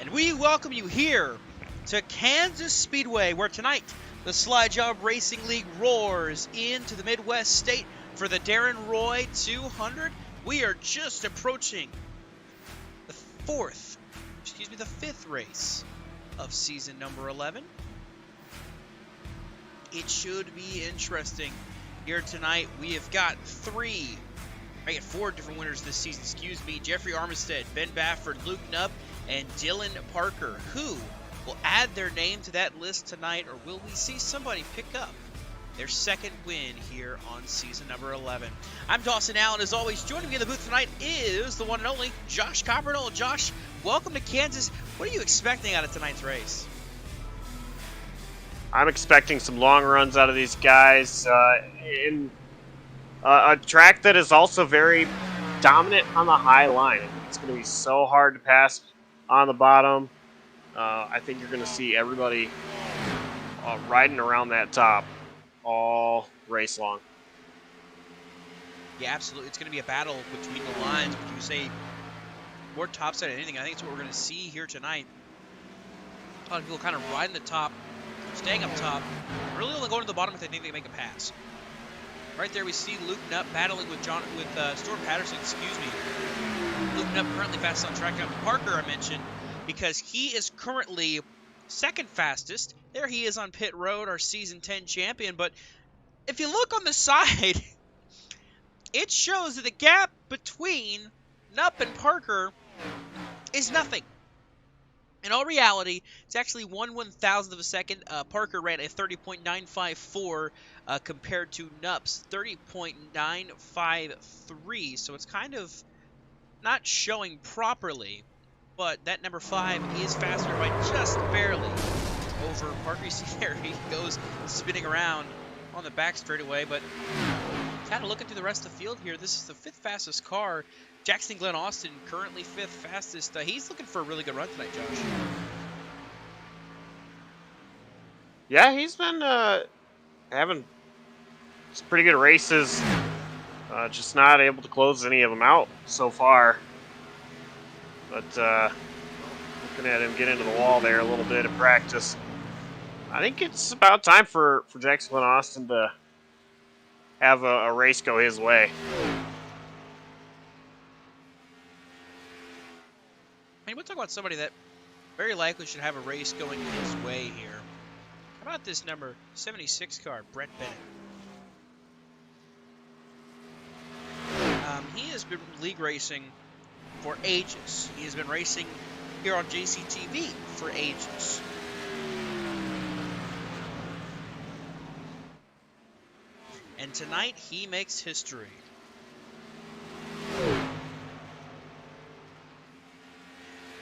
and we welcome you here to Kansas Speedway, where tonight the Slide Job Racing League roars into the Midwest state for the Darren Roy 200. We are just approaching the fifth race of season number 11. It should be interesting here tonight. We have got four different winners this season, Jeffrey Armistead, Ben Bafford, Luke Nupp, and Dylan Parker. Who will add their name to that list tonight, or will we see somebody pick up their second win here on season number 11? I'm Dawson Allen. As always, joining me in the booth tonight is the one and only Josh Coppernoll. Josh, welcome to Kansas. What are you expecting out of tonight's race? I'm expecting some long runs out of these guys in a track that is also very dominant on the high line. I think it's going to be so hard to pass on the bottom. I think you're going to see everybody riding around that top all race long. Yeah, absolutely. It's going to be a battle between the lines. Would you say more topside than anything? I think it's what we're going to see here tonight. A lot of people kind of riding the top, staying up top, really only going to the bottom if they think they can make a pass. Right there we see Luke Nupp battling with Stuart Patterson, Luke Nupp currently fastest on track. Now Parker I mentioned because he is currently second fastest. There he is on pit road, our season 10 champion. But if you look on the side, it shows that the gap between Nupp and Parker is nothing. In all reality, it's actually 1/1000th of a second. Parker ran a 30.954 compared to Nupp's 30.953. So it's kind of not showing properly. But that number 5 is faster by just barely over Parker. You see there he goes spinning around on the back straightaway. But kind of looking through the rest of the field here, this is the 5th fastest car. Jackson Glenn Austin currently 5th fastest. He's looking for a really good run tonight, Josh. Yeah, he's been having some pretty good races. Just not able to close any of them out so far. But looking at him get into the wall there a little bit in practice. I think it's about time for Jackson Glenn Austin to have a race go his way. I mean, we'll talk about somebody that very likely should have a race going his way here. How about this number 76 car, Brett Bennett? He has been league racing for ages. He has been racing here on JCTV for ages. And tonight he makes history.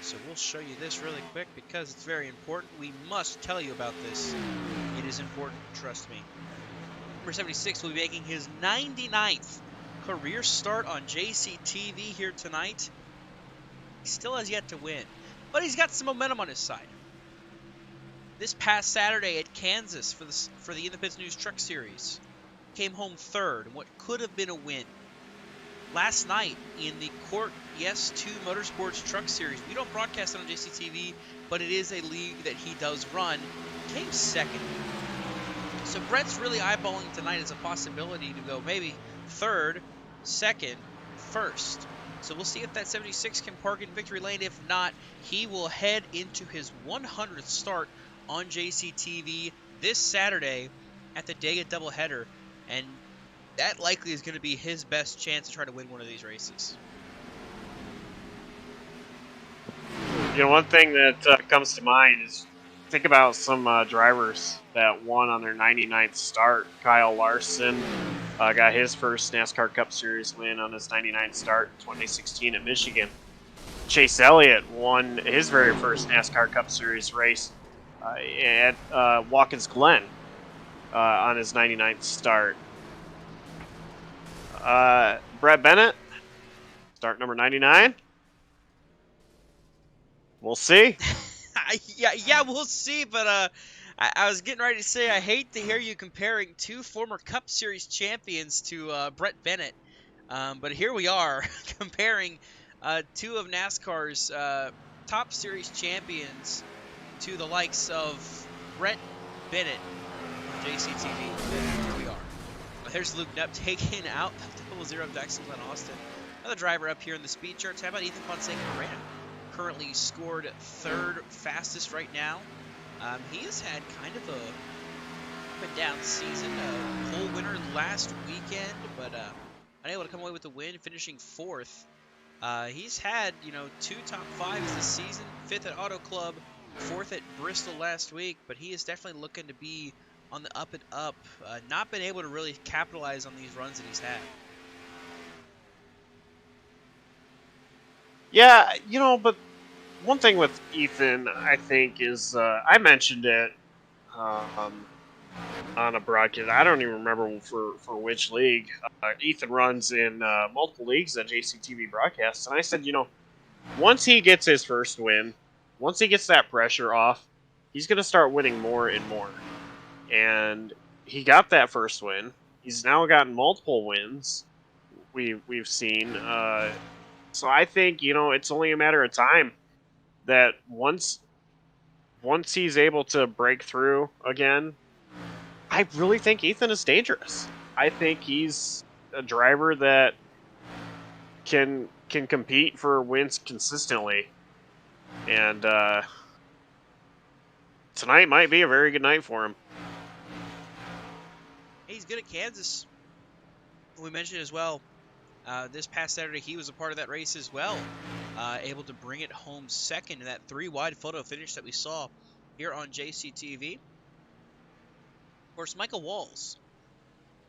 So we'll show you this really quick because it's very important. We must tell you about this. It is important, trust me. Number 76 will be making his 99th career start on JCTV here tonight. He still has yet to win, but he's got some momentum on his side. This past Saturday at Kansas for the InThePitsNews Truck Series, came home 3rd in what could have been a win. Last night in the Court Yes 2 Motorsports Truck Series, we don't broadcast it on JCTV, but it is a league that he does run, came 2nd. So Brett's really eyeballing tonight as a possibility to go maybe 3rd, 2nd, 1st. So we'll see if that 76 can park in victory lane. If not, he will head into his 100th start on JCTV this Saturday at the Talladega Doubleheader. And that likely is going to be his best chance to try to win one of these races. You know, one thing that comes to mind is think about some drivers that won on their 99th start. Kyle Larson got his first NASCAR Cup Series win on his 99th start in 2016 at Michigan. Chase Elliott won his very first NASCAR Cup Series race at Watkins Glen on his 99th start. Brett Bennett, start number 99. We'll see. yeah, we'll see. But I was getting ready to say I hate to hear you comparing 2 former Cup Series champions to Brett Bennett. But here we are comparing 2 of NASCAR's top series champions to the likes of Brett Bennett from JCTV. Here we are. There's Luke Knupp taking out the 0 Jackson Glen Austin. Another driver up here in the speed charts. How about Ethan Fonseca Moreno? Currently scored third fastest right now. He has had kind of a up and down season. Pole winner last weekend, but unable to come away with the win, finishing fourth. He's had, 2 top 5s this season, 5th at Auto Club, 4th at Bristol last week, but he is definitely looking to be on the up and up. Not been able to really capitalize on these runs that he's had. Yeah, but one thing with Ethan, I think, is I mentioned it on a broadcast. I don't even remember for which league. Ethan runs in multiple leagues at JCTV broadcasts, and I said, once he gets his first win, once he gets that pressure off, he's going to start winning more and more. And he got that first win. He's now gotten multiple wins. We've seen. So I think it's only a matter of time that once he's able to break through again, I really think Ethan is dangerous. I think he's a driver that can compete for wins consistently, and tonight might be a very good night for him. He's good at Kansas. We mentioned as well, this past Saturday he was a part of that race as well, able to bring it home second in that 3-wide photo finish that we saw here on JCTV. Of course, Michael Walls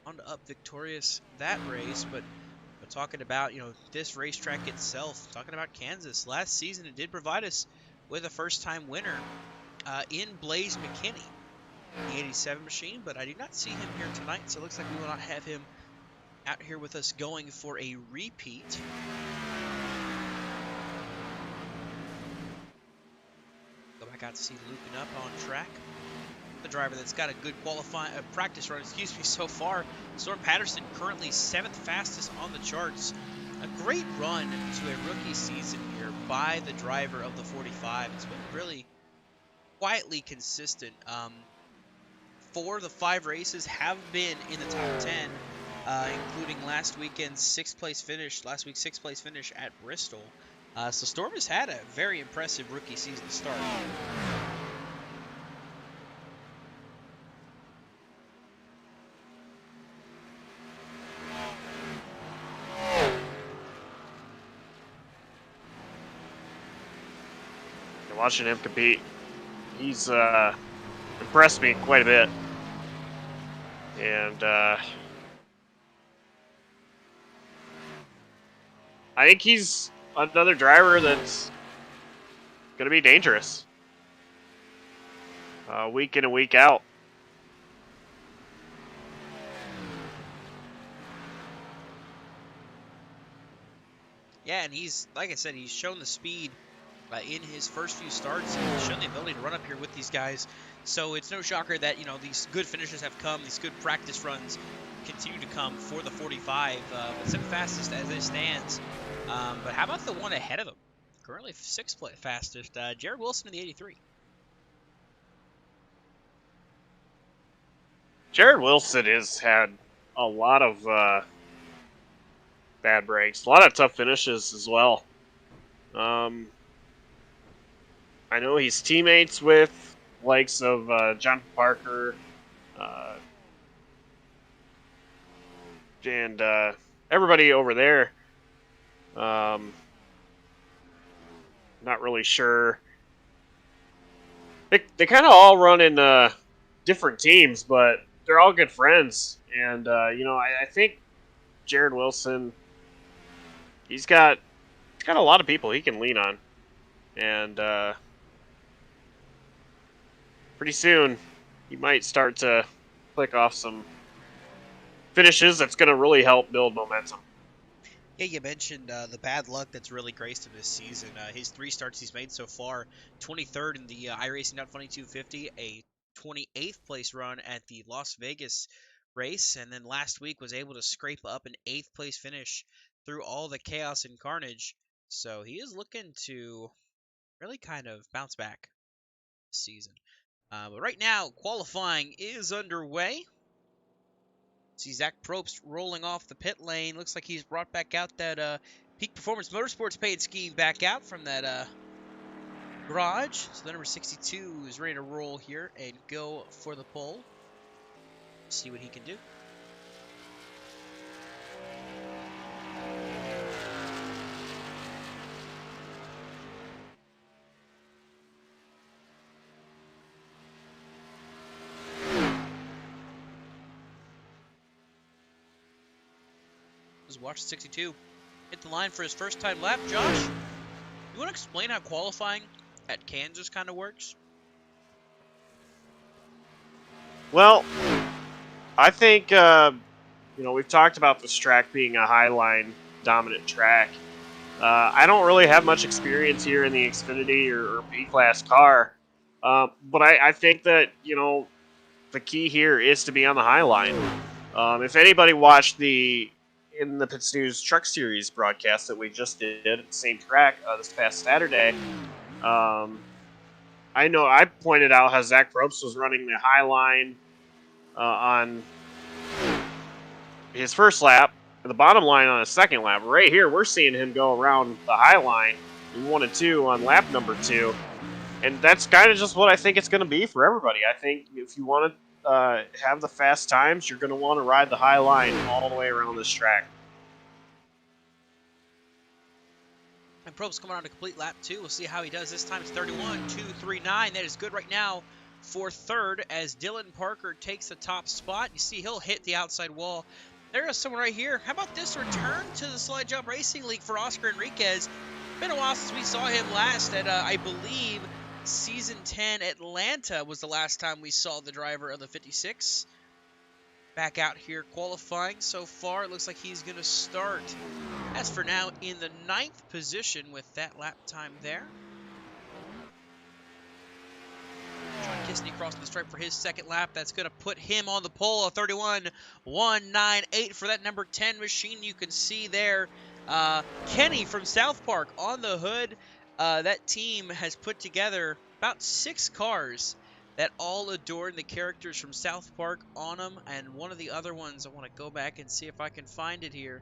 on to up victorious that race, but talking about this racetrack itself, talking about Kansas, last season it did provide us with a first-time winner in Blaze McKinney, the 87 machine, but I do not see him here tonight, so it looks like we will not have him out here with us going for a repeat. Go back out to see Luke Knupp on track. The driver that's got a good practice run, so far. Storm Patterson currently 7th fastest on the charts. A great run to a rookie season here by the driver of the 45. It's been really quietly consistent. 4 of the 5 races have been in the top 10, including last week's 6th place finish at Bristol. So Storm has had a very impressive rookie season to start. Watching him compete, he's impressed me quite a bit, and I think he's another driver that's going to be dangerous week in and week out. Yeah, and he's, like I said, he's shown the speed in his first few starts, and shown the ability to run up here with these guys. So it's no shocker that these good finishes have come, these good practice runs continue to come for the 45. But 7th fastest as it stands. But how about the one ahead of him? Currently 6th fastest, Jared Wilson in the 83. Jared Wilson has had a lot of bad breaks, a lot of tough finishes as well. I know he's teammates with likes of John Parker and everybody over there. Not really sure. They kind of all run in different teams, but they're all good friends. And I think Jared Wilson, he's got a lot of people he can lean on, and pretty soon he might start to click off some finishes that's going to really help build momentum. Yeah, you mentioned the bad luck that's really graced him this season. His 3 starts he's made so far: 23rd in the iRacing Funny 250, a 28th place run at the Las Vegas race, and then last week was able to scrape up an 8th place finish through all the chaos and carnage. So he is looking to really kind of bounce back this season. But right now, qualifying is underway. See Zach Probst rolling off the pit lane. Looks like he's brought back out that Peak Performance Motorsports paint scheme back out from that garage. So the number 62 is ready to roll here and go for the pole. See what he can do. Just watch 62 hit the line for his first time lap. Josh, you want to explain how qualifying at Kansas kind of works? Well, I think, we've talked about this track being a highline dominant track. I don't really have much experience here in the Xfinity or B-Class car, but I think that, the key here is to be on the high line. If anybody watched the InThePitsNews Truck Series broadcast that we just did at the same track this past Saturday, I know I pointed out how Zach Probst was running the high line on his first lap, and the bottom line on his second lap. Right here, we're seeing him go around the high line in 1 and 2 on lap number 2. And that's kind of just what I think it's going to be for everybody. I think if you want to have the fast times, you're going to want to ride the high line all the way around this track. And Probst coming on to complete lap 2. We'll see how he does this time. It's 31.239. That is good right now for third as Dylan Parker takes the top spot. You see he'll hit the outside wall. There is someone right here. How about this return to the Slide Job Racing League for Oscar Enriquez? Been a while since we saw him last at, I believe, Season 10 Atlanta was the last time we saw the driver of the 56. Back out here qualifying so far. It looks like he's going to start, as for now, in the 9th position with that lap time there. John Kissney crossing the stripe for his second lap. That's going to put him on the pole. 31.198 for that number 10 machine. You can see there Kenny from South Park on the hood. That team has put together about 6 cars that all adorn the characters from South Park on them. And one of the other ones, I want to go back and see if I can find it here.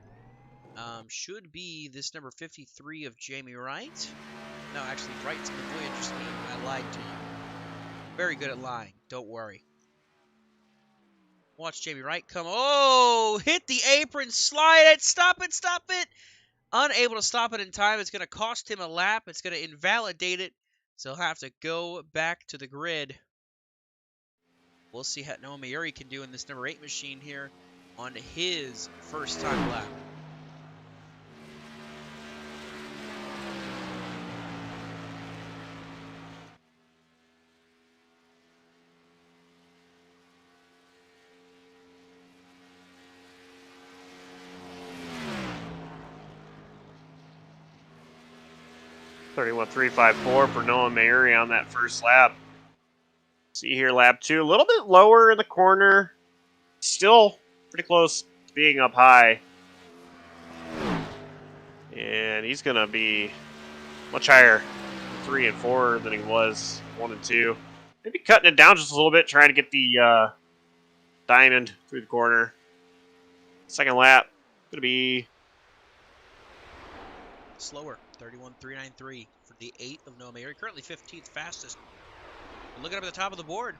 Should be this number 53 of Jamie Wright. No, actually, Wright's in the Voyager scheme. I lied to you. Very good at lying. Don't worry. Watch Jamie Wright come. Oh, hit the apron, slide it, stop it, stop it. Unable to stop it in time. It's going to cost him a lap. It's going to invalidate it. So he'll have to go back to the grid. We'll see how Noah Mayuri can do in this number 8 machine here on his first time lap. .354 for Noah Mayuri on that first lap. See here, lap 2, a little bit lower in the corner. Still pretty close to being up high. And he's going to be much higher 3 and 4 than he was 1 and 2. Maybe cutting it down just a little bit, trying to get the diamond through the corner. Second lap, going to be slower. 31.393 for the 8 of Noah Mayuri. Currently 15th fastest. But looking up at the top of the board,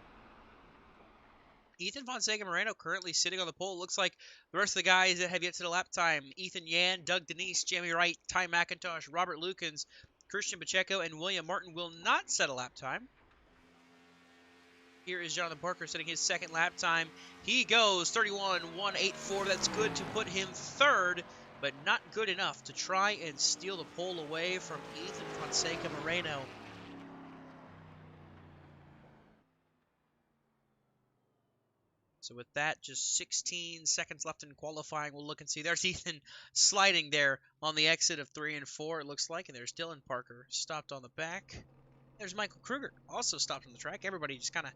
Ethan Fonseca Moreno currently sitting on the pole. Looks like the rest of the guys that have yet to the lap time: Ethan Yan, Doug Denise, Jamie Wright, Ty McIntosh, Robert Lukens, Christian Pacheco, and William Martin will not set a lap time. Here is Jonathan Parker setting his second lap time. He goes 31.184. That's good to put him third, but not good enough to try and steal the pole away from Ethan Fonseca Moreno. So with that, just 16 seconds left in qualifying. We'll look and see. There's Ethan sliding there on the exit of 3 and 4, it looks like. And there's Dylan Parker stopped on the back. There's Michael Kruger also stopped on the track. Everybody just kind of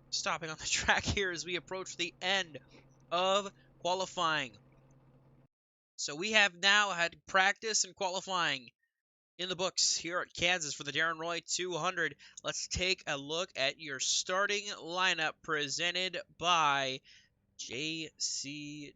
stopping on the track here as we approach the end of qualifying. So we have now had practice and qualifying in the books here at Kansas for the Darren Roy 200. Let's take a look at your starting lineup presented by JCTV.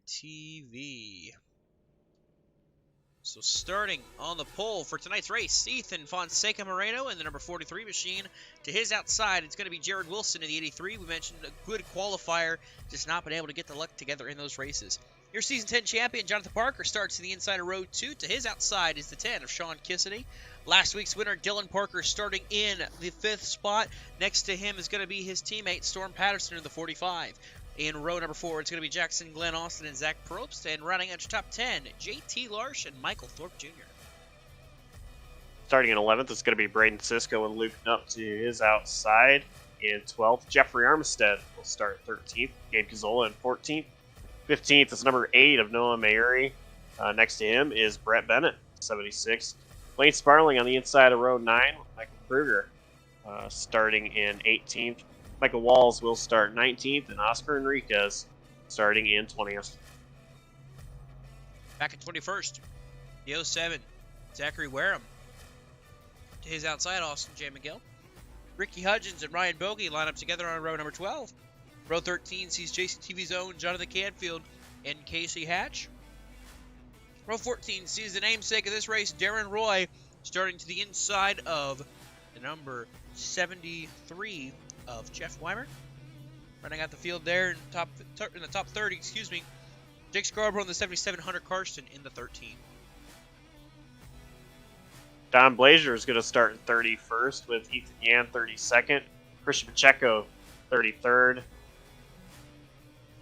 So starting on the pole for tonight's race, Ethan Fonseca Moreno in the number 43 machine. To his outside, it's going to be Jared Wilson in the 83. We mentioned a good qualifier, just not been able to get the luck together in those races. Your season 10 champion, Jonathan Parker, starts to the inside of row 2. To his outside is the 10 of Sean Kissedy. Last week's winner, Dylan Parker, starting in the 5th spot. Next to him is going to be his teammate, Storm Patterson, in the 45. In row number 4, it's going to be Jackson Glenn Austin and Zach Probst. And running at your top 10, JT Larsh and Michael Thorpe Jr. Starting in 11th, it's going to be Braden Sisko and Luke Knupp to his outside. In 12th, Jeffrey Armistead will start 13th. Gabe Gazzola in 14th. 15th is number 8 of Noah Mayuri. Next to him is Brett Bennett, 76th. Lane Sparling on the inside of row 9 with Michael Kruger starting in 18th. Michael Walls will start 19th, and Oscar Enriquez starting in 20th. Back at 21st, the 07, Zachary Wareham. To his outside, Austin J. McGill. Ricky Hudgens and Ryan Bogey line up together on row number 12. Row 13 sees JCTV's own Jonathan Canfield and Casey Hatch. Row 14 sees the namesake of this race, Darren Roy, starting to the inside of the number 73 of Jeff Weimer. Running out the field there in the top 30, Jake Scarborough in the 77, Hunter Karsten in the 13. Don Blazier is going to start in 31st with Ethan Yan 32nd, Christian Pacheco 33rd,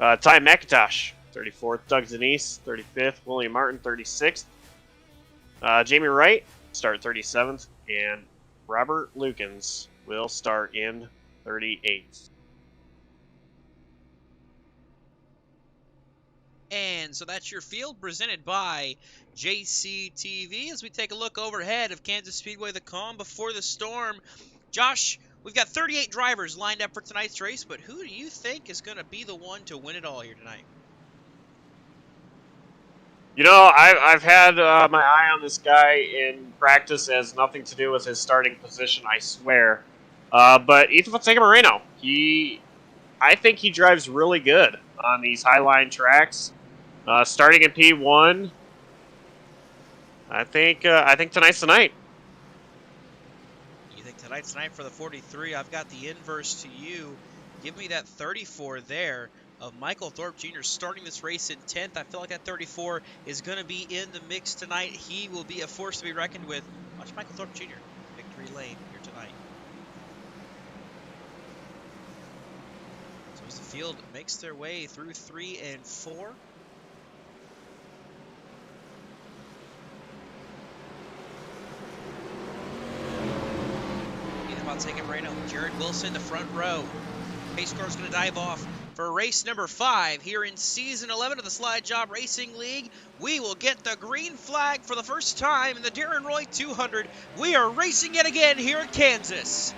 Ty McIntosh 34th, Doug Denise 35th, William Martin 36th, Jamie Wright start 37th, and Robert Lukens will start in 38th. And so that's your field presented by JCTV as we take a look overhead of Kansas Speedway, the calm before the storm. Josh, we've got 38 drivers lined up for tonight's race, but who do you think is going to be the one to win it all here tonight? You know, I've had my eye on this guy in practice. It has nothing to do with his starting position, I swear. But Ethan Fonseca Moreno, I think he drives really good on these highline tracks. Starting in P1, I think tonight's the night. You think tonight's the night for the 43? I've got the inverse to you. Give me that 34 there of Michael Thorpe Jr. starting this race in 10th. I feel like that 34 is going to be in the mix tonight. He will be a force to be reckoned with. Watch Michael Thorpe Jr. Victory lane here tonight. So as the field makes their way through 3 and 4. Taking Moreno, Jared Wilson, the front row. Pace car's going to dive off for race number 5 here in season 11 of the Slide Job Racing League. We will get the green flag for the first time in the Darren Roy 200. We are racing yet again here at Kansas.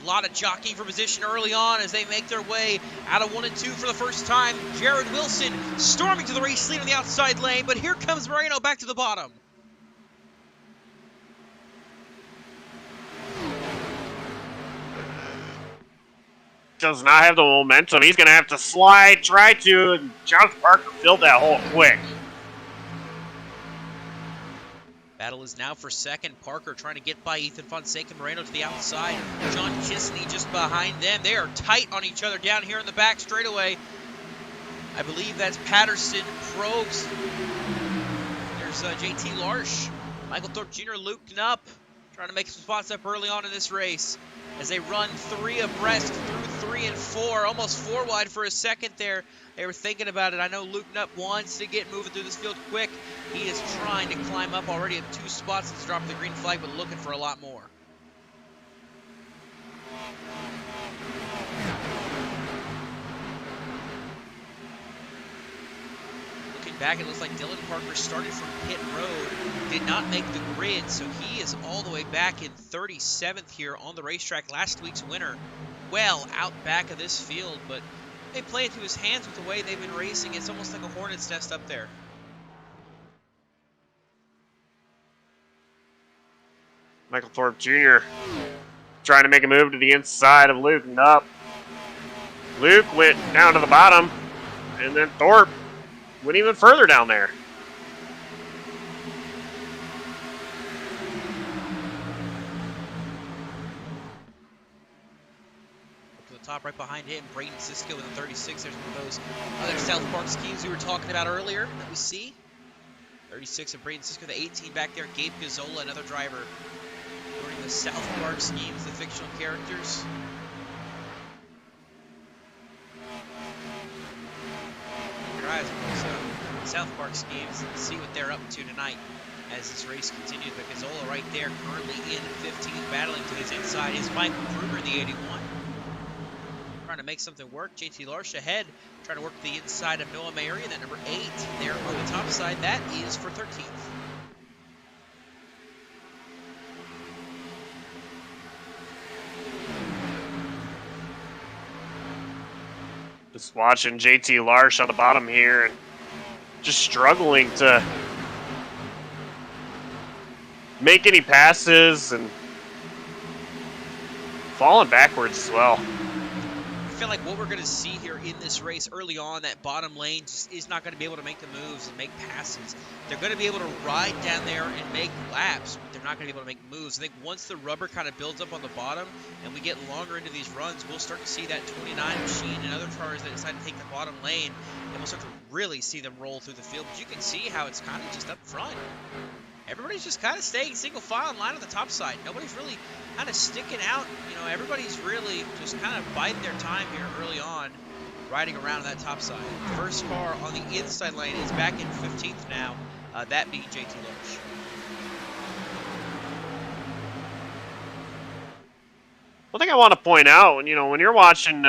A lot of jockeying for position early on as they make their way out of 1 and 2 for the first time. Jared Wilson storming to the race lead on the outside lane, but here comes Moreno back to the bottom. Does not have the momentum. He's going to have to slide, try to, and Jonathan Parker filled that hole quick. Battle is now for second. Parker trying to get by Ethan Fonseca Moreno to the outside. John Kissney just behind them. They are tight on each other down here in the back straightaway. I believe that's Patterson, Probst. There's JT Larsh. Michael Thorpe Jr., Luke Knupp trying to make some spots up early on in this race as they run 3 abreast through 3 and 4, almost 4 wide for a second there. They were thinking about it. I know Luke Knupp wants to get moving through this field quick. He is trying to climb up already at 2 spots since dropping the green flag, but looking for a lot more. Looking back. It looks like Dylan Parker started from pit road, did not make the grid, so he is all the way back in 37th here on the racetrack. Last week's winner, well out back of this field, but they play it to his hands with the way they've been racing. It's almost like a hornet's nest up there. Michael Thorpe Jr. trying to make a move to the inside of Luke and up. Luke went down to the bottom, and then Thorpe went even further down there. Up to the top right behind him, Braden Sisko in the 36. There's one of those other South Park schemes we were talking about earlier that we see. 36 of Braden Sisko, the 18 back there. Gabe Gazzola, another driver. Learning the South Park schemes, the fictional characters. Your eyes on those South Park schemes and see what they're up to tonight as this race continues. But Gazzola right there, currently in 15th, battling to his inside is Michael Kruger in the 81. Trying to make something work. JT Larsh ahead, trying to work the inside of Noah Mayeri. That number 8 there on the top side, that is for 13th. Just watching JT Larsh on the bottom here and just struggling to make any passes and falling backwards as well. I feel like what we're going to see here in this race early on, that bottom lane just is not going to be able to make the moves and make passes. They're going to be able to ride down there and make laps, but they're not going to be able to make moves. I think once the rubber kind of builds up on the bottom and we get longer into these runs, we'll start to see that 29 machine and other cars that decide to take the bottom lane, and we'll start to really see them roll through the field. But you can see how it's kind of just up front. Everybody's just kind of staying single file in line on the top side. Nobody's really kind of sticking out. You know, everybody's really just kind of biding their time here early on, riding around that top side. First car on the inside lane is back in 15th now, that being JT Larsh. One thing I want to point out, you know, when you're watching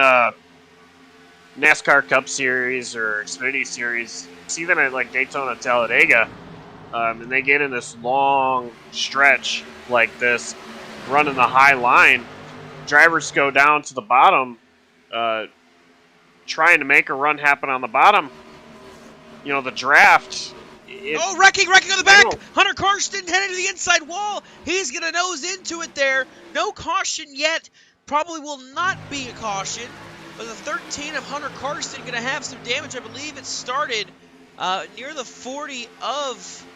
NASCAR Cup Series or Xfinity Series, see them at like Daytona, Talladega, and they get in this long stretch like this, running the high line. Drivers go down to the bottom, trying to make a run happen on the bottom. You know, the draft. Wrecking on the back! Hunter Karsten headed to the inside wall. He's going to nose into it there. No caution yet. Probably will not be a caution. But the 13 of Hunter Karsten going to have some damage. I believe it started near the 40 of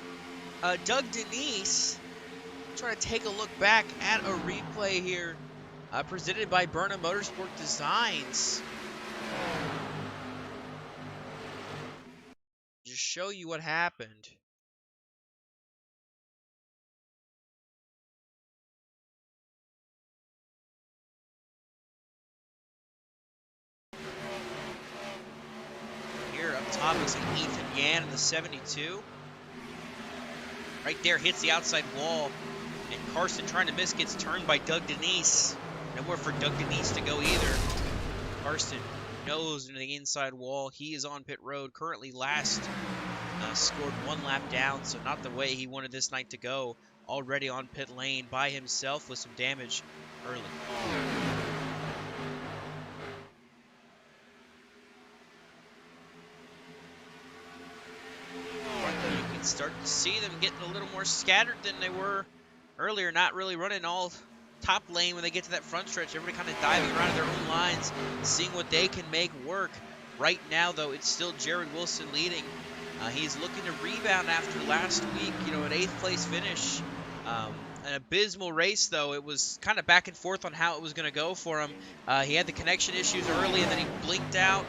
Doug Denise. Trying to take a look back at a replay here presented by Burnham Motorsport Designs. Just show you what happened. Here up top is Ethan Yan in the 72. Right there, hits the outside wall. And Carson, trying to miss, gets turned by Doug Denise. Nowhere for Doug Denise to go either. Carson nose into the inside wall. He is on pit road, currently last. Scored one lap down, so not the way he wanted this night to go. Already on pit lane by himself with some damage early. You can start to see them getting a little more scattered than they were earlier, not really running all top lane when they get to that front stretch. Everybody kind of diving around in their own lines, seeing what they can make work. Right now, though, it's still Jared Wilson leading. He's looking to rebound after last week, you know, an 8th place finish. An abysmal race, though. It was kind of back and forth on how it was going to go for him. He had the connection issues early, and then he blinked out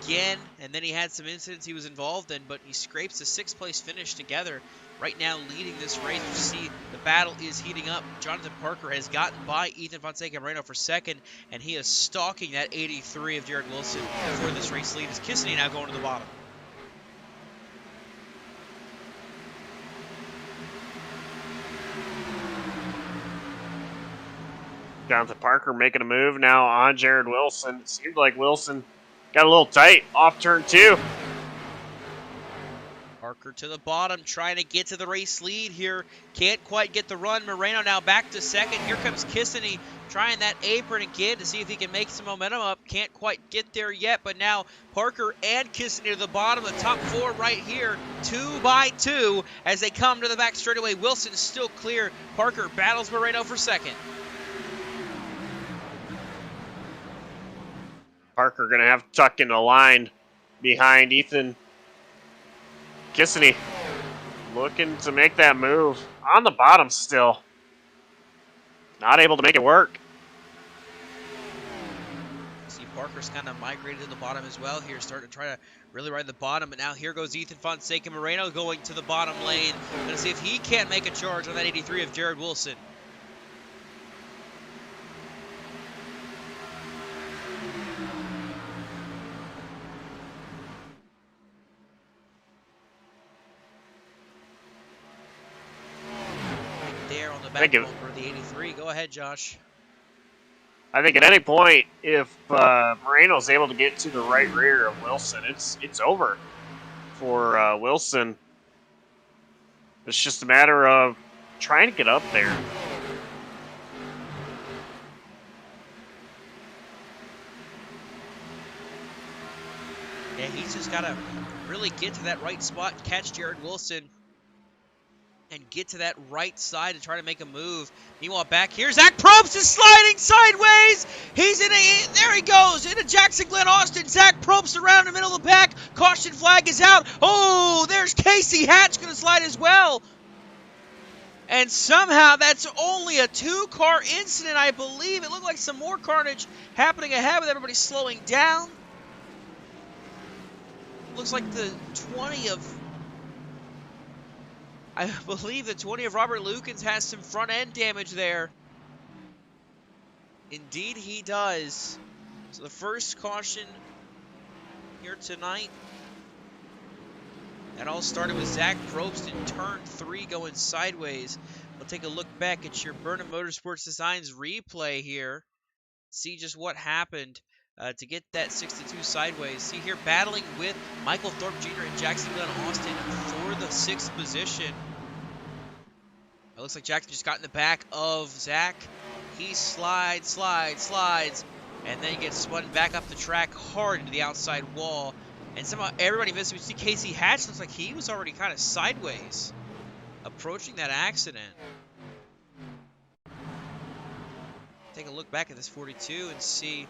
again, and then he had some incidents he was involved in, but he scrapes a 6th place finish together. Right now leading this race. You see the battle is heating up. Jonathan Parker has gotten by Ethan Fonseca Moreno for second, and he is stalking that 83 of Jared Wilson for this race lead. Is Kissany now going to the bottom? Jonathan Parker making a move now on Jared Wilson. It seemed like Wilson got a little tight off turn 2. Parker to the bottom, trying to get to the race lead here. Can't quite get the run. Moreno now back to second. Here comes Kissany trying that apron again to see if he can make some momentum up. Can't quite get there yet, but now Parker and Kissany to the bottom. The top four right here, 2 by 2, as they come to the back straightaway. Wilson is still clear. Parker battles Moreno for second. Parker going to have to tuck in the line behind Ethan Kissany. Looking to make that move. On the bottom still. Not able to make it work. See, Parker's kind of migrated to the bottom as well here, starting to try to really ride the bottom. But now here goes Ethan Fonseca Moreno going to the bottom lane. Going to see if he can't make a charge on that 83 of Jared Wilson. There on the back for the 83. Go ahead, Josh. I think at any point, if Moreno's able to get to the right rear of Wilson, it's over for Wilson. It's just a matter of trying to get up there. Yeah, he's just got to really get to that right spot and catch Jared Wilson and get to that right side and try to make a move. Meanwhile, back here, Zach Probst is sliding sideways. He's there he goes, into Jackson Glen Austin. Zach Probst around the middle of the pack. Caution flag is out. Oh, there's Casey Hatch going to slide as well. And somehow that's only a 2-car incident, I believe. It looked like some more carnage happening ahead with everybody slowing down. Looks like the 20 of... I believe the 20 of Robert Lukens has some front-end damage there. Indeed, he does. So the first caution here tonight. That all started with Zach Probst in turn 3 going sideways. We'll take a look back at your Burnham Motorsports Designs replay here. See just what happened to get that 62 sideways. See here battling with Michael Thorpe Jr. and Jackson Glen Austin for the 6th position. It looks like Jackson just got in the back of Zach. He slides, and then he gets spun back up the track hard into the outside wall. And somehow everybody missed him. You see Casey Hatch looks like he was already kind of sideways approaching that accident. Take a look back at this 42 and see.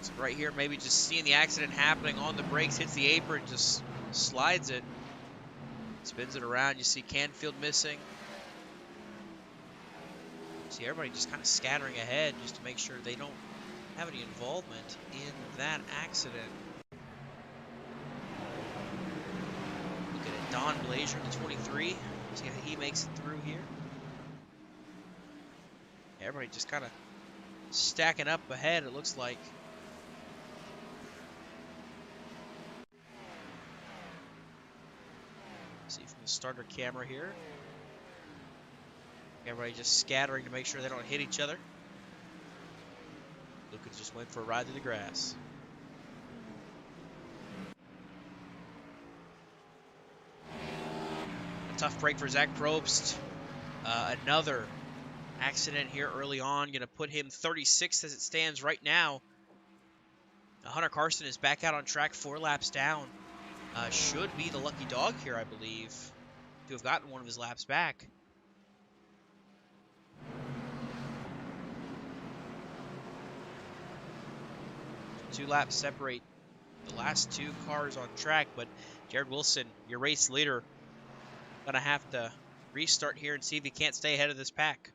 So right here, maybe just seeing the accident happening on the brakes, hits the apron, just slides it. Spins it around. You see Canfield missing. See everybody just kind of scattering ahead just to make sure they don't have any involvement in that accident. Looking at Don Blazier in the 23. See how he makes it through here. Everybody just kind of stacking up ahead, it looks like. See from the starter camera here. Everybody just scattering to make sure they don't hit each other. Lucas just went for a ride through the grass. A tough break for Zach Probst. Another accident here early on. Going to put him 36th as it stands right now. Hunter Carson is back out on track 4 laps down. Should be the lucky dog here, I believe, to have gotten one of his laps back. 2 laps separate the last 2 cars on track, but Jared Wilson, your race leader, gonna have to restart here and see if he can't stay ahead of this pack.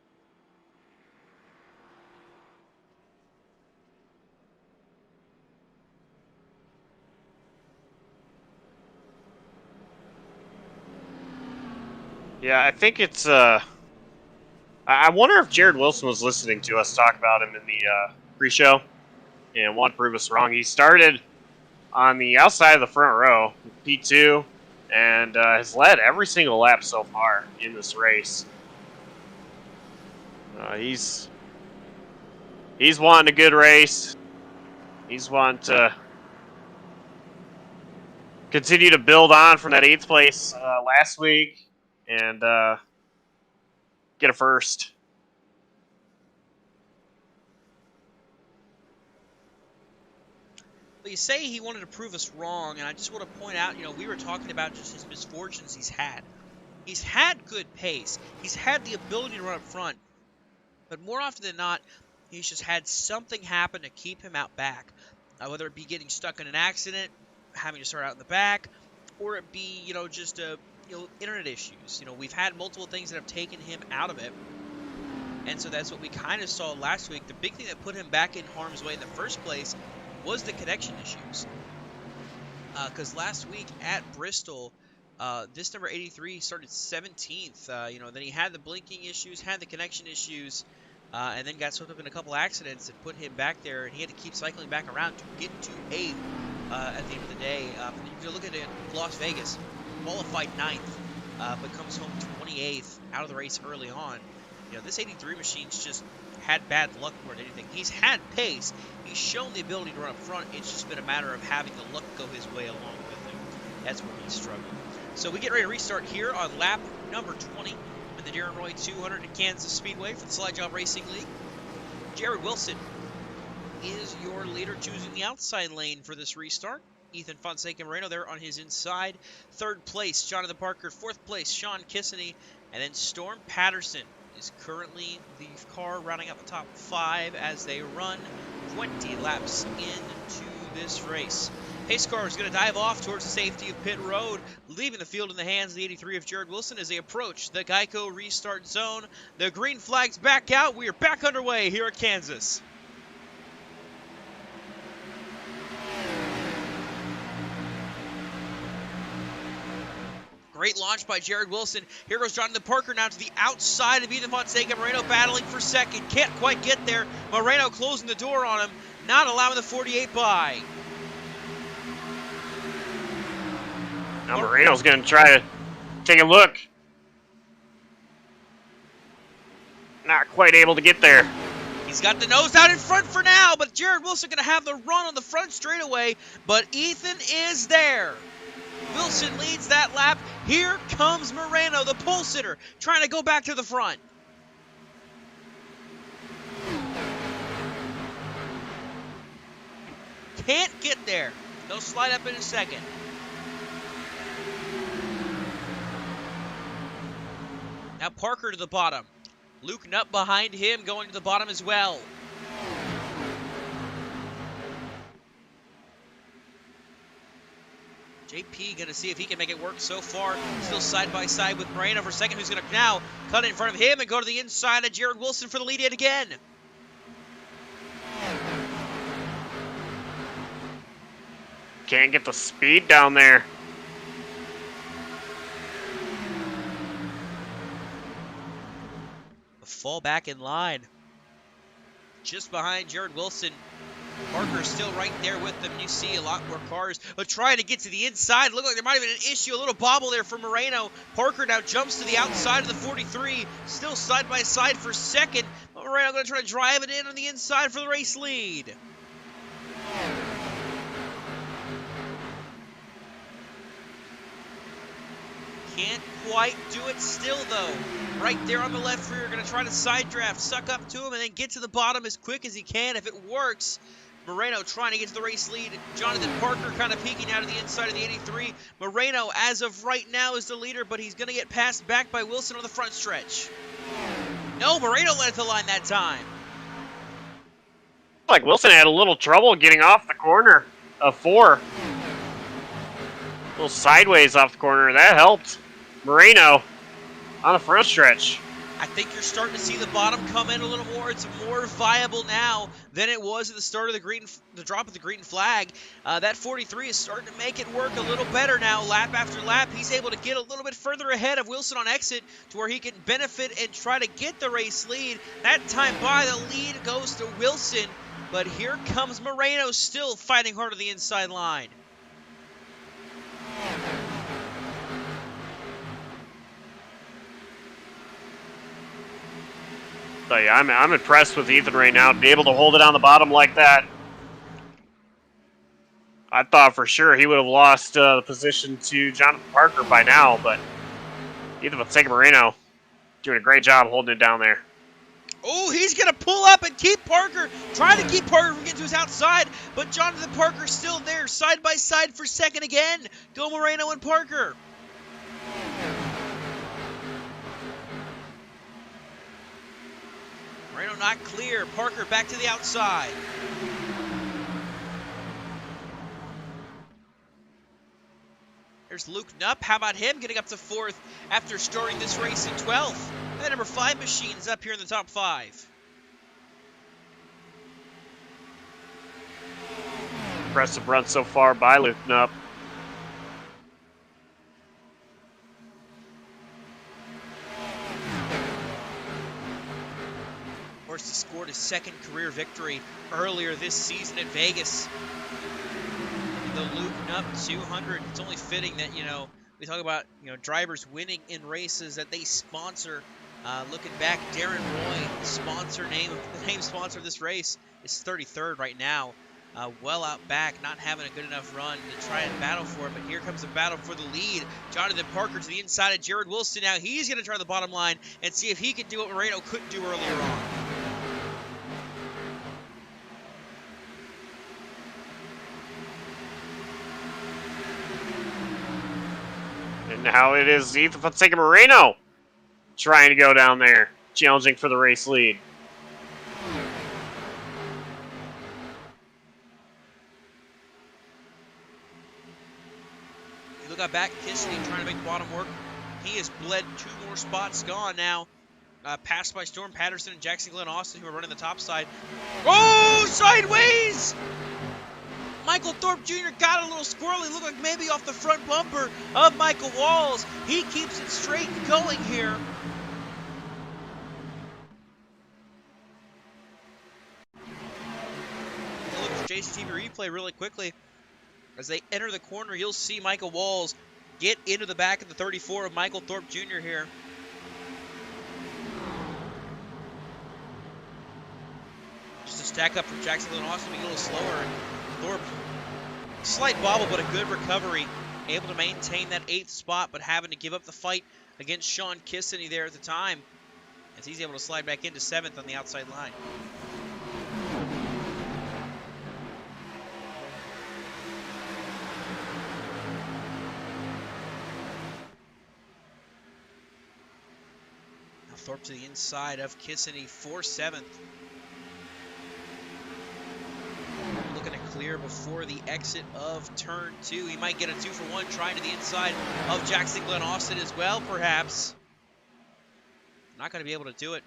Yeah, I think it's I wonder if Jared Wilson was listening to us talk about him in the pre-show and want to prove us wrong. He started on the outside of the front row, P2, and has led every single lap so far in this race. He's wanting a good race. He's wanting to continue to build on from that 8th place last week and get a first. But you say he wanted to prove us wrong, and I just want to point out, we were talking about just his misfortunes he's had. He's had good pace. He's had the ability to run up front. But more often than not, he's just had something happen to keep him out back. Whether it be getting stuck in an accident, having to start out in the back, or it be, just internet issues. We've had multiple things that have taken him out of it. And so that's what we kind of saw last week. The big thing that put him back in harm's way in the first place was the connection issues. Because last week at Bristol, this number 83 started 17th. Then he had the blinking issues, had the connection issues, and then got swept up in a couple accidents that put him back there, and he had to keep cycling back around to get to 8th at the end of the day. If you look at it, Las Vegas, qualified 9th, but comes home 28th out of the race early on. This 83 machine's just had bad luck more than anything. He's had pace. He's shown the ability to run up front. It's just been a matter of having the luck go his way along with him. That's where he's struggled. So we get ready to restart here on lap number 20 in the Darren Roy 200 at Kansas Speedway for the Slide Job Racing League. Jared Wilson is your leader, choosing the outside lane for this restart. Ethan Fonseca Moreno there on his inside. 3rd place, Jonathan Parker. 4th place, Sean Kissany. And then Storm Patterson is currently the car rounding out the top 5 as they run 20 laps into this race. Pace car is going to dive off towards the safety of pit road, leaving the field in the hands of the 83 of Jared Wilson as they approach the Geico restart zone. The green flag's back out. We are back underway here at Kansas. Great launch by Jared Wilson. Here goes Jonathan Parker now to the outside of Ethan Fonseca. Moreno battling for second. Can't quite get there. Moreno closing the door on him, not allowing the 48 by. Now Moreno's going to try to take a look. Not quite able to get there. He's got the nose out in front for now, but Jared Wilson going to have the run on the front straightaway, but Ethan is there. Wilson leads that lap. Here comes Moreno, the pole sitter, trying to go back to the front. Can't get there. They'll slide up in a second. Now Parker to the bottom. Luke Nutt behind him, going to the bottom as well. JP going to see if he can make it work so far. Still side by side with Moreno for second, who's going to now cut in front of him and go to the inside of Jared Wilson for the lead yet again. Can't get the speed down there. Fall back in line. Just behind Jared Wilson. Parker still right there with them. You see a lot more cars trying to get to the inside. Look like there might have been an issue, a little bobble there for Moreno. Parker now jumps to the outside of the 43. Still side by side for second. But Moreno going to try to drive it in on the inside for the race lead. Can't quite do it still, though. Right there on the left rear, going to try to side draft, suck up to him, and then get to the bottom as quick as he can. If it works, Moreno trying to get to the race lead. Jonathan Parker kind of peeking out of the inside of the 83. Moreno, as of right now, is the leader, but he's going to get passed back by Wilson on the front stretch. No, Moreno led the line that time. Like Wilson had a little trouble getting off the corner of 4. A little sideways off the corner. That helped Moreno on the front stretch. I think you're starting to see the bottom come in a little more. It's more viable now than it was at the start of the drop of the green flag. That 43 is starting to make it work a little better now, lap after lap. He's able to get a little bit further ahead of Wilson on exit to where he can benefit and try to get the race lead. That time by, the lead goes to Wilson, but here comes Moreno still fighting hard on the inside line. So yeah, I'm impressed with Ethan right now to be able to hold it on the bottom like that. I thought for sure he would have lost the position to Jonathan Parker by now, but InThePitsNews Moreno doing a great job holding it down there. Oh, he's going to pull up and keep Parker, trying to keep Parker from getting to his outside, but Jonathan Parker's still there, side by side for second again. Go Moreno and Parker. Moreno not clear. Parker back to the outside. There's Luke Knupp. How about him getting up to fourth after starting this race in 12th? And the number 5 machine is up here in the top 5. Impressive run so far by Luke Knupp. Of course, he scored his second career victory earlier this season at Vegas. The Luke Knupp 200. It's only fitting that, we talk about, drivers winning in races that they sponsor. Looking back, Darren Roy, the name sponsor of this race, is 33rd right now. Well out back, not having a good enough run to try and battle for it. But here comes the battle for the lead. Jonathan Parker to the inside of Jared Wilson now. He's going to try the bottom line and see if he can do what Moreno couldn't do earlier on. And now it is InThePitsNews Moreno trying to go down there, challenging for the race lead. You look out back, Kissany trying to make the bottom work. He has bled 2 more spots gone now. Passed by Storm Patterson and Jackson Glenn Austin, who are running the top side. Oh, sideways! Michael Thorpe Jr. got a little squirrely, looked like maybe off the front bumper of Michael Walls. He keeps it straight going here. Look at the JCTV replay really quickly. As they enter the corner, you'll see Michael Walls get into the back of the 34 of Michael Thorpe Jr. here. Just a stack up from Jackson Glenn Austin, being a little slower. Thorpe, slight bobble, but a good recovery. Able to maintain that 8th spot, but having to give up the fight against Sean Kissany there at the time, as he's able to slide back into 7th on the outside line. Now Thorpe to the inside of Kissany for 7th. Looking to clear before the exit of turn 2. He might get a 2-for-1 trying to the inside of Jackson Glenn Austin as well, perhaps. Not going to be able to do it.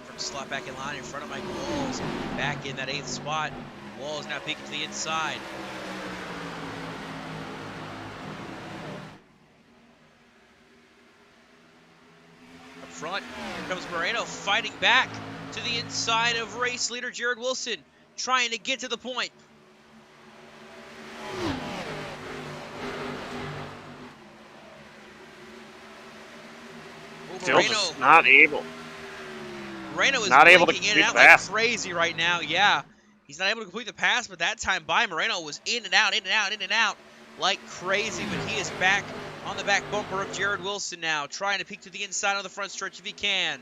From slot back in line in front of Michael Walls. Back in that 8th spot. Walls now peeking to the inside. Up front, here comes Moreno fighting back to the inside of race leader Jared Wilson, trying to get to the point. Still just not able. Moreno is not able to blinking in and out like crazy right now. Yeah, he's not able to complete the pass, but that time by Moreno was in and out, in and out, in and out like crazy. But he is back on the back bumper of Jared Wilson now, trying to peek to the inside of the front stretch if he can.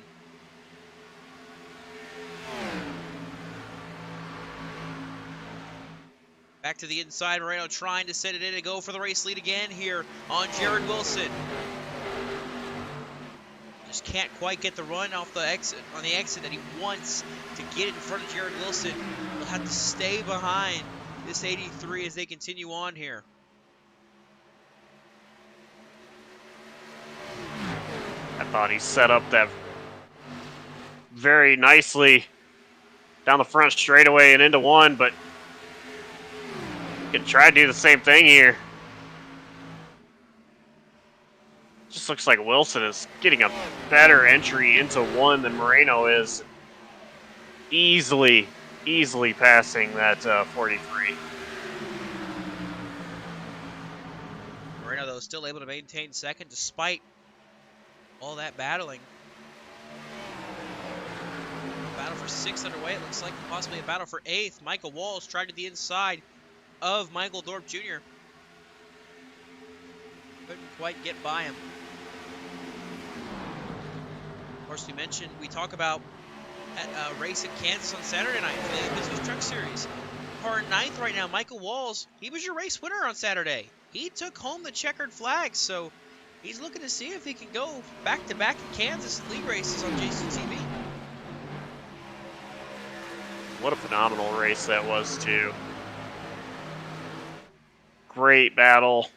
Back to the inside, Moreno trying to set it in and go for the race lead again here on Jared Wilson. Just can't quite get the run off the exit, on the exit that he wants to get in front of Jared Wilson. He'll have to stay behind this 83 as they continue on here. I thought he set up that very nicely down the front straightaway and into 1, but could try to do the same thing here. Just looks like Wilson is getting a better entry into 1 than Moreno is. Easily passing that 43. Moreno, though, still able to maintain second despite all that battling. Battle for for 6th underway. It looks like possibly a battle for 8th. Michael Walls tried to the inside of Michael Dorp Jr. Couldn't quite get by him. Of course, we talk about a race at Kansas on Saturday night for the InThePitsNews Truck Series. For 9th right now, Michael Walls, he was your race winner on Saturday. He took home the checkered flag, so he's looking to see if he can go back-to-back in Kansas league races on JCTV. What a phenomenal race that was, too. Great battle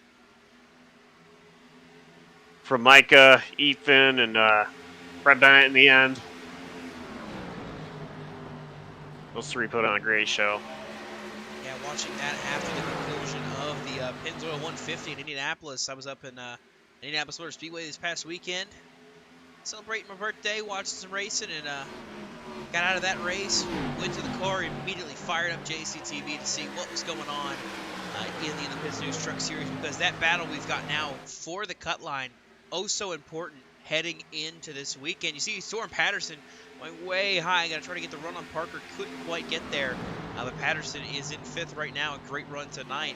from Micah, Ethan, and Brett Bennett in the end. Those three put on a great show. Yeah, watching that after the conclusion of the Pennzoil 150 in Indianapolis. I was up in Indianapolis Motor Speedway this past weekend, celebrating my birthday, watching some racing, and got out of that race, went to the car, immediately fired up JCTV to see what was going on in the InThePitsNews Truck Series, because that battle we've got now for the cut line, oh so important heading into this weekend. You see Storm Patterson went way high, got to try to get the run on Parker, couldn't quite get there, but Patterson is in 5th right now, a great run tonight.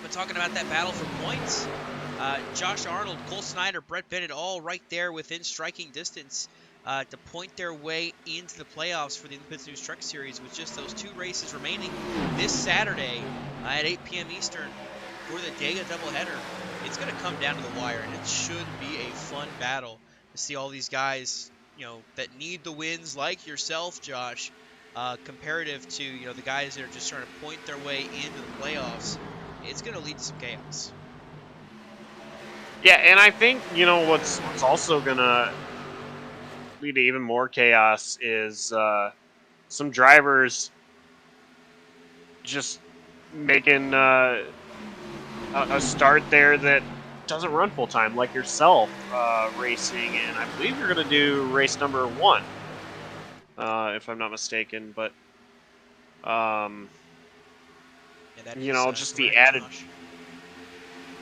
But talking about that battle for points, Josh Arnold, Cole Snyder, Brett Bennett, all right there within striking distance to point their way into the playoffs for the InThePitsNews Truck Series, with just those 2 races remaining this Saturday at 8 p.m. Eastern for the Dega doubleheader. It's going to come down to the wire, and it should be a fun battle to see all these guys, that need the wins, like yourself, Josh, comparative to, the guys that are just trying to point their way into the playoffs. It's going to lead to some chaos. Yeah, and I think, what's also going to lead to even more chaos is some drivers just making a start there that doesn't run full time, like yourself racing, and I believe you're going to do race number 1, if I'm not mistaken. But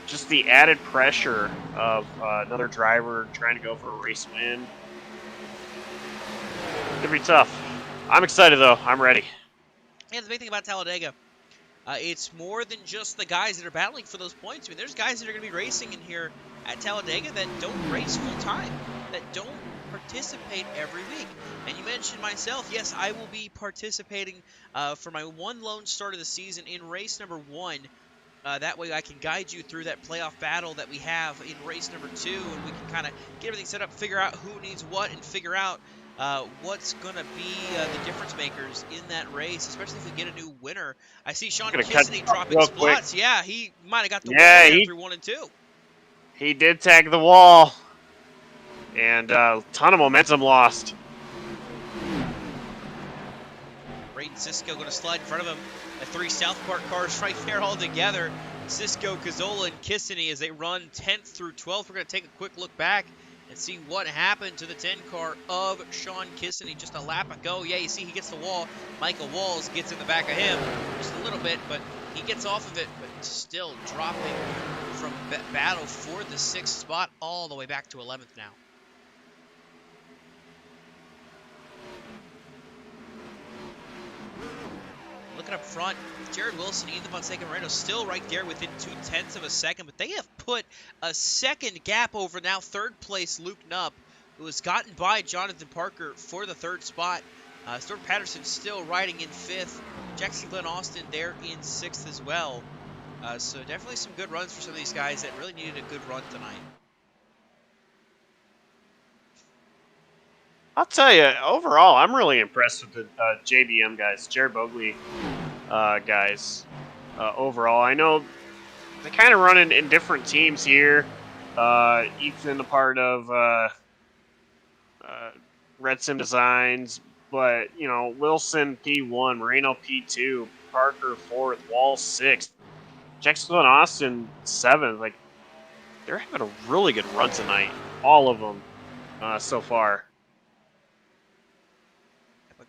just the added pressure of another driver trying to go for a race win. It'll be tough. I'm excited though. I'm ready. Yeah, the big thing about Talladega, it's more than just the guys that are battling for those points. I mean, there's guys that are going to be racing in here at Talladega that don't race full time, that don't participate every week. And you mentioned myself. Yes, I will be participating for my one lone start of the season in race number 1. That way I can guide you through that playoff battle that we have in race number 2, and we can kind of get everything set up, figure out who needs what, and figure out what's going to be the difference makers in that race, especially if we get a new winner. I see Sean Kissany dropping spots. Quick. Yeah, he might have got the win through 1 and 2. He did tag the wall, and a ton of momentum lost. Braden Cisco going to slide in front of him. The 3 South Park cars right there all together. Cisco, Cazzola, and Kissany as they run 10th through 12th. We're going to take a quick look back and see what happened to the 10 car of Sean Kissany just a lap ago. Yeah, you see he gets the wall. Michael Walls gets in the back of him just a little bit, but he gets off of it, but still dropping from battle for the 6th spot all the way back to 11th now. Looking up front, Jared Wilson, Ethan Fonseca-Moreno still right there within 0.2 of a second, but they have put a second gap over now 3rd place Luke Nupp, who has gotten by Jonathan Parker for the 3rd spot. Storm Patterson still riding in 5th. Jackson Glenn Austin there in 6th as well. So definitely some good runs for some of these guys that really needed a good run tonight. I'll tell you, overall, I'm really impressed with the JBM guys, Jared Bogley guys. Overall, I know they kind of run in different teams here. Ethan, a part of Red Sim Designs, but Wilson P1, Moreno P2, Parker 4th, Wall 6th, Jackson and Austin 7th. Like, they're having a really good run tonight, all of them so far.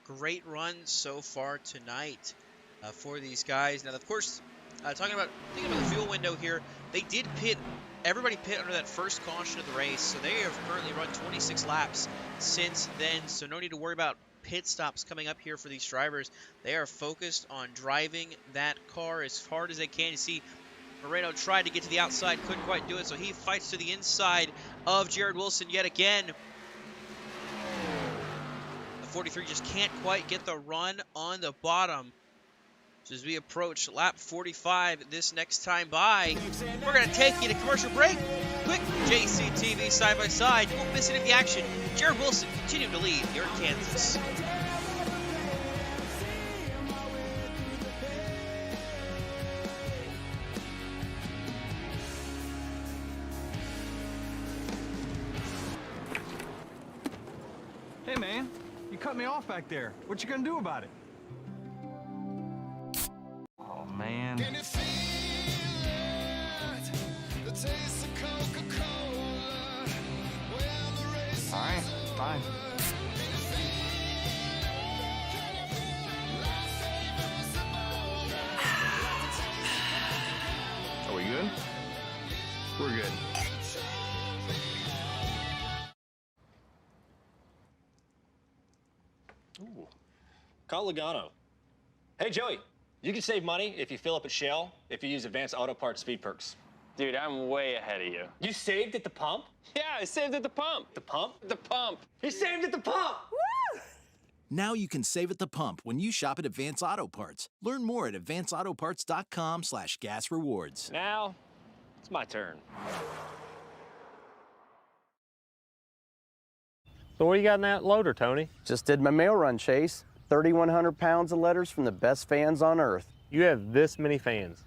Great run so far tonight for these guys. Now, of course, thinking about the fuel window here, they did everybody pit under that first caution of the race, so they have currently run 26 laps since then, so no need to worry about pit stops coming up here for these drivers. They are focused on driving that car as hard as they can. You see, Moreno tried to get to the outside, couldn't quite do it, so he fights to the inside of Jared Wilson yet again. The 43 just can't quite get the run on the bottom. So as we approach lap 45 this next time by, we're going to take you to commercial break. Quick JCTV side by side. You won't miss any of the action. Jared Wilson continuing to lead here in Kansas. Hey man, you cut me off back there. What you gonna do about it? Oh man. Can you feel it? The taste of Coca-Cola. Well, the race All right, fine. Are we good? We're good. Ooh. Call Logano. Hey, Joey, you can save money if you fill up at Shell if you use Advanced Auto Parts Speed Perks. Dude, I'm way ahead of you. You saved at the pump? Yeah, I saved at the pump. The pump? The pump. You saved at the pump! Woo! Now you can save at the pump when you shop at Advance Auto Parts. Learn more at advanceautoparts.com/gas rewards. Now, it's my turn. So what do you got in that loader, Tony? Just did my mail run, Chase. 3,100 pounds of letters from the best fans on earth. You have this many fans.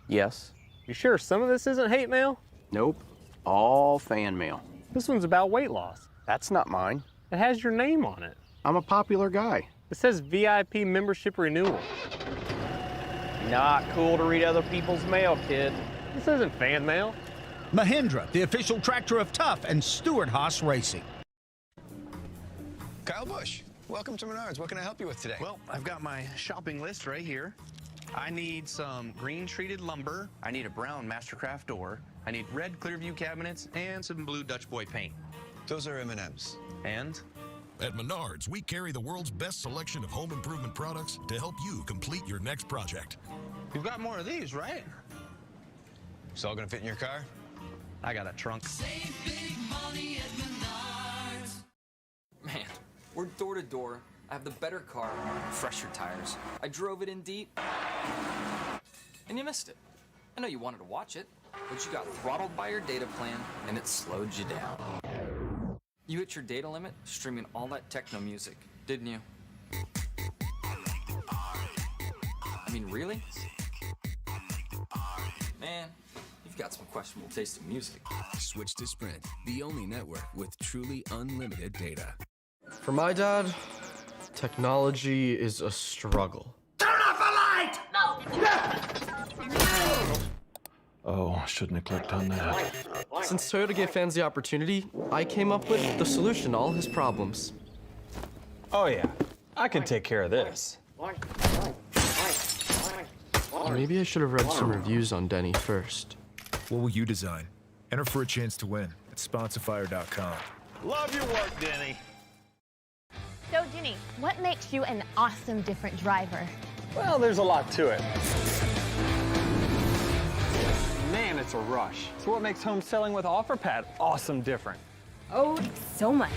Yes. You sure some of this isn't hate mail? Nope. All fan mail. This one's about weight loss. That's not mine. It has your name on it. I'm a popular guy. It says VIP membership renewal. Not cool to read other people's mail, kid. This isn't fan mail. Mahindra, the official tractor of Tough and Stewart Haas Racing. Kyle Busch, welcome to Menards. What can I help you with today? Well, I've got my shopping list right here. I need some green treated lumber. I need a brown Mastercraft door. I need red Clearview cabinets and some blue Dutch Boy paint. Those are M&Ms. And at Menards, we carry the world's best selection of home improvement products to help you complete your next project. you've got more of these, right? It's all gonna fit in your car? I got a trunk. Save big money at Menards. Man, we're door to door. I have the better car, fresher tires. I drove it in deep, and you missed it. I know you wanted to watch it, but you got throttled by your data plan, and it slowed you down. You hit your data limit streaming all that techno music, didn't you? I mean, really? Man, you've got some questionable taste in music. Switch to Sprint, the only network with truly unlimited data. For my dad, technology is a struggle. Turn off the light! No! Oh, I shouldn't have clicked on that. Since Toyota gave fans the opportunity, I came up with the solution to all his problems. Oh yeah, I can take care of this. Maybe I should have read some reviews on Denny first. What will you design? Enter for a chance to win at sponsorfire.com. Love your work, Denny. So, Denny, what makes you an awesome different driver? Well, there's a lot to it. Man, it's a rush. So what makes home selling with OfferPad awesome different? Oh, so much.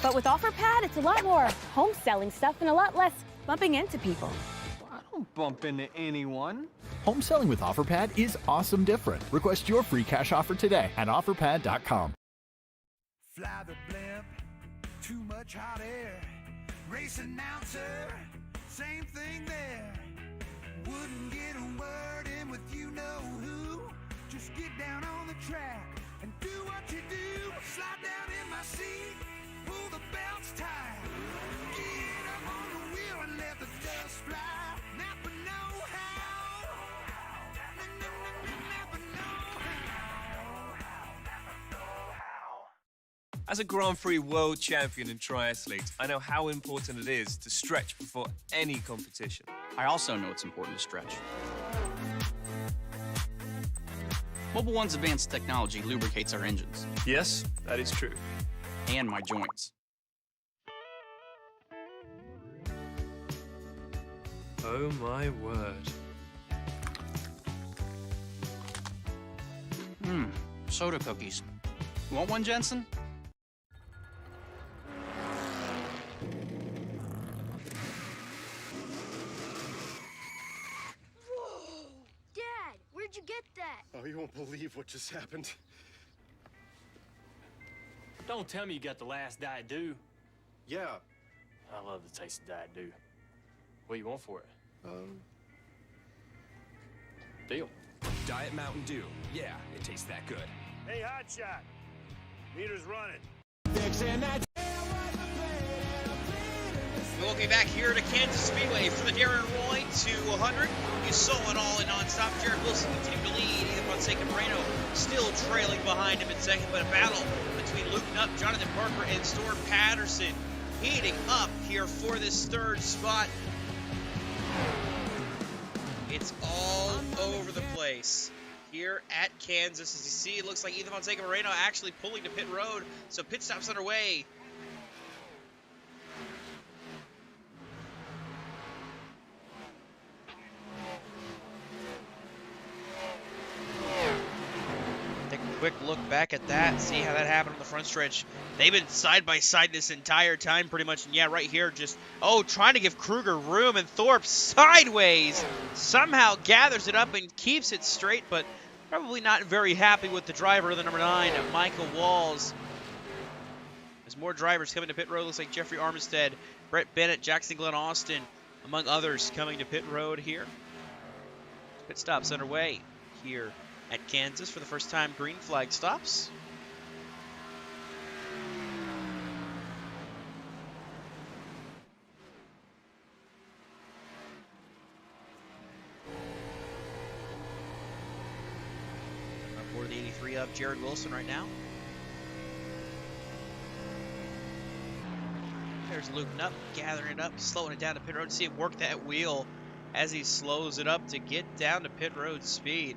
But with OfferPad, it's a lot more home selling stuff and a lot less bumping into people. I don't bump into anyone. Home selling with OfferPad is awesome different. Request your free cash offer today at OfferPad.com. Fly the blimp, too much hot air. Race announcer, same thing there. Wouldn't get a word in with you know who. Just get down on the track and do what you do. Slide down in my seat, pull the belts tight. Get up on the wheel and let the dust fly. Napa know how. Napa know As a Grand Prix world champion in triathletes, I know how important it is to stretch before any competition. I also know it's important to stretch. Mobil 1's advanced technology lubricates our engines. Yes, that is true. And my joints. Oh my word. Soda cookies. Want one, Jensen? Dad, where'd you get that? Oh, you won't believe what just happened. Don't tell me you got the last Diet Dew. Yeah. I love the taste of Diet Dew. What do you want for it? Deal. Diet Mountain Dew. Yeah, it tastes that good. Hey, hotshot. Meter's running. Welcome back here to Kansas Speedway for the Darren Roy 200. You saw it all in non-stop. Jared Wilson continued to lead. Ethan Fonseca Moreno still trailing behind him in second, but a battle between Luke Nutt, Jonathan Parker, and Storm Patterson heating up here for this third spot. It's all over the place here at Kansas. As you see, it looks like Ethan Fonseca Moreno actually pulling to pit road, so pit stop's underway. Take a quick look back at that, see how that happened on the front stretch. They've been side by side this entire time pretty much, and yeah, right here just, trying to give Kruger room, and Thorpe sideways somehow gathers it up and keeps it straight, but probably not very happy with the driver, the number 9, Michael Walls. There's more drivers coming to pit road. Looks like Jeffrey Armistead, Brett Bennett, Jackson Glenn Austin, among others coming to pit road here. Pit stops underway here at Kansas for the first time. Green flag stops. Aboard the 83 of Jared Wilson right now. There's Luke Nutt gathering it up, slowing it down to pit road. See him work that wheel as he slows it up to get down to pit road speed.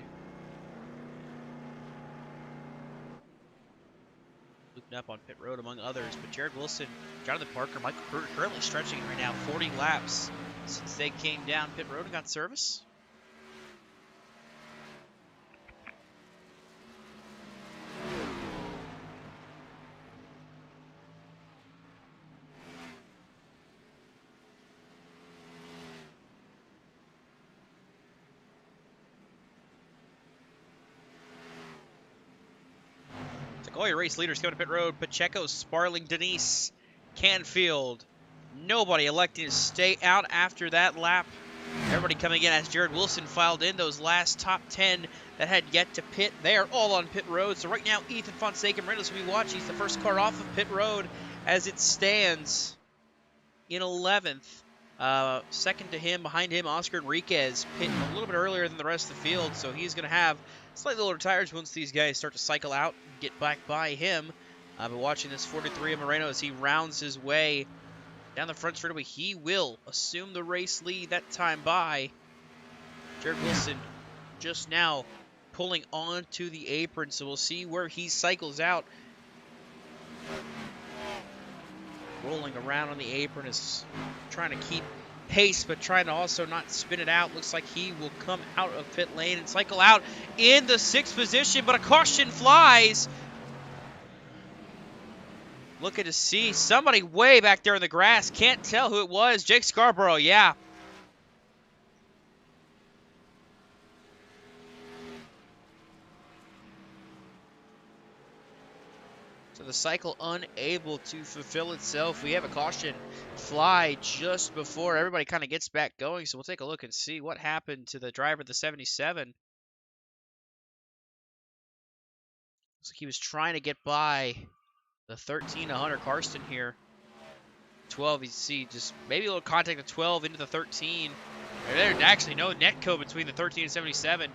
Luke Nutt on pit road among others, but Jared Wilson, Jonathan Parker, Michael Kruger currently stretching it right now, 40 laps since they came down pit road and got service. All your race leaders coming to pit road. Pacheco, Sparling, Denise, Canfield. Nobody electing to stay out after that lap. Everybody coming in as Jared Wilson filed in those last top 10 that had yet to pit. They are all on pit road. So right now, Ethan Fonseca Morenos will be watching. He's the first car off of pit road as it stands in 11th. Second to him, behind him, Oscar Enriquez, pitting a little bit earlier than the rest of the field. So he's going to have slightly older tires once these guys start to cycle out and get back by him. But watching this 43 of Moreno as he rounds his way down the front straightaway, he will assume the race lead that time by. Jared Wilson just now pulling onto the apron, so we'll see where he cycles out. Rolling around on the apron is trying to keep pace, but trying to also not spin it out. Looks like he will come out of pit lane and cycle out in the 6th position, but a caution flies. Looking to see somebody way back there in the grass. Can't tell who it was. Jake Scarborough, yeah. So the cycle unable to fulfill itself. We have a caution fly just before everybody kind of gets back going. So we'll take a look and see what happened to the driver of the 77. Looks like he was trying to get by the 13 to Hunter Karsten here. 12, you see just maybe a little contact of 12 into the 13. There's actually no netco between the 13 and 77.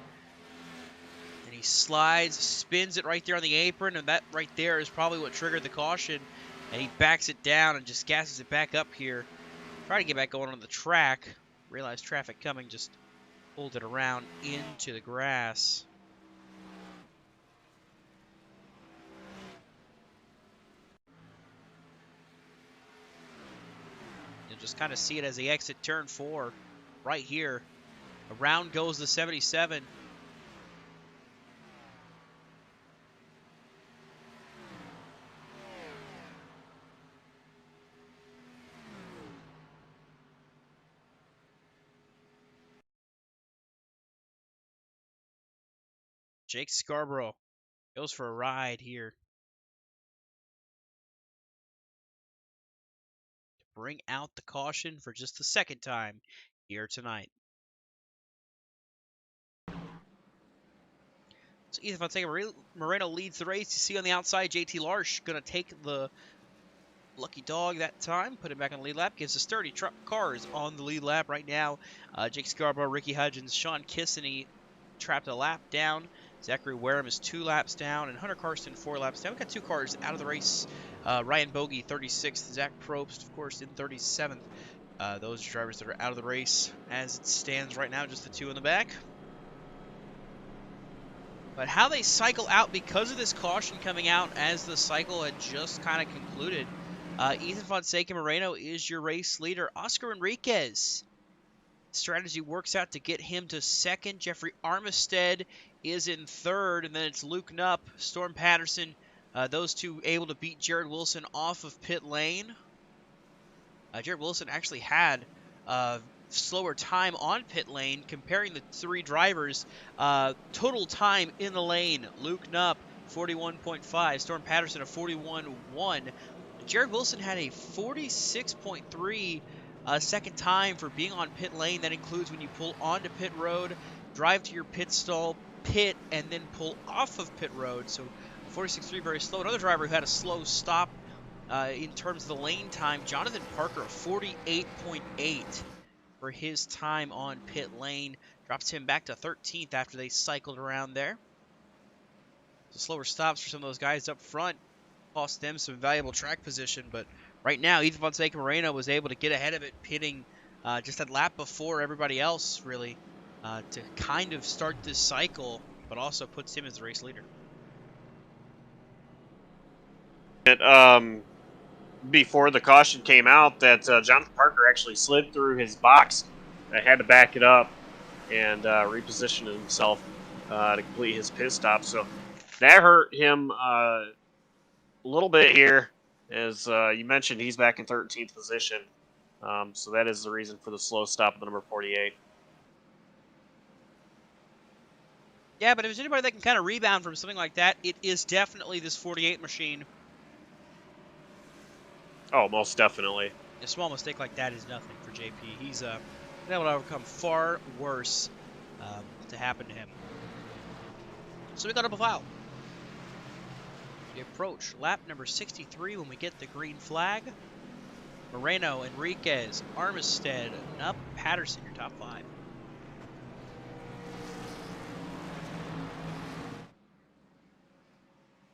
And he slides, spins it right there on the apron, and that right there is probably what triggered the caution. And he backs it down and just gasses it back up here. Trying to get back going on the track. Realized traffic coming, just pulled it around into the grass. just kind of see it as they exit turn 4 right here. Around goes the 77. Jake Scarborough goes for a ride here to bring out the caution for just the second time here tonight. So Ethan Fonseca Moreno leads the race. You see on the outside, JT Larsh going to take the lucky dog that time, put him back on the lead lap, gives us 30 truck cars on the lead lap right now. Jake Scarborough, Ricky Hudgens, Sean Kissany trapped a lap down. Zachary Wareham is 2 laps down, and Hunter Karsten 4 laps down. We've got 2 cars out of the race. Ryan Bogey, 36th. Zach Probst, of course, in 37th. Those drivers that are out of the race as it stands right now, just the 2 in the back. But how they cycle out because of this caution coming out as the cycle had just kind of concluded. Ethan Fonseca Moreno is your race leader. Oscar Enriquez. Strategy works out to get him to 2nd. Jeffrey Armistead is in 3rd. And then it's Luke Knupp, Storm Patterson. Those 2 able to beat Jared Wilson off of pit lane. Jared Wilson actually had slower time on pit lane. Comparing the 3 drivers, total time in the lane. Luke Knupp, 41.5. Storm Patterson, a 41.1. Jared Wilson had a 46.3 second time for being on pit lane. That includes when you pull onto pit road, drive to your pit stall, pit, and then pull off of pit road. So 46.3, very slow. Another driver who had a slow stop in terms of the lane time, Jonathan Parker, 48.8 for his time on pit lane. Drops him back to 13th after they cycled around there. So slower stops for some of those guys up front cost them some valuable track position, but right now Ethan Fonseca Moreno was able to get ahead of it, pitting just a lap before everybody else, really, to kind of start this cycle, but also puts him as the race leader. Before the caution came out, that Jonathan Parker actually slid through his box. Had to back it up and reposition himself to complete his pit stop. So that hurt him a little bit here. As you mentioned, he's back in 13th position. So that is the reason for the slow stop of the number 48. Yeah, but if there's anybody that can kind of rebound from something like that, it is definitely this 48 machine. Oh, most definitely. A small mistake like that is nothing for JP. He's been able to overcome far worse to happen to him. So we got double foul. We approach lap number 63 when we get the green flag. Moreno, Enriquez, Armistead, Knupp, Patterson, your top 5.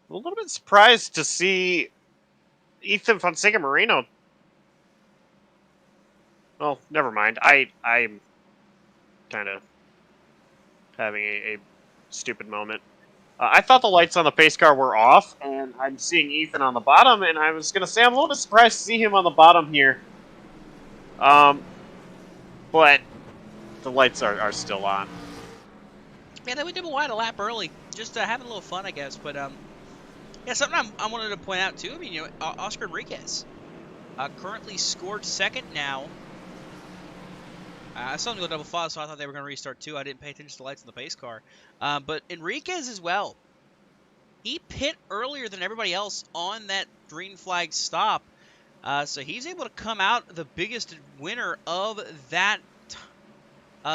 A little bit surprised to see Ethan Fonseca Moreno. Well, never mind. I'm kind of having a stupid moment. I thought the lights on the pace car were off, and I'm seeing Ethan on the bottom, and I was going to say I'm a little bit surprised to see him on the bottom here. But the lights are still on. Yeah, they went double wide a lap early. Just having a little fun, I guess. But yeah, something I wanted to point out, too. I mean, you know, Oscar Enriquez currently scored 2nd now. I saw them go double foul, so I thought they were going to restart, too. I didn't pay attention to the lights in the pace car. But Enriquez as well. He pit earlier than everybody else on that green flag stop. So he's able to come out the biggest winner of that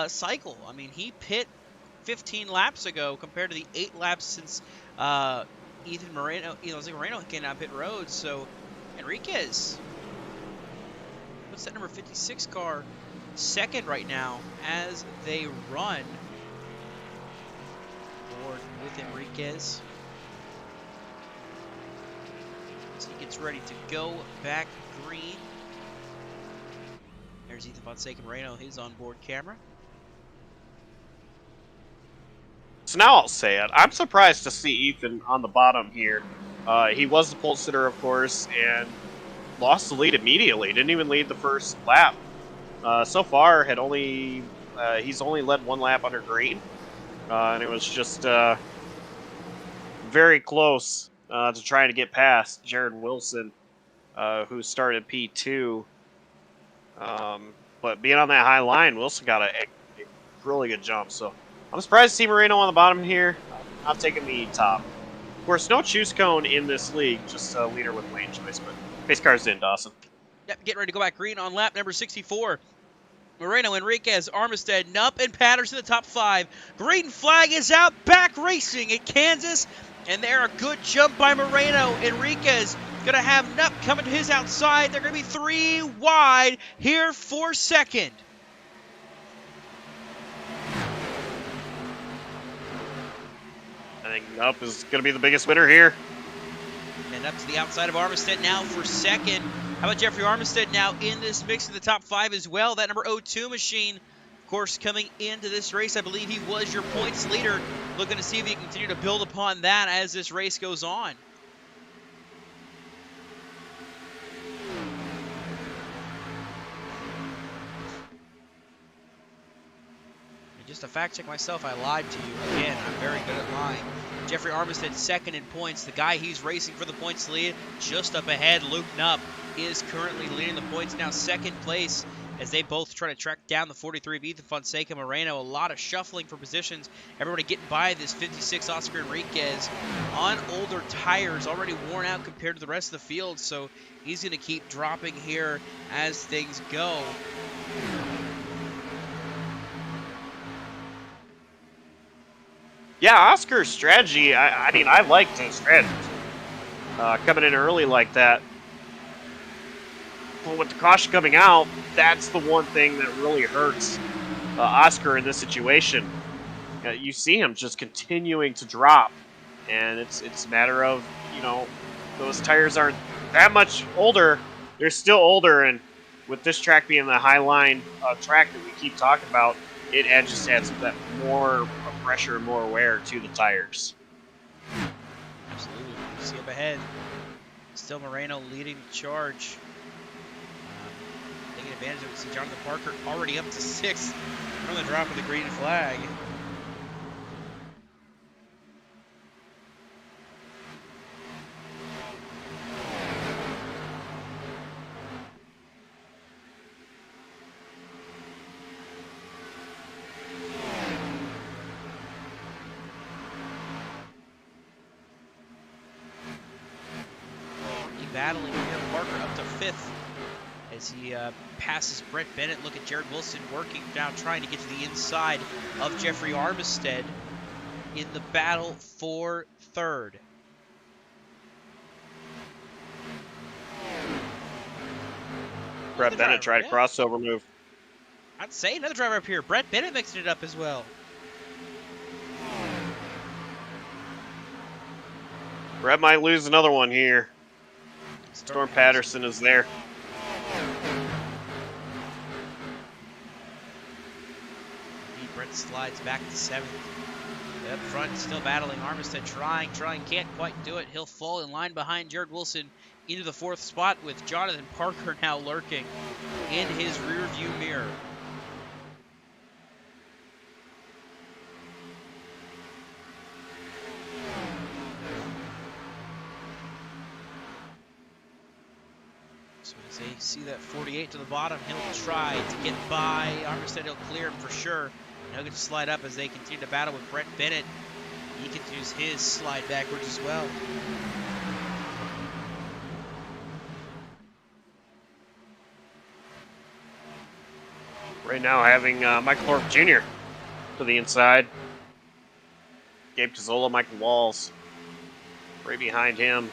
cycle. I mean, he pit 15 laps ago compared to the 8 laps since Ethan Moreno, Moreno came out pit road. So Enriquez puts that number 56 car 2nd right now as they run forward with Enriquez. So he gets ready to go back green. There's Ethan Fonseca Moreno, his onboard camera. So now I'll say it. I'm surprised to see Ethan on the bottom here. He was the pole sitter, of course, and lost the lead immediately. Didn't even lead the first lap. So far, he's only led one lap under green, and it was just very close to trying to get past Jared Wilson, who started P2. But being on that high line, Wilson got a really good jump. So I'm surprised to see Moreno on the bottom here, not taking the top. Of course, no choose cone in this league, just a leader with lane choice. But pace car's in, Dawson. Yep, getting ready to go back green on lap number 64. Moreno, Enriquez, Armistead, Nupp, and Patterson in the top 5. Green flag is out, back racing at Kansas. And there, a good jump by Moreno. Enriquez going to have Nupp coming to his outside. They're going to be 3 wide here for second. I think Nupp is going to be the biggest winner here. And up to the outside of Armistead now for second. How about Jeffrey Armistead now in this mix in the top 5 as well? That number 02 machine, of course, coming into this race. I believe he was your points leader. Looking to see if he can continue to build upon that as this race goes on. And just to fact check myself, I lied to you. Again, I'm very good at lying. Jeffrey Armistead second in points. The guy he's racing for the points lead just up ahead, Luke Nupp, is currently leading the points now, second place, as they both try to track down the 43 of Ethan Fonseca Moreno. A lot of shuffling for positions. Everybody getting by this 56 Oscar Enriquez on older tires, already worn out compared to the rest of the field, so he's going to keep dropping here as things go. Yeah, Oscar's strategy, I mean, I liked his strategy. Coming in early like that. But with the caution coming out, that's the one thing that really hurts Oscar in this situation. You see him just continuing to drop, and it's a matter of, you know, those tires aren't that much older. They're still older, and with this track being the high line track that we keep talking about, it just adds that more pressure and more wear to the tires. Absolutely. You see up ahead, still Moreno leading the charge. Taking advantage of it. See Jonathan Parker already up to 6th from the drop of the green flag. Battling here, Parker up to 5th as he passes Brett Bennett. Look at Jared Wilson working now, trying to get to the inside of Jeffrey Armistead in the battle for 3rd. Brett Bennett tried a crossover move. I'd say another driver up here. Brett Bennett mixing it up as well. Brett might lose another one here. Storm Patterson is there. Brett slides back to 7th. Up front, still battling. Armistead trying, can't quite do it. He'll fall in line behind Jared Wilson into the 4th spot, with Jonathan Parker now lurking in his rear view mirror. So as they see that 48 to the bottom, he'll try to get by. Armistead will clear him for sure. And he'll get to slide up as they continue to battle with Brett Bennett. He continues his slide backwards as well. Right now having Michael Thorpe Jr. to the inside. Gabe Cazzola, Michael Walls right behind him.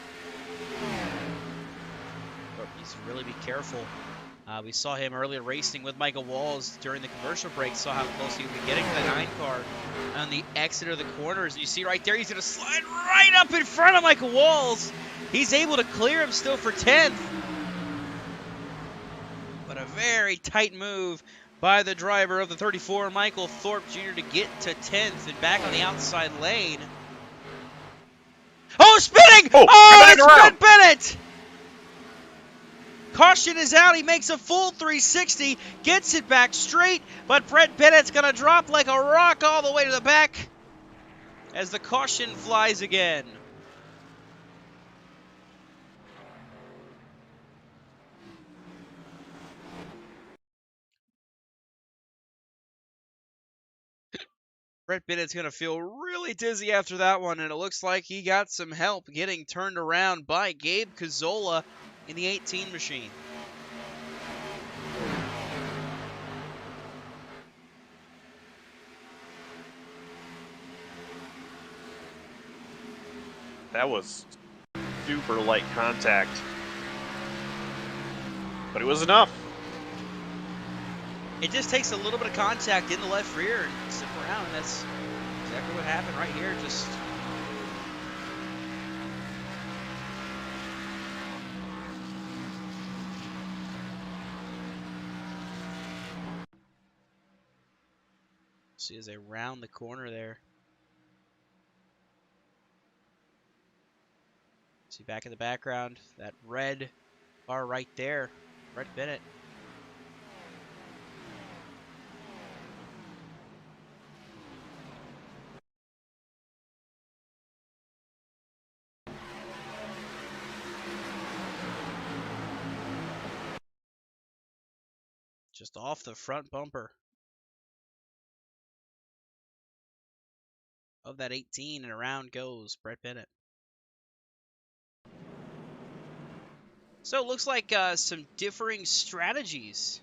Thorpe needs to really be careful. We saw him earlier racing with Michael Walls during the commercial break. Saw how close he would be getting to the 9 car on the exit of the corners. And you see right there, he's going to slide right up in front of Michael Walls. He's able to clear him still for 10th. But a very tight move by the driver of the 34, Michael Thorpe Jr., to get to 10th and back on the outside lane. Oh, spinning! Oh, it's Brett Bennett! Caution is out. He makes a full 360, gets it back straight, but Brett Bennett's going to drop like a rock all the way to the back as the caution flies again. Brett Bennett's going to feel really dizzy after that one, and it looks like he got some help getting turned around by Gabe Cazzola in the 18 machine. That was super light contact, but it was enough. It just takes a little bit of contact in the left rear and sit around, and that's exactly what happened right here. Just see as they round the corner there. See back in the background, that red bar right there, Brett Bennett. Just off the front bumper of that 18, and around goes Brett Bennett. So it looks like some differing strategies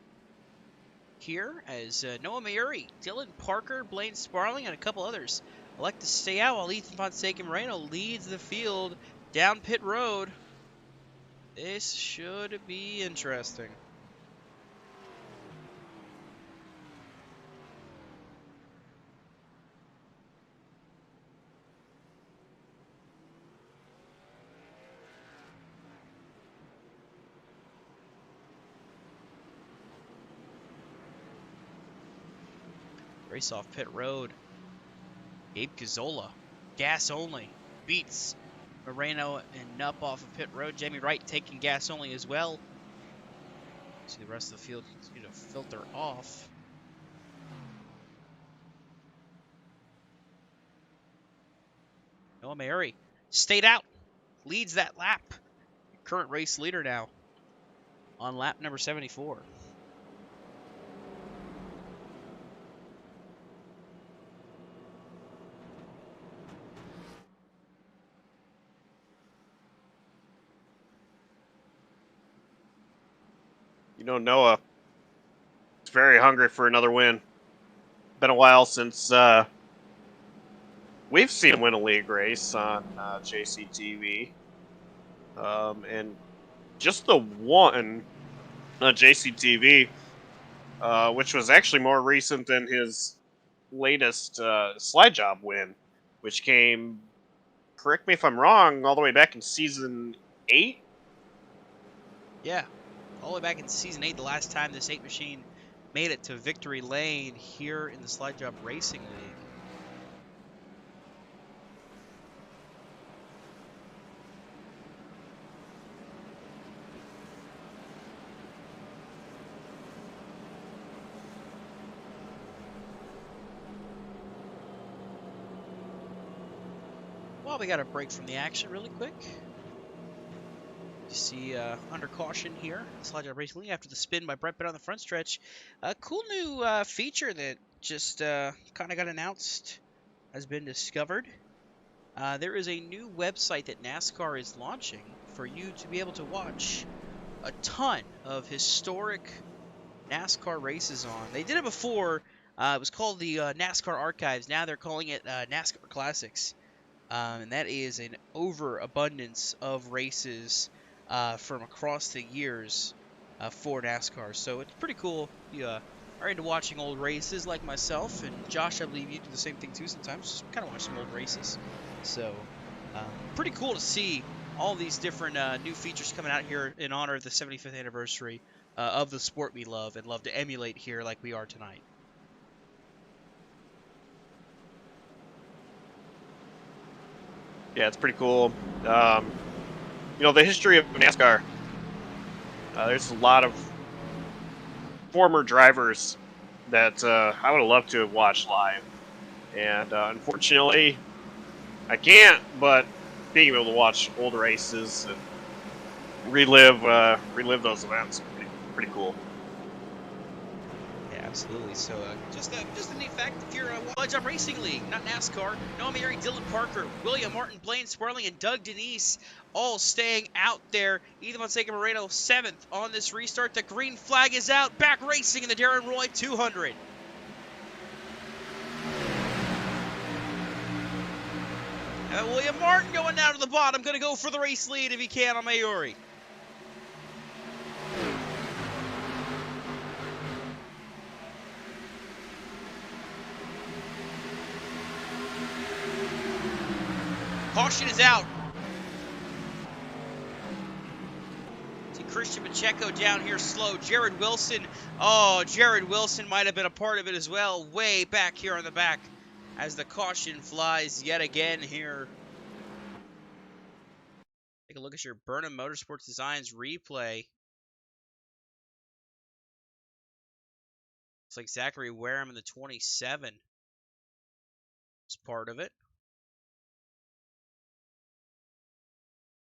here as Noah Mayuri, Dylan Parker, Blaine Sparling, and a couple others elect to stay out while Ethan Fonseca Moreno leads the field down pit road. This should be interesting. Race off pit road. Gabe Cazzola, gas only, beats Moreno and Nupp off of pit road. Jamie Wright taking gas only as well. See the rest of the field continue to filter off. Noah Mayuri stayed out, leads that lap. Current race leader now on lap number 74. You know, Noah is very hungry for another win. Been a while since we've seen him win a league race on JCTV. And just the one on JCTV, which was actually more recent than his latest slide job win, which came, correct me if I'm wrong, all the way back in season 8? Yeah. All the way back in Season 8, the last time this 8 machine made it to victory lane here in the Slide Job Racing League. Well, we got a break from the action really quick. You see under caution here, Slide Job Racing League after the spin by Brett Bennett on the front stretch. A cool new feature that just kind of got announced has been discovered. There is a new website that NASCAR is launching for you to be able to watch a ton of historic NASCAR races on. They did it before. It was called the NASCAR Archives. Now they're calling it NASCAR Classics. And that is an overabundance of races from across the years for NASCAR. So it's pretty cool. You are into watching old races like myself, and Josh, I believe you do the same thing too sometimes. Just kind of watch some old races. So pretty cool to see all these different new features coming out here in honor of the 75th anniversary of the sport we love and love to emulate here like we are tonight. Yeah, it's pretty cool. You know, the history of NASCAR There's a lot of former drivers that I would have loved to have watched live. And unfortunately, I can't, but being able to watch old races and relive those events is pretty cool. Yeah, absolutely. So just a neat fact, if you're a Wall Jump Racing League, not NASCAR, Noah Mary, Dylan Parker, William Martin, Blaine Sperling, and Doug Denise all staying out there. Ethan Fonseca Moreno 7th on this restart. The green flag is out. Back racing in the Darren Roy 200. And William Martin going down to the bottom. Going to go for the race lead if he can on Maori. Caution is out. See Christian Pacheco down here slow. Jared Wilson. Oh, Jared Wilson might have been a part of it as well. Way back here on the back as the caution flies yet again here. Take a look at your Burnham Motorsports Designs replay. Looks like Zachary Wareham in the 27 was part of it.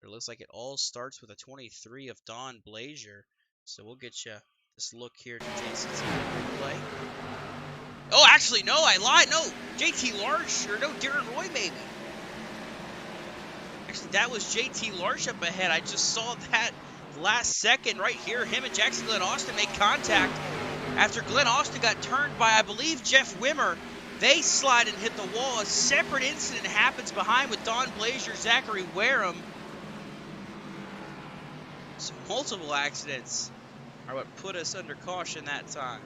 It looks like it all starts with a 23 of Don Blazier. So we'll get you this look here to Jason's replay. Oh, actually, no, I lied. No, JT Large, or no, Darren Roy, maybe. Actually, that was JT Large up ahead. I just saw that last second right here. Him and Jackson Glenn Austin make contact after Glenn Austin got turned by, I believe, Jeff Wimmer. They slide and hit the wall. A separate incident happens behind with Don Blazier, Zachary Wareham. So multiple accidents are what put us under caution that time.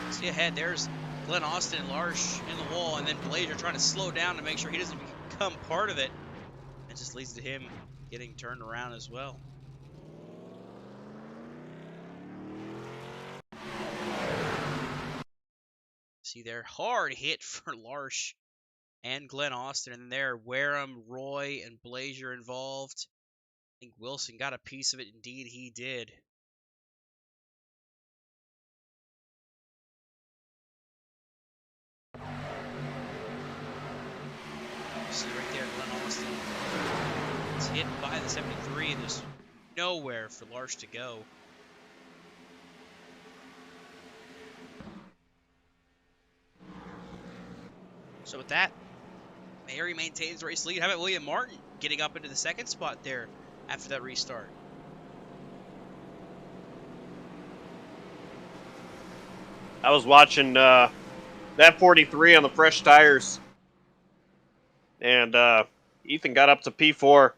See ahead, there's Glenn Austin and Larsh in the wall, and then Blazier trying to slow down to make sure he doesn't become part of it. It just leads to him getting turned around as well. See there, hard hit for Larsh and Glenn Austin, and there Wareham, Roy, and Blazier involved. I think Wilson got a piece of it. Indeed, he did. See right there, Glenn Austin. It's hit by the 73, and there's nowhere for Larsh to go. So with that, Mary maintains the race lead. How about William Martin getting up into the second spot there after that restart? I was watching that 43 on the fresh tires, and Ethan got up to P4.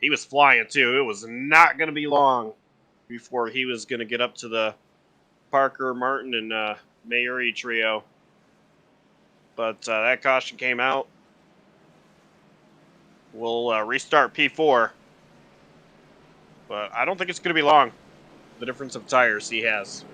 He was flying too. It was not going to be long before he was going to get up to the Parker, Martin, and Mayuri trio. But that caution came out. We'll restart P4. But I don't think it's going to be long. The difference of tires he has.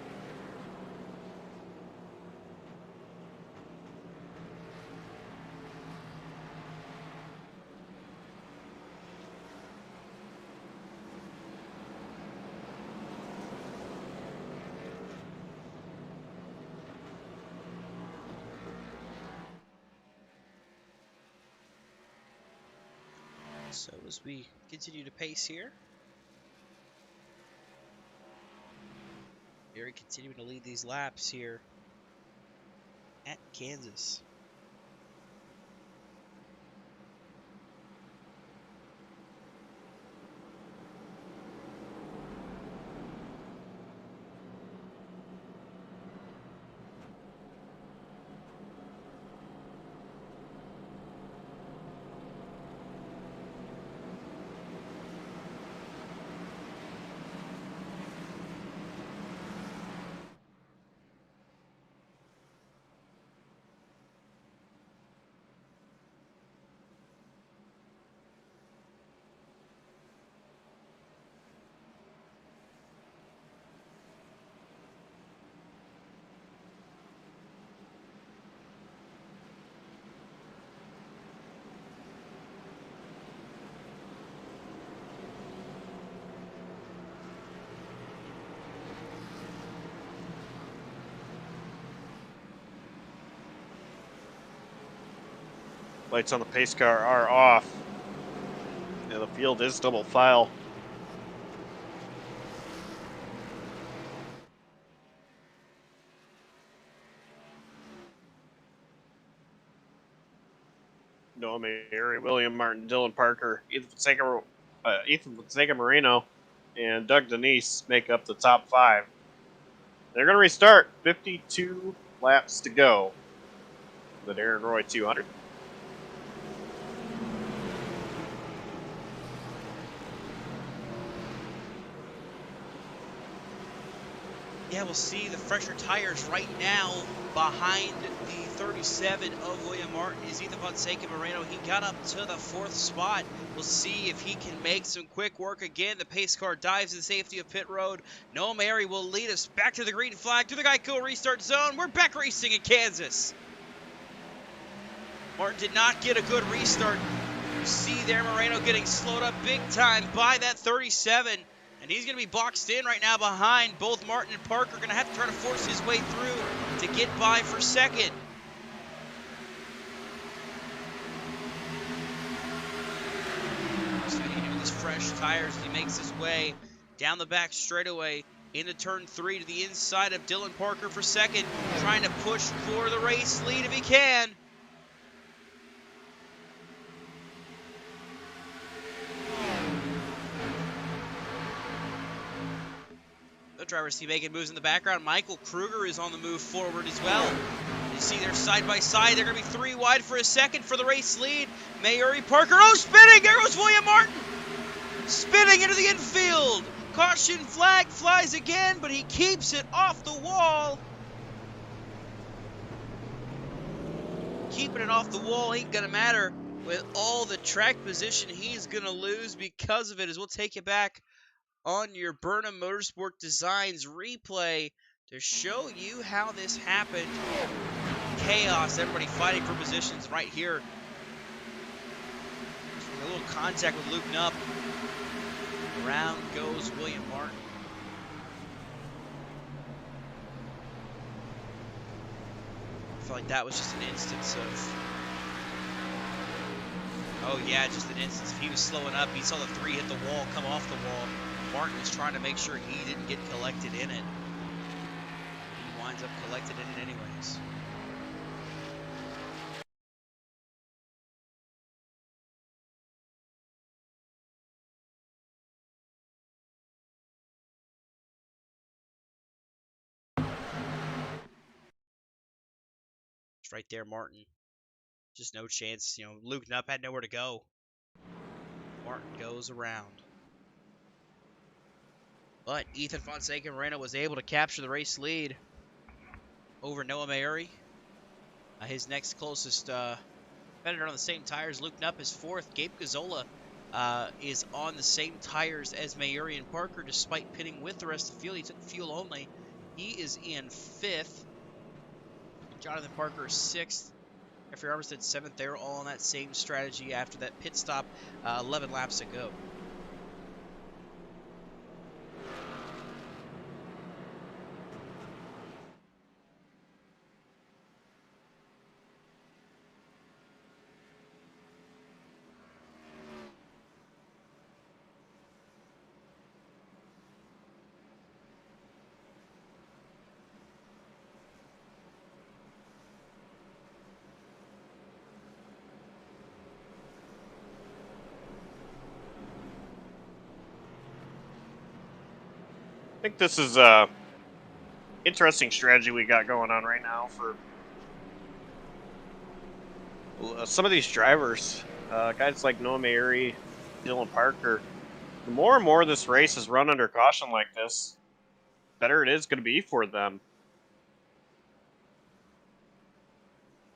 So as we continue to pace here, Barry continuing to lead these laps here at Kansas. Lights on the pace car are off. Yeah, the field is double file. Noah Mary, William Martin, Dylan Parker, Ethan Fonseca Moreno, and Doug Denise make up the top 5. They're going to restart. 52 laps to go. The Darren Roy 200. Yeah, we'll see the fresher tires right now behind the 37 of William Martin is Ethan Fonseca Moreno. He got up to the 4th spot. We'll see if he can make some quick work again. The pace car dives to the safety of pit road. Noah Mary will lead us back to the green flag, to the Geico restart zone. We're back racing in Kansas. Martin did not get a good restart. You see there Moreno getting slowed up big time by that 37. And he's going to be boxed in right now behind both Martin and Parker. Going to have to try to force his way through to get by for second. So with his fresh tires, he makes his way down the back straightaway into turn 3 to the inside of Dylan Parker for second. Trying to push for the race lead if he can. The drivers see making moves in the background. Michael Kruger is on the move forward as well. You see they're side by side. They're going to be 3 wide for a second for the race lead. Mayuri Parker, oh, spinning! There goes William Martin! Spinning into the infield. Caution flag flies again, but he keeps it off the wall. Keeping it off the wall ain't going to matter with all the track position he's going to lose because of it, as we'll take you back on your Burnham Motorsport Designs replay to show you how this happened. Chaos, everybody fighting for positions right here. A little contact with Luke Knupp. Around goes William Martin. I feel like that was just an instance of... Oh yeah, just an instance. If he was slowing up, he saw the 3 hit the wall, come off the wall. Martin was trying to make sure he didn't get collected in it. He winds up collected in it anyways. It's right there, Martin. Just no chance. You know, Luke Knupp had nowhere to go. Martin goes around. But Ethan Fonseca Moreno was able to capture the race lead over Noah Mayuri. His next closest competitor on the same tires, Luke Knupp, is 4th. Gabe Gazzola is on the same tires as Mayuri and Parker, despite pitting with the rest of the field. He took fuel only. He is in 5th. Jonathan Parker is 6th. Jeffrey Armistead 7th. They're all on that same strategy after that pit stop 11 laps ago. I think this is a interesting strategy we got going on right now for some of these drivers. Guys like Noah Mayuri, Dylan Parker. The more and more this race is run under caution like this, the better it is going to be for them.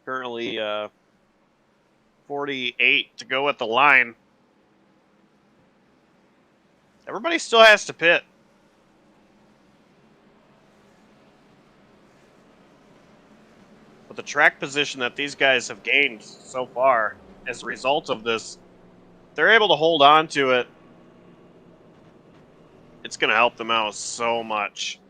Currently 48 to go at the line. Everybody still has to pit. But the track position that these guys have gained so far as a result of this, they're able to hold on to it. It's going to help them out so much.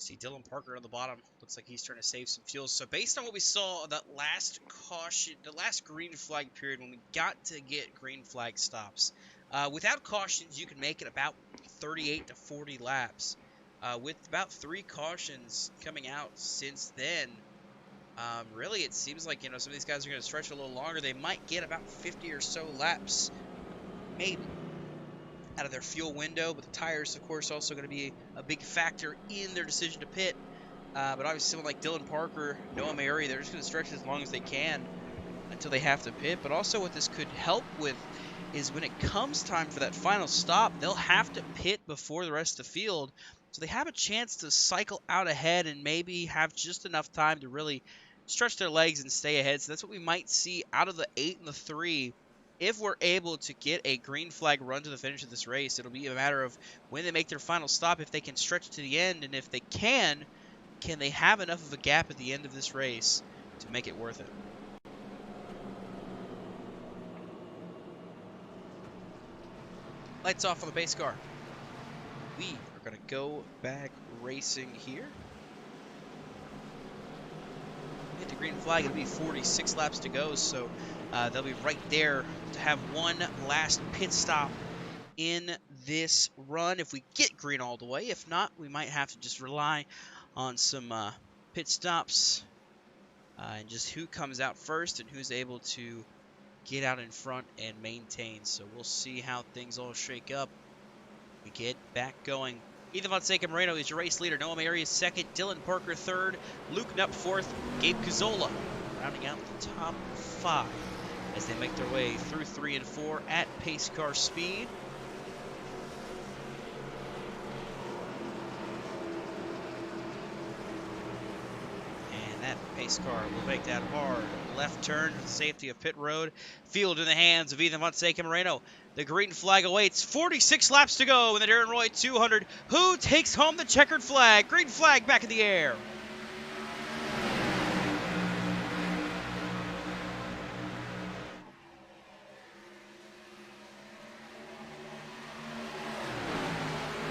See Dylan Parker on the bottom. Looks like he's trying to save some fuel. So based on what we saw that last caution, the last green flag period when we got to get green flag stops, without cautions you can make it about 38 to 40 laps. With about 3 cautions coming out since then, really it seems like, you know, some of these guys are going to stretch a little longer. They might get about 50 or so laps, maybe, out of their fuel window, but the tires, of course, also going to be a big factor in their decision to pit. But obviously, someone like Dylan Parker, Noah Mary, they're just going to stretch as long as they can until they have to pit. But also what this could help with is when it comes time for that final stop, they'll have to pit before the rest of the field. So they have a chance to cycle out ahead and maybe have just enough time to really stretch their legs and stay ahead. So that's what we might see out of the 8 and the 3. If we're able to get a green flag run to the finish of this race, it'll be a matter of when they make their final stop, if they can stretch to the end, and if they can they have enough of a gap at the end of this race to make it worth it? Lights off on the base car. We are going to go back racing here. Hit the green flag, it'll be 46 laps to go, so they'll be right there to have one last pit stop in this run if we get green all the way. If not, we might have to just rely on some pit stops and just who comes out first and who's able to get out in front and maintain. So we'll see how things all shake up. We get back going. Ethan Fonseca Moreno is your race leader. Noah Mary is second. Dylan Parker third. Luke Knupp fourth. Gabe Cazzola rounding out the top 5 as they make their way through 3 and 4 at pace car speed. And that pace car will make that hard left turn for the safety of pit road. Field in the hands of Ethan Fonseca Moreno. The green flag awaits. 46 laps to go in the Darren Roy 200. Who takes home the checkered flag? Green flag back in the air.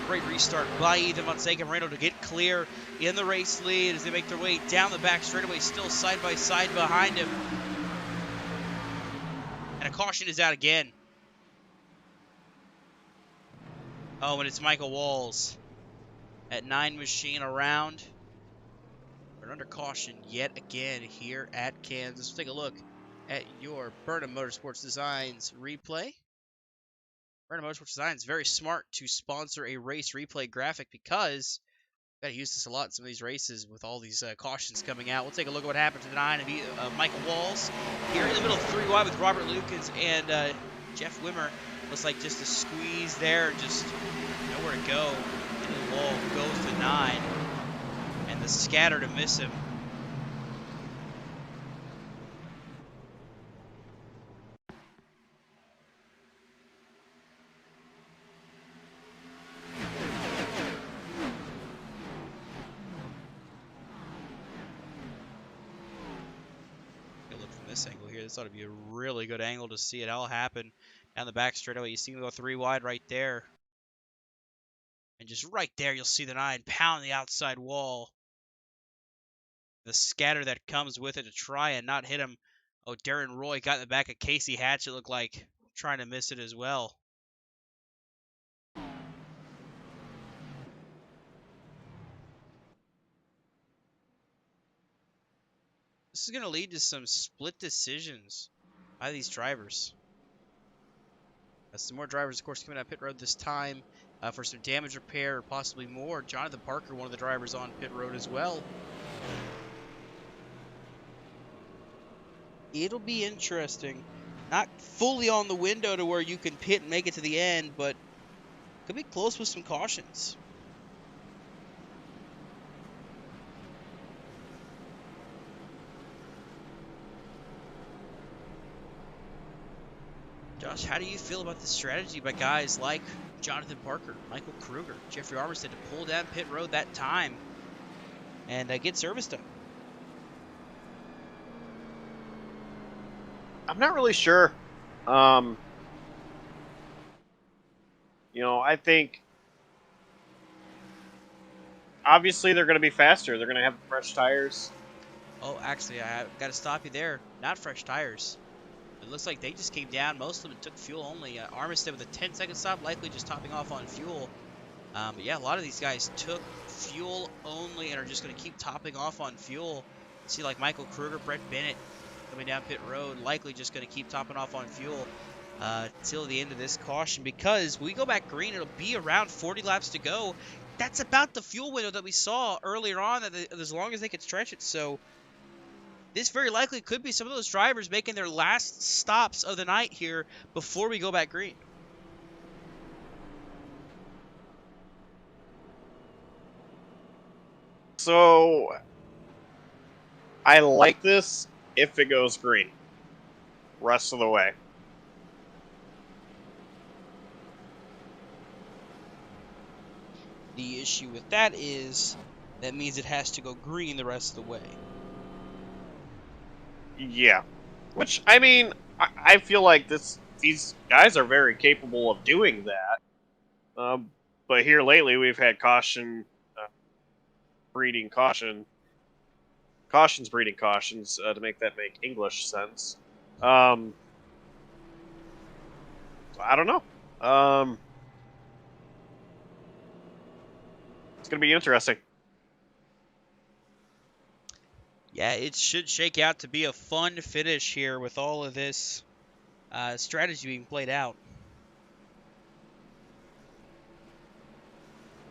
Great restart by Ethan Fonseca Moreno to get clear in the race lead as they make their way down the back straightaway, still side by side behind him. And a caution is out again. Oh, and it's Michael Walls at 9 machine around. We're under caution yet again here at Kansas. Let's take a look at your Burnham Motorsports Designs replay. Burnham Motorsports Designs very smart to sponsor a race replay graphic because we've got to use this a lot in some of these races with all these cautions coming out. We'll take a look at what happened to the 9 of Michael Walls here in the middle of 3 wide with Robert Lucas and Jeff Wimmer. Looks like just a squeeze there, just nowhere to go. Into the wall goes the 9, and the scatter to miss him. Look from this angle here. This ought to be a really good angle to see it all happen. Down the back straightaway, you see him go 3 wide right there. And just right there, you'll see the 9 pound the outside wall. The scatter that comes with it to try and not hit him. Oh, Darren Roy got in the back of Casey Hatch, it looked like, trying to miss it as well. This is going to lead to some split decisions by these drivers. Some more drivers, of course, coming out pit road this time for some damage repair or possibly more. Jonathan Parker, one of the drivers on pit road as well. It'll be interesting. Not fully on the window to where you can pit and make it to the end, but could be close with some cautions. Josh, how do you feel about the strategy by guys like Jonathan Parker, Michael Kruger, Jeffrey Armistead to pull down pit road that time and get service done? I'm not really sure. You know, I think obviously they're going to be faster. They're going to have fresh tires. Oh, actually, I got to stop you there. Not fresh tires. It looks like they just came down. Most of them took fuel only. Armistead with a 10-second stop, likely just topping off on fuel. But yeah, a lot of these guys took fuel only and are just going to keep topping off on fuel. See, like Michael Kruger, Brett Bennett coming down pit road, likely just going to keep topping off on fuel till the end of this caution. Because when we go back green, it'll be around 40 laps to go. That's about the fuel window that we saw earlier on, as long as they could stretch it. So this very likely could be some of those drivers making their last stops of the night here before we go back green. So I like this if it goes green. Rest of the way. The issue with that is that means it has to go green the rest of the way. Yeah. Which, I mean, I feel like these guys are very capable of doing that. But here lately we've had caution breeding caution. Cautions breeding cautions, to make that make English sense. I don't know. It's going to be interesting. Yeah, it should shake out to be a fun finish here with all of this strategy being played out.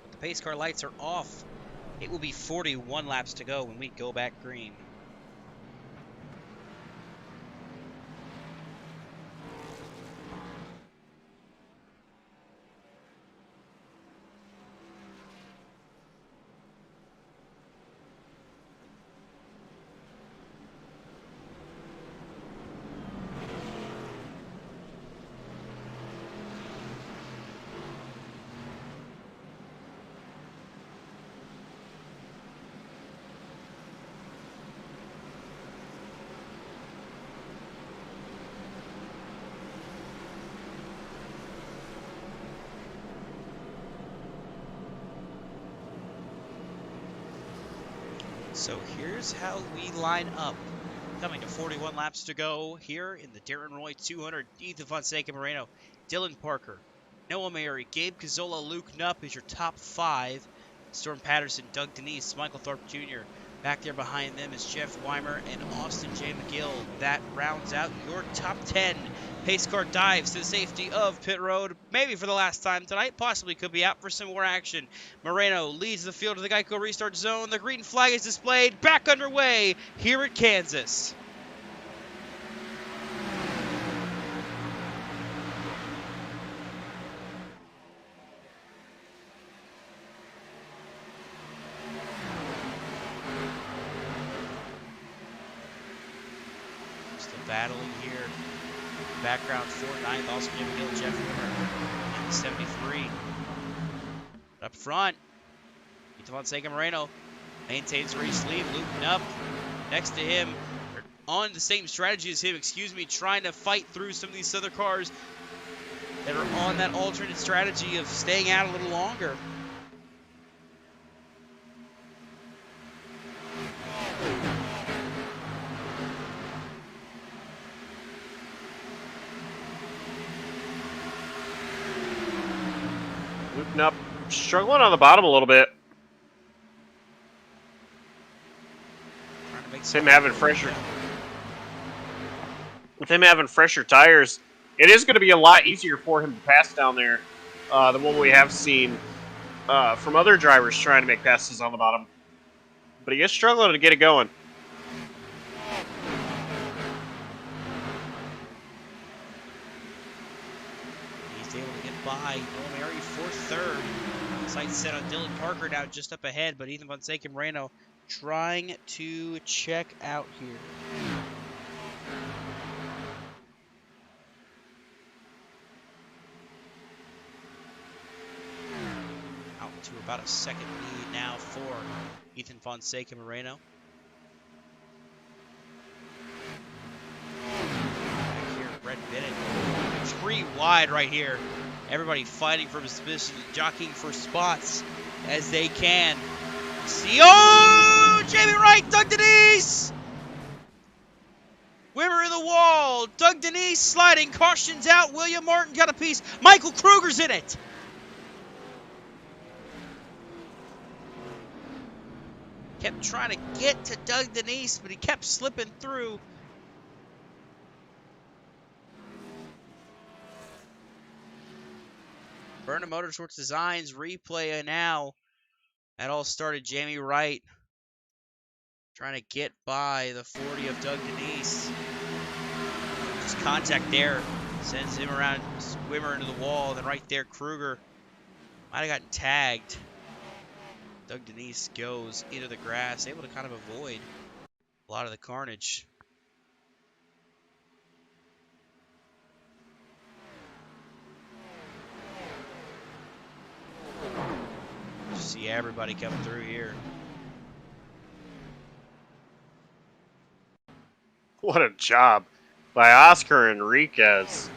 But the pace car lights are off. It will be 41 laps to go when we go back green. So here's how we line up. Coming to 41 laps to go here in the Darren Roy 200. Ethan Fonseca Moreno, Dylan Parker, Noah Mary, Gabe Cazzola, Luke Knupp is your top 5. Storm Patterson, Doug Denise, Michael Thorpe Jr. Back there behind them is Jeff Weimer and Austin J. McGill. That rounds out your top 10. Pace car dives to the safety of pit road, maybe for the last time tonight, possibly could be out for some more action. Moreno leads the field to the Geico restart zone. The green flag is displayed, back underway here at Kansas. Still battling here. Background 4-9th, also Jim Gill, Jeff Wimmer in 73. Up front, Ethan Fonseca Moreno maintains race lead. Luke Knupp next to him, on the same strategy as him, trying to fight through some of these other cars that are on that alternate strategy of staying out a little longer. Luke Knupp struggling on the bottom a little bit. With him having fresher tires, it is going to be a lot easier for him to pass down there than what we have seen from other drivers trying to make passes on the bottom. But he is struggling to get it going. He's able to get by Noah Mary for third. Sights set on Dylan Parker now just up ahead, but Ethan Fonseca Moreno trying to check out here. Out to about a second lead now for Ethan Fonseca Moreno. Back here, Brett Bennett. 3 wide right here. Everybody fighting for his position, jockeying for spots as they can. See, oh, Jamie Wright, Doug Denise! Wimmer in the wall, Doug Denise sliding, cautions out, William Martin got a piece, Michael Kruger's in it! Kept trying to get to Doug Denise, but he kept slipping through. Burnham Motorsports Designs replay now. That all started Jamie Wright trying to get by the 40 of Doug Denise. Just contact there. Sends him around, Wimmer into the wall. Then right there, Kruger might have gotten tagged. Doug Denise goes into the grass, able to kind of avoid a lot of the carnage. See everybody coming through here. What a job by Oscar Enriquez.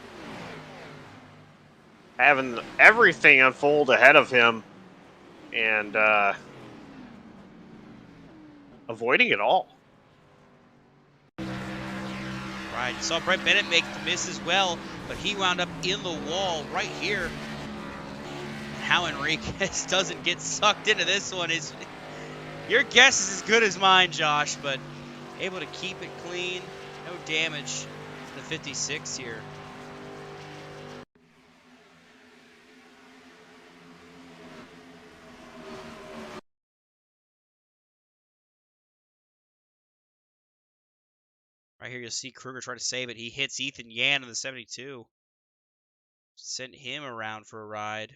Having everything unfold ahead of him and avoiding it all. Right, saw Brett Bennett make the miss as well, but he wound up in the wall right here. And how Enriquez doesn't get sucked into this one is, your guess is as good as mine, Josh, but able to keep it clean, no damage to the 56 here. Right here, you'll see Kruger try to save it. He hits Ethan Yan in the 72. Sent him around for a ride.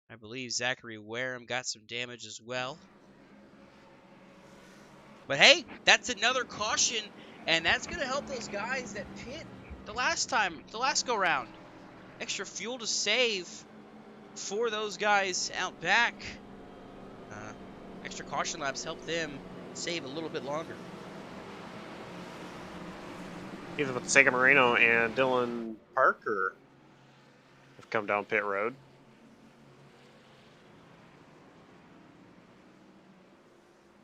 I believe Zachary Wareham got some damage as well. But hey, that's another caution, and that's going to help those guys that pit the last go round. Extra fuel to save for those guys out back. Extra caution laps help them save a little bit longer. Either with Sega Moreno and Dylan Parker have come down pit road.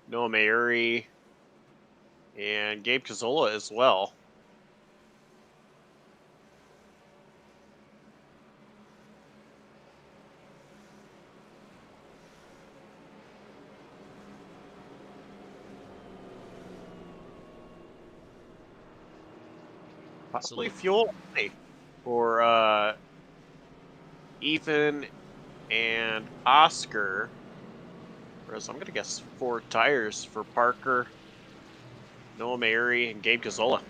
Noah Mayuri and Gabe Cazzola as well. Possibly fuel only for Ethan and Oscar. Whereas I'm going to guess 4 tires for Parker, Noah Mayuri, and Gabe Cazzola.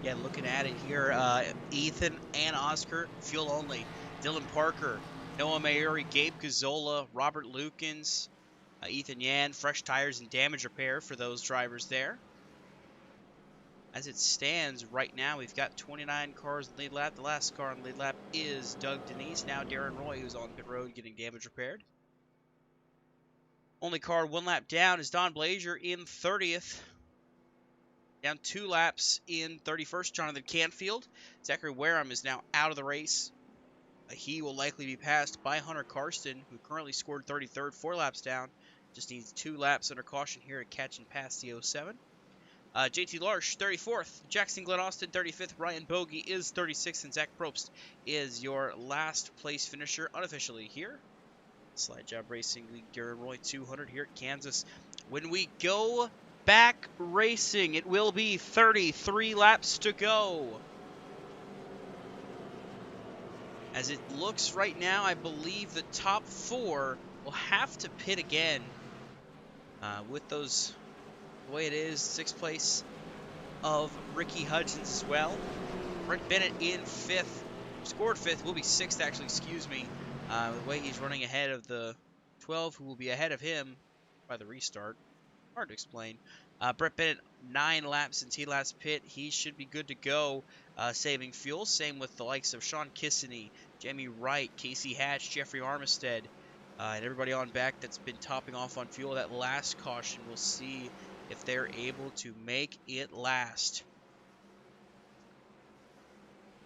Yeah, looking at it here, Ethan and Oscar, fuel only. Dylan Parker, Noah Mayuri, Gabe Cazzola, Robert Lukens, Ethan Yan, fresh tires and damage repair for those drivers there. As it stands right now, we've got 29 cars in lead lap. The last car in lead lap is Doug Denise. Now Darren Roy, who's on pit road getting damage repaired. Only car 1 lap down is Don Blazier in 30th. Down 2 laps in 31st, Jonathan Canfield. Zachary Wareham is now out of the race. He will likely be passed by Hunter Karsten, who currently scored 33rd, 4 laps down. Just needs 2 laps under caution here to catch and pass the 07. JT Larsh, 34th. Jackson Glenn Austin, 35th. Ryan Bogey is 36th. And Zach Probst is your last place finisher unofficially here. Slide Job Racing League Darren Roy 200 here at Kansas. When we go back racing, it will be 33 laps to go. As it looks right now, I believe the top 4 will have to pit again. With those, the way it is, 6th place of Ricky Hudgens as well. Brent Bennett in 5th, scored 5th, will be 6th actually, excuse me. The way he's running ahead of the 12, who will be ahead of him by the restart. Hard to explain. Brett Bennett, 9 laps since he last pit. He should be good to go, saving fuel. Same with the likes of Sean Kissany, Jamie Wright, Casey Hatch, Jeffrey Armistead, and everybody on back that's been topping off on fuel. That last caution, we'll see if they're able to make it last.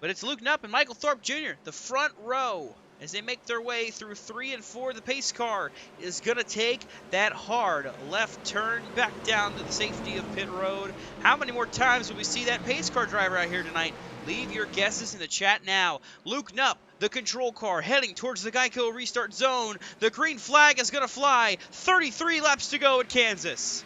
But it's Luke Knupp and Michael Thorpe Jr., the front row, as they make their way through 3 and 4. The pace car is going to take that hard left turn back down to the safety of pit road. How many more times will we see that pace car driver out here tonight? Leave your guesses in the chat now. Luke Knupp, the control car, heading towards the Geico restart zone. The green flag is going to fly. 33 laps to go at Kansas.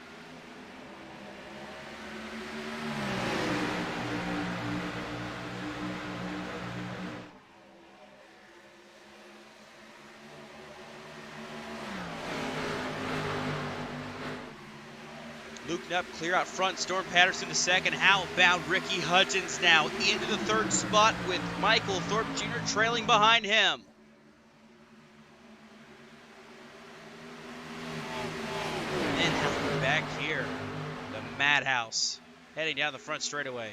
Luke Knupp clear out front, Storm Patterson to second. How about Ricky Hudgens now into the 3rd spot with Michael Thorpe Jr. trailing behind him. And back here, the Madhouse heading down the front straightaway.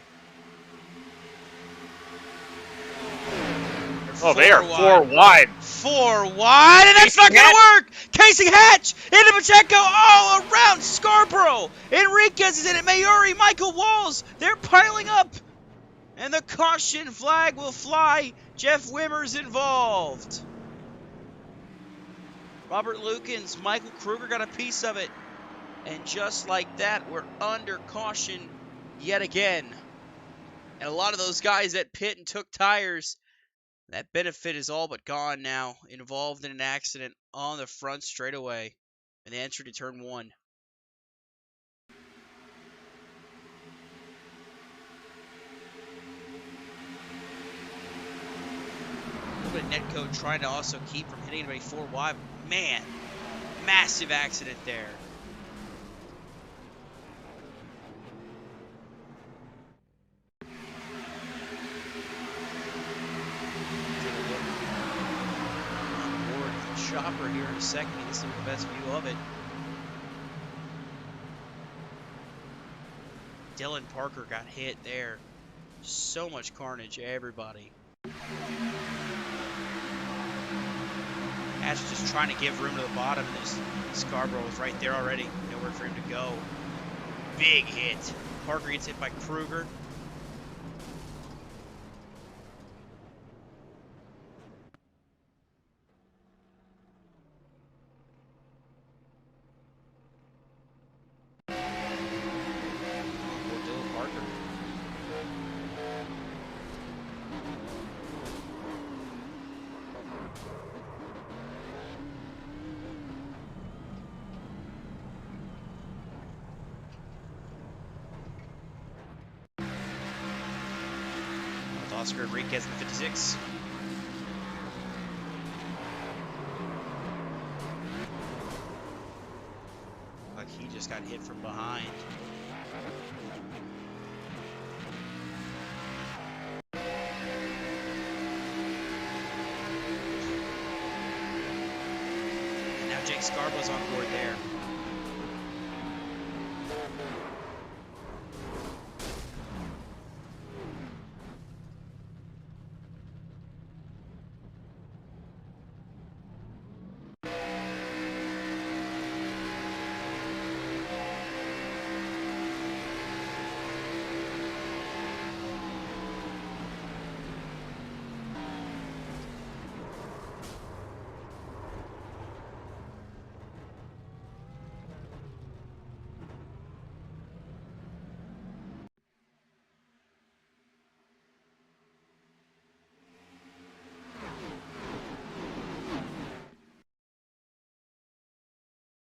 Oh, they are 4 wide. 4 wide, and that's not going to work! Casey Hatch into Pacheco, all around Scarborough. Enriquez is in it, Mayuri, Michael Walls. They're piling up, and the caution flag will fly. Jeff Wimmer's involved. Robert Lukens, Michael Kruger got a piece of it. And just like that, we're under caution yet again. And a lot of those guys that pit and took tires, that benefit is all but gone now. Involved in an accident on the front straightaway. And entry to turn 1. A little bit of netcode trying to also keep from hitting anybody 4 wide. Man, massive accident there. Chopper here in a second. This is the best view of it. Dylan Parker got hit there. So much carnage, everybody. Ash just trying to give room to the bottom, and this Scarborough was right there already. Nowhere for him to go. Big hit. Parker gets hit by Kruger. Oscar Enriquez in the 56. Like he just got hit from behind. And now Jake Scarborough's on board there.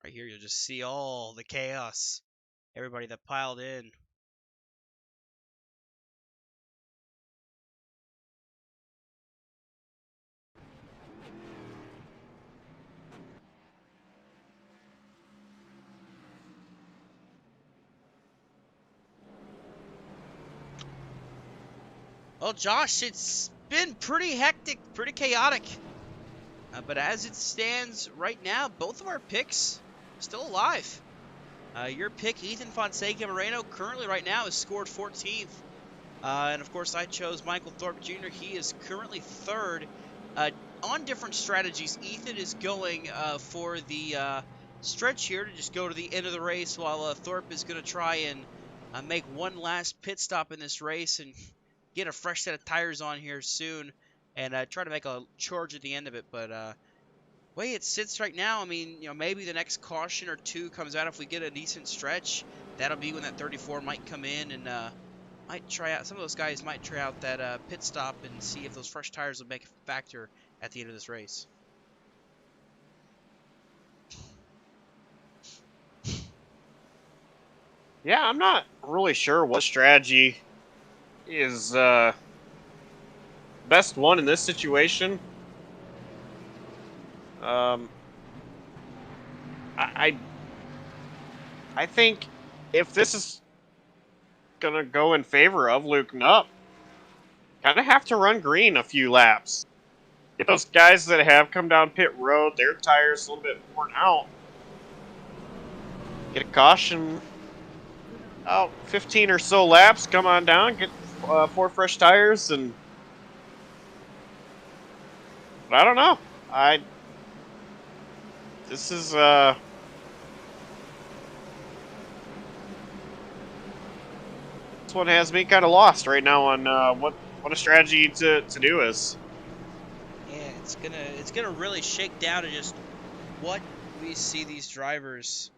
Right here, you'll just see all the chaos. Everybody that piled in. Well, Josh, it's been pretty hectic, pretty chaotic. But as it stands right now, both of our picks still alive. Your pick, Ethan Fonseca Moreno, currently right now is scored 14th. And of course, I chose Michael Thorpe Jr. He is currently 3rd. On different strategies, Ethan is going for the stretch here to just go to the end of the race, while Thorpe is going to try and make one last pit stop in this race and get a fresh set of tires on here soon and try to make a charge at the end of it. But way it sits right now, I mean, maybe the next caution or two comes out if we get a decent stretch. That'll be when that 34 might come in and might try out. Some of those guys might try out that pit stop and see if those fresh tires will make a factor at the end of this race. Yeah, I'm not really sure what strategy is best one in this situation. I think if this is gonna go in favor of Luke Knupp, kind of have to run green a few laps. Get those guys that have come down pit road, their tires a little bit worn out. Get a caution. 15 or so laps, come on down, get 4 fresh tires, and but I don't know. This is this one has me kind of lost right now on what a strategy to do is. Yeah, it's gonna really shake down to just what we see these drivers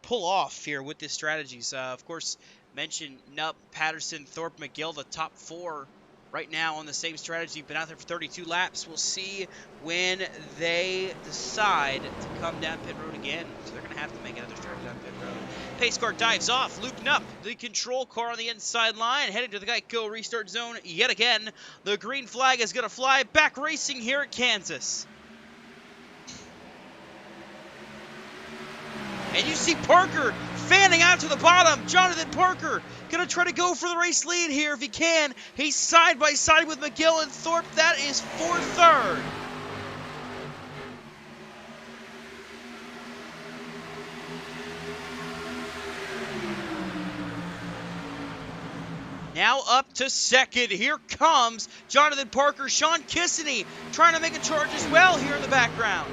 pull off here with these strategies. Of course, mentioned Knupp, Patterson, Thorpe, McGill, the top 4 right now on the same strategy. Been out there for 32 laps. We'll see when they decide to come down pit road again. So they're going to have to make another strategy down pit road. Pace car dives off. Luke Knupp, the control car on the inside line, heading to the Geico restart zone yet again. The green flag is going to fly. Back racing here at Kansas. And you see Parker fanning out to the bottom. Jonathan Parker going to try to go for the race lead here if he can. He's side by side with McGill and Thorpe. That is for third. Now up to second. Here comes Jonathan Parker. Sean Kissany trying to make a charge as well here in the background.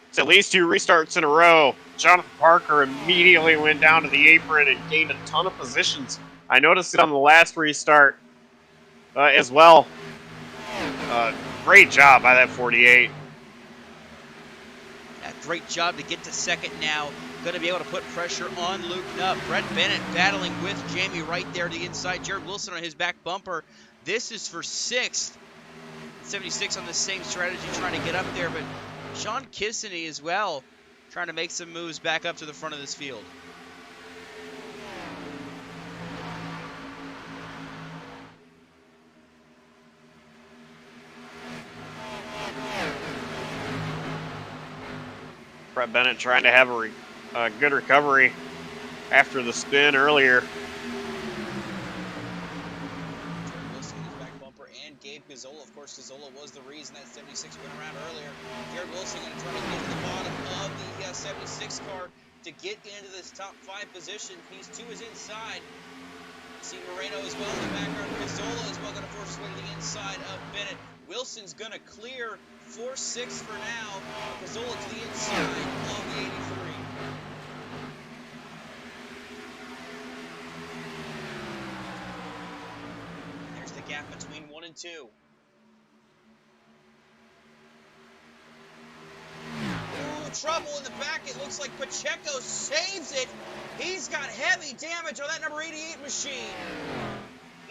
It's at least 2 restarts in a row. Jonathan Parker immediately went down to the apron and gained a ton of positions. I noticed it on the last restart as well. Great job by that 48. Yeah, great job to get to second now. Going to be able to put pressure on Luke Knupp. Brett Bennett battling with Jamie right there to the inside. Jared Wilson on his back bumper. This is for 6th. 76 on the same strategy trying to get up there, but Sean Kissany as well, trying to make some moves back up to the front of this field. Brett Bennett trying to have a good recovery after the spin earlier. Gabe Gazzola. Of course, Gazzola was the reason that 76 went around earlier. Jared Wilson going to try to get to the bottom of the 76 car to get into this top 5 position. He's to his inside. See Moreno as well in the background. Gazzola as well going to force his way to the inside of Bennett. Wilson's going to clear for 6th for now. Gazzola to the inside of the 83. Gap between 1 and 2. Ooh, trouble in the back. It looks like Pacheco saves it. He's got heavy damage on that number 88 machine.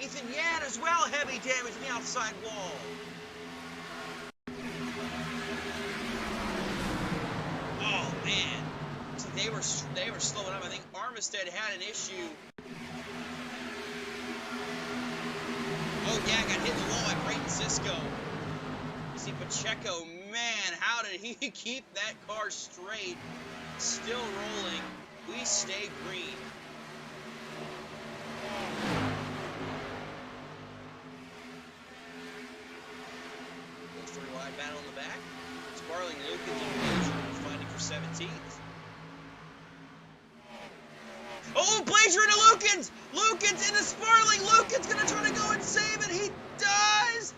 Ethan Yan as well, heavy damage on the outside wall. Oh man, so they were slowing up. I think Armistead had an issue. Oh yeah, got hit in the wall by Brayton Cisco. You see Pacheco, man, how did he keep that car straight? Still rolling. We stay green. Goes 3 wide battle in the back. Sparling Lukens and Blazer fighting for 17th. Oh, Blazer into Lukens! Lukens into Sparling! Lukens gonna try to go and save it! He does!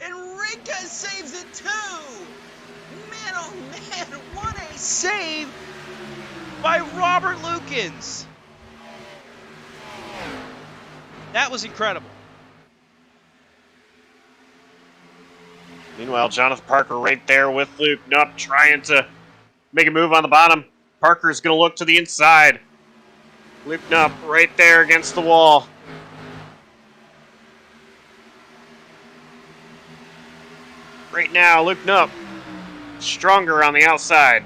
And Rinka saves it too! Man, oh man, what a save by Robert Lukens! That was incredible. Meanwhile, Jonathan Parker right there with Luke Knupp trying to make a move on the bottom. Parker's going to look to the inside. Luke Knupp right there against the wall. Right now, Luke Knupp stronger on the outside.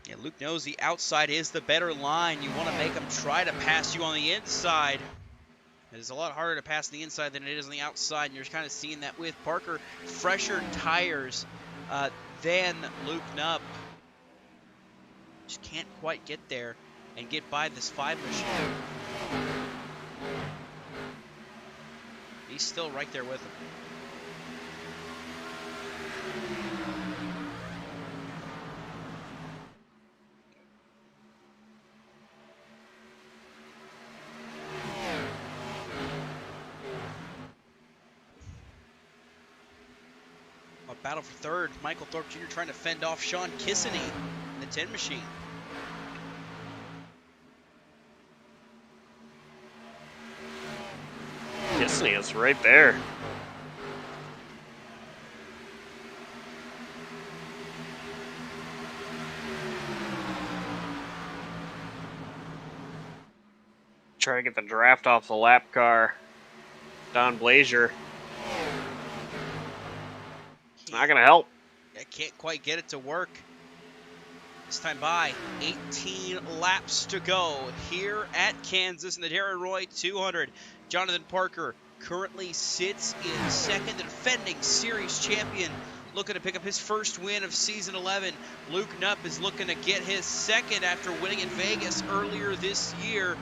Yeah, Luke knows the outside is the better line. You want to make him try to pass you on the inside. It's a lot harder to pass on the inside than it is on the outside, and you're kind of seeing that with Parker. Fresher tires than Luke Knupp. Just can't quite get there and get by this 5 machine. He's still right there with him. Battle for third. Michael Thorpe Jr. trying to fend off Sean Kissany in the 10 machine. Kissany is right there. Try to get the draft off the lap car. Don Blazier. Not gonna help. I can't quite get it to work. This time by 18 laps to go here at Kansas in the Darren Roy 200. Jonathan Parker currently sits in second, the defending series champion, looking to pick up his first win of season 11. Luke Knupp is looking to get his second after winning in Vegas earlier this year.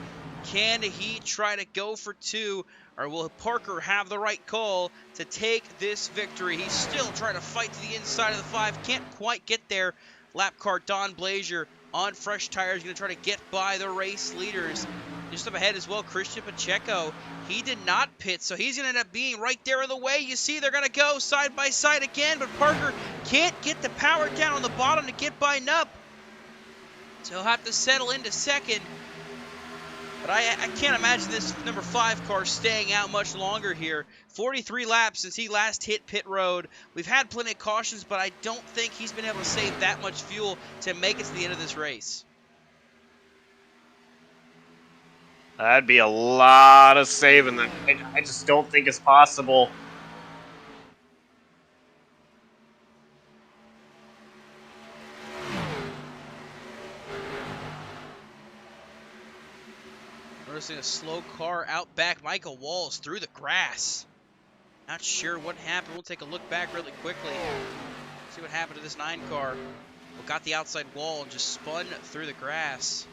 Can he try to go for 2? Or will Parker have the right call to take this victory? He's still trying to fight to the inside of the 5. Can't quite get there. Lap car Don Blazier on fresh tires. Going to try to get by the race leaders. Just up ahead as well, Christian Pacheco. He did not pit, so he's going to end up being right there in the way. You see they're going to go side by side again, but Parker can't get the power down on the bottom to get by Knupp. So he'll have to settle into second. But I can't imagine this number 5 car staying out much longer here. 43 laps since he last hit pit road. We've had plenty of cautions, but I don't think he's been able to save that much fuel to make it to the end of this race. That'd be a lot of saving that I just don't think it's possible. Noticing a slow car out back. Michael Walls through the grass. Not sure what happened. We'll take a look back really quickly. See what happened to this 9 car. Well, got the outside wall and just spun through the grass.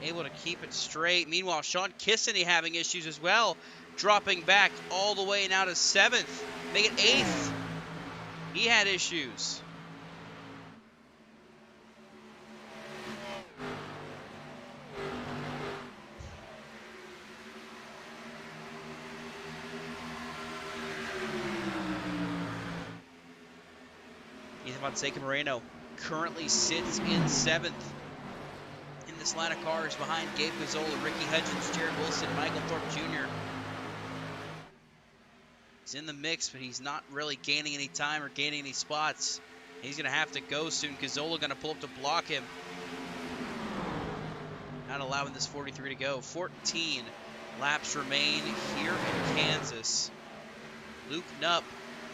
Able to keep it straight. Meanwhile, Sean Kissany having issues as well. Dropping back all the way now to 7th. Make it 8th. He had issues. Fonseca Moreno currently sits in 7th in this line of cars behind Gabe Gazzola, Ricky Hudgens, Jared Wilson, Michael Thorpe Jr. He's in the mix, but he's not really gaining any time or gaining any spots. He's going to have to go soon. Gazzola going to pull up to block him. Not allowing this 43 to go. 14 laps remain here in Kansas. Luke Knupp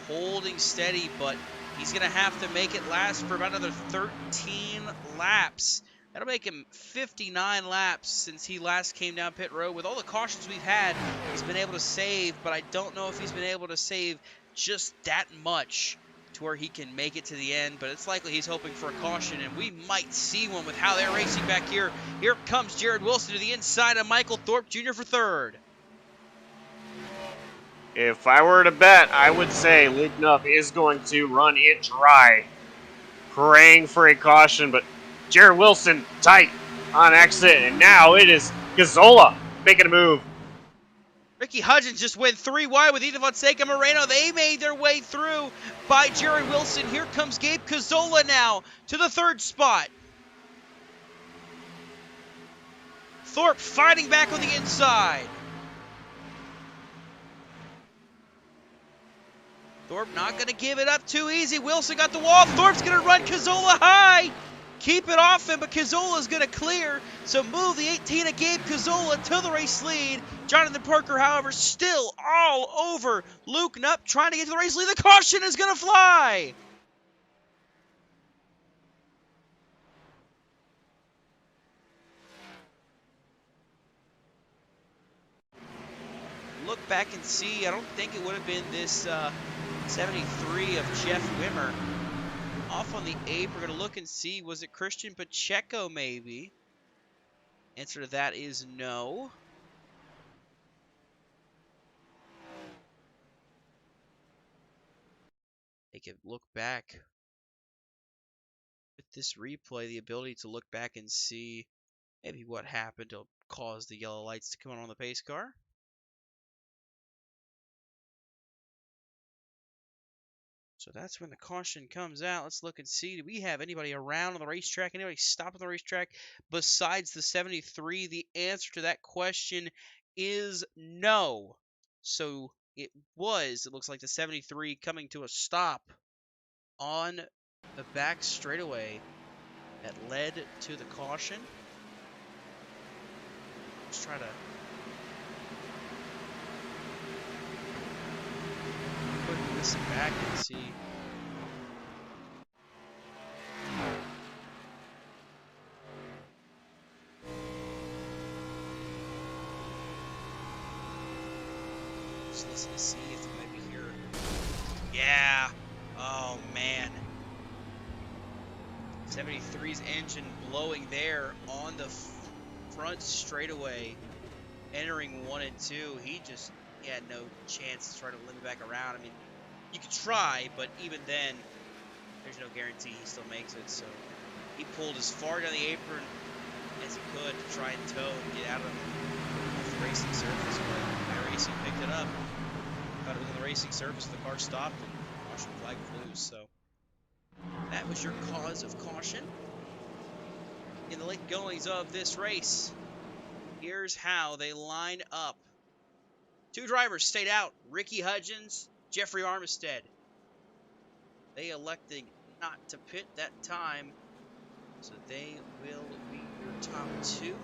holding steady, but he's going to have to make it last for about another 13 laps. That'll make him 59 laps since he last came down pit road. With all the cautions we've had, he's been able to save, but I don't know if he's been able to save just that much to where he can make it to the end. But it's likely he's hoping for a caution, and we might see one with how they're racing back here. Here comes Jared Wilson to the inside of Michael Thorpe Jr. for 3rd. If I were to bet, I would say Luke Knupp is going to run it dry. Praying for a caution, but Jared Wilson tight on exit, and now it is Gazzola making a move. Ricky Hudgens just went 3 wide with Ethan Fonseca Moreno. They made their way through by Jared Wilson. Here comes Gabe Gazzola now to the 3rd spot. Thorpe fighting back on the inside. Thorpe not going to give it up too easy. Wilson got the wall. Thorpe's going to run Cazzola high. Keep it off him, but Cazzola's going to clear. So move the 18 of Gabe Cazzola to the race lead. Jonathan Parker, however, still all over Luke Knupp trying to get to the race lead. The caution is going to fly. Look back and see. I don't think it would have been this 73 of Jeff Wimmer. Off on the 8, we're going to look and see. Was it Christian Pacheco, maybe? Answer to that is no. Take a look back. With this replay, the ability to look back and see maybe what happened to cause the yellow lights to come on the pace car. So that's when the caution comes out. Let's look and see. Do we have anybody around on the racetrack? Anybody stop on the racetrack besides the 73? The answer to that question is no. So it looks like the 73 coming to a stop on the back straightaway that led to the caution. Let's try to put this back and see. Just listen to see if we might be here. Yeah. Oh man. 73's engine blowing there on the front straightaway, entering 1 and 2. He had no chance to try to limit back around. I mean, you could try, but even then, there's no guarantee he still makes it. So he pulled as far down the apron as he could to try and tow and get out of the racing surface. But iRacing picked it up. Thought it was on the racing surface. The car stopped and caution flag flew. So that was your cause of caution in the late goings of this race. Here's how they line up. 2 drivers stayed out. Ricky Hudgens, Jeffrey Armistead. They elected not to pit that time, so they will be your top 2.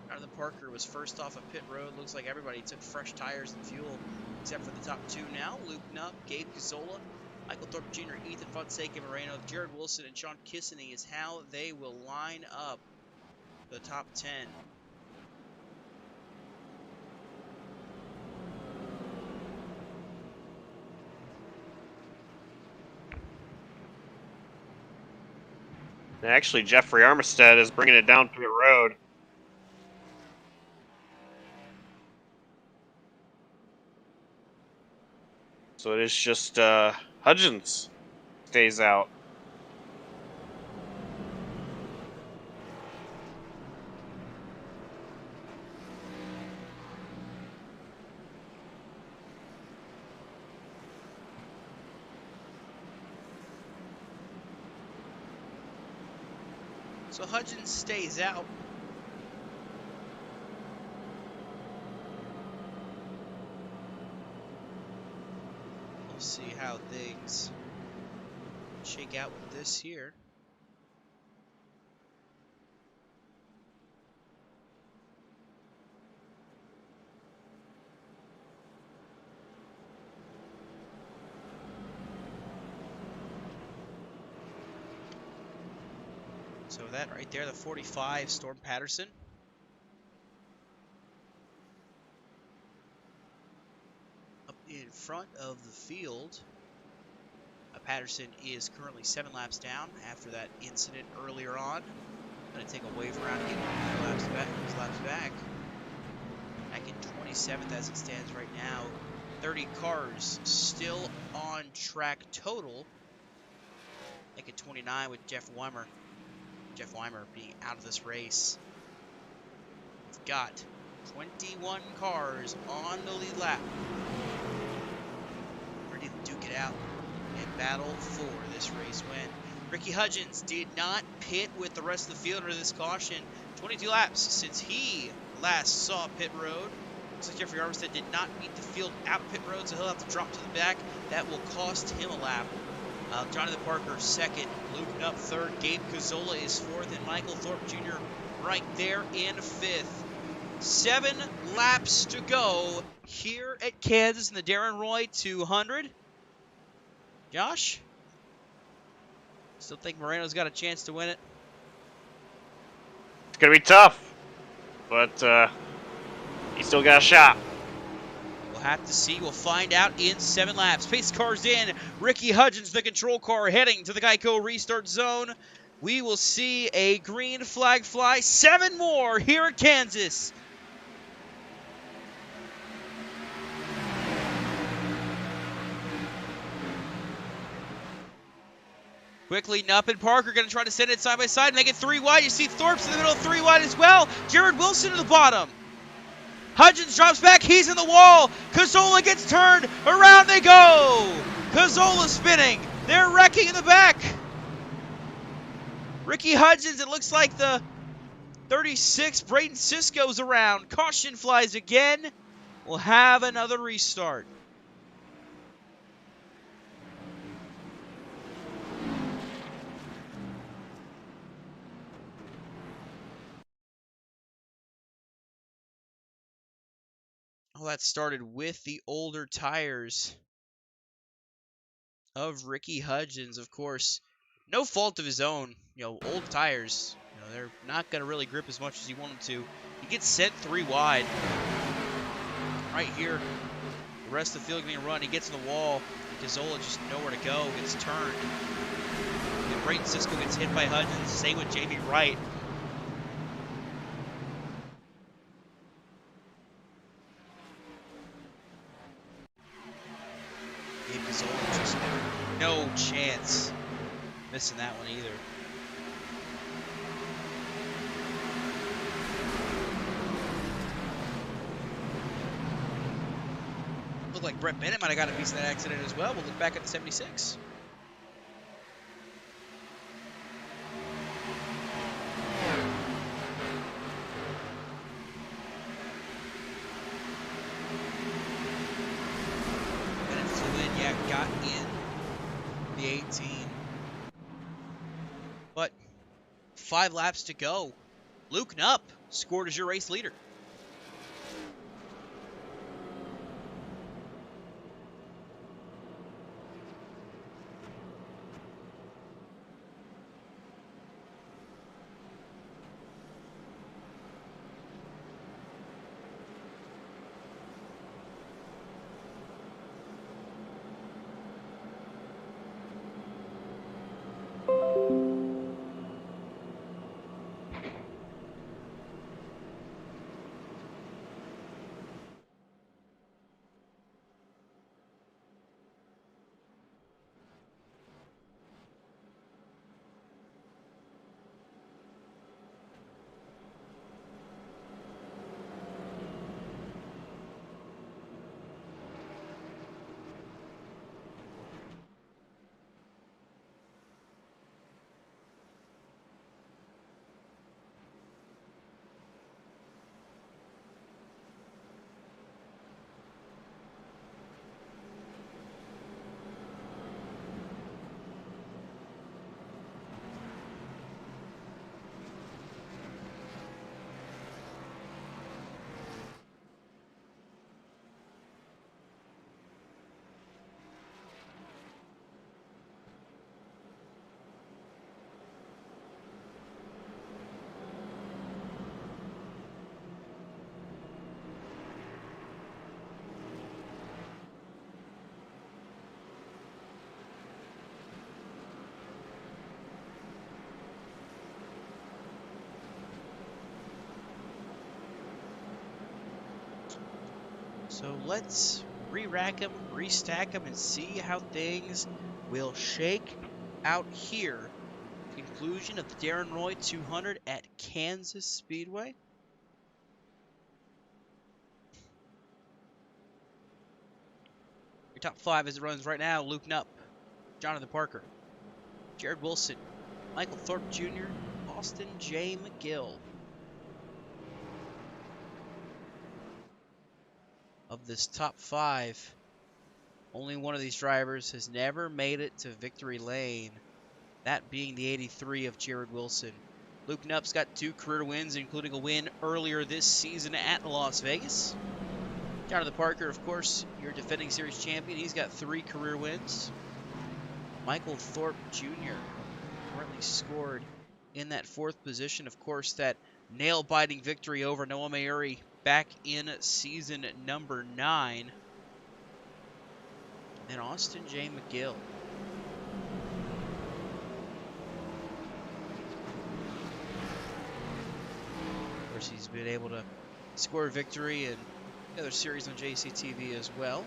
Jonathan Parker was first off of pit road. Looks like everybody took fresh tires and fuel, except for the top 2 now. Luke Knupp, Gabe Cazzola, Michael Thorpe Jr., Ethan Fonseca Moreno, Jared Wilson, and Sean Kissany is how they will line up the top 10. Actually, Jeffrey Armistead is bringing it down pit road. So it is just Hudgens stays out. So Hudgens stays out. We'll see how things shake out with this here. So that right there, the 45, Storm Patterson. Up in front of the field. Patterson is currently 7 laps down after that incident earlier on. Going to take a wave around and get laps back. Back in 27th as it stands right now. 30 cars still on track total. Back at 29 with Jeff Weimer. Jeff Weimer being out of this race. We've got 21 cars on the lead lap. Ready to duke it out and battle for this race win. Ricky Hudgens did not pit with the rest of the field under this caution. 22 laps since he last saw pit road. Looks like Jeffrey Armistead did not meet the field out pit road, so he'll have to drop to the back. That will cost him a lap. Jonathan Parker second, Luke Knupp third, Gabe Cazzola is fourth, and Michael Thorpe Jr. right there in fifth. 7 laps to go here at Kansas in the Darren Roy 200. Josh? Still think Moreno's got a chance to win it? It's going to be tough, but he's still got a shot. We'll have to see. We'll find out in 7 laps. Pace car's in. Ricky Hudgens, the control car, heading to the Geico restart zone. We will see a green flag fly. 7 more here at Kansas. Quickly, Knupp and Parker going to try to send it side by side, make it 3 wide. You see Thorpe's in the middle, 3 wide as well. Jared Wilson to the bottom. Hudgens drops back, he's in the wall. Cazzola gets turned, around they go. Cazzola spinning, they're wrecking in the back. Ricky Hudgens, it looks like the 36, Braden Sisko's around. Caution flies again. We'll have another restart. All that started with the older tires of Ricky Hudgens, of course. No fault of his own. Old tires, they're not going to really grip as much as you want them to. He gets sent 3 wide. Right here, the rest of the field getting run. He gets in the wall. Cazzola just nowhere to go. Gets turned. And Brayton Sisko gets hit by Hudgens. Same with Jamie Wright. Cazzola just no chance missing that one either. Looked like Brett Bennett might have got a piece of that accident as well. We'll look back at the 76. Got in the 18. But 5 laps to go. Luke Knupp scored as your race leader. So let's re-rack them, restack them, and see how things will shake out here. Conclusion of the Darren Roy 200 at Kansas Speedway. Your top 5 as it runs right now: Luke Knupp, Jonathan Parker, Jared Wilson, Michael Thorpe Jr., Austin J. McGill. of this top 5, only one of these drivers has never made it to victory lane, that being the 83 of Jared Wilson. Luke Knupp's got 2 career wins, including a win earlier this season at Las Vegas. Jonathan Parker, of course, your defending series champion. He's got 3 career wins. Michael Thorpe Jr. currently scored in that 4th position. Of course, that nail-biting victory over Noah Mayuri back in season number 9. And Austin J. McGill. Of course, he's been able to score a victory in the other series on JCTV as well.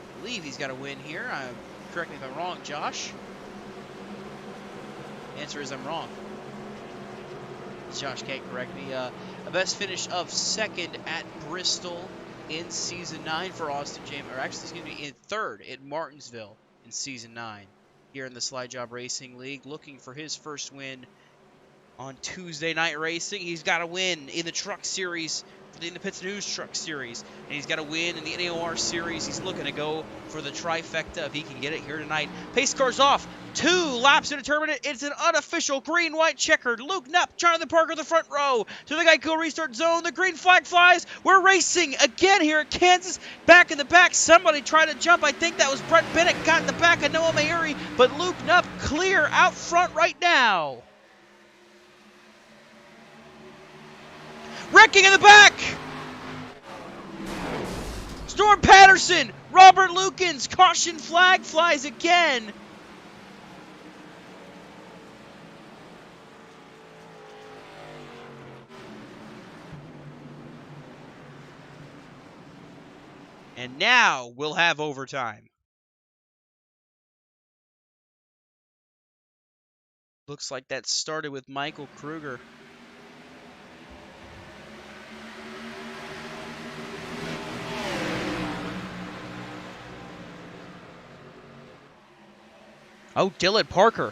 I believe he's got a win here. Correct me if I'm wrong, Josh. Answer is I'm wrong. Josh can't correct me. A best finish of 2nd at Bristol in season 9 for Austin James, or actually, excuse me, in 3rd at Martinsville in season 9 here in the Slide Job Racing League, looking for his first win on Tuesday Night Racing. He's got a win in the Truck Series, in the InThePitsNews Truck Series, and he's got a win in the NAOR Series. He's looking to go for the trifecta if he can get it here tonight. Pace car's off. 2 laps in a tournament. It's an unofficial green-white checkered. Luke Knupp, Jonathan Parker, the front row to the Geico restart zone. The green flag flies. We're racing again here at Kansas. Back in the back, somebody tried to jump. I think that was Brett Bennett, got in the back of Noah Mayuri, but Luke Knupp clear out front right now. Wrecking in the back. Storm Patterson, Robert Lukens, caution flag flies again. And now we'll have overtime. Looks like that started with Michael Kruger. Oh, Dylan Parker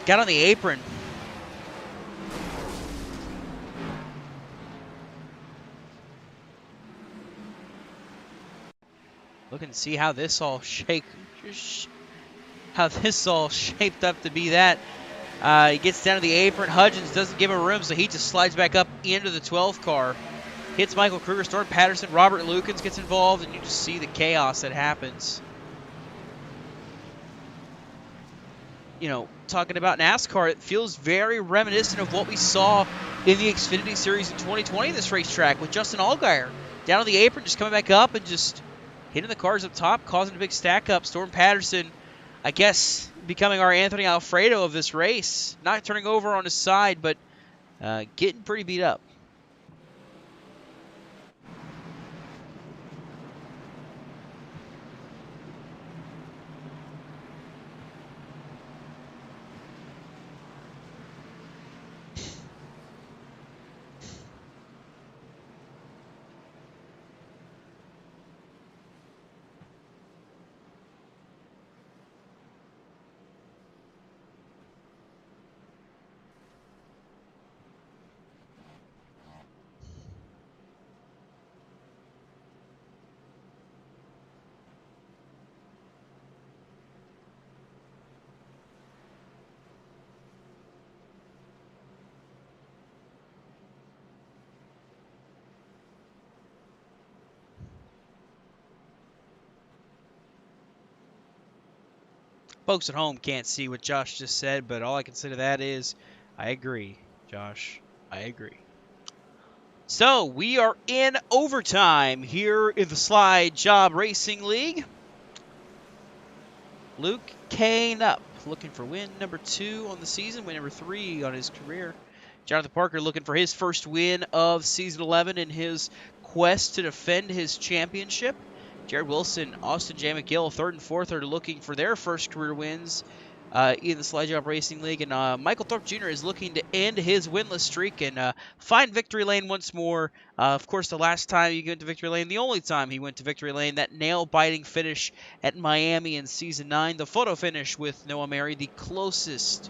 got on the apron. Looking to see how this all shaped up to be that. He gets down to the apron. Hudgens doesn't give him room, so he just slides back up into the 12th car. Hits Michael Kruger, Storm Patterson, Robert Lukens gets involved, and you just see the chaos that happens. You know, talking about NASCAR, it feels very reminiscent of what we saw in the Xfinity Series in 2020 this racetrack with Justin Allgaier. Down on the apron, just coming back up and just hitting the cars up top, causing a big stack up. Storm Patterson, I guess, becoming our Anthony Alfredo of this race. Not turning over on his side, but getting pretty beat up. Folks at home can't see what Josh just said, but all I can say to that is, I agree, Josh. I agree. So, we are in overtime here in the Slide Job Racing League. Luke K. Knupp looking for win number 2 on the season, win number 3 on his career. Jonathan Parker looking for his first win of season 11 in his quest to defend his championship. Jared Wilson, Austin J. McGill, 3rd and 4th are looking for their first career wins in the Slide Job Racing League. And Michael Thorpe Jr. is looking to end his winless streak and find victory lane once more. Of course, the last time he went to victory lane, the only time he went to victory lane, that nail-biting finish at Miami in Season 9. The photo finish with Noah Mayuri, the closest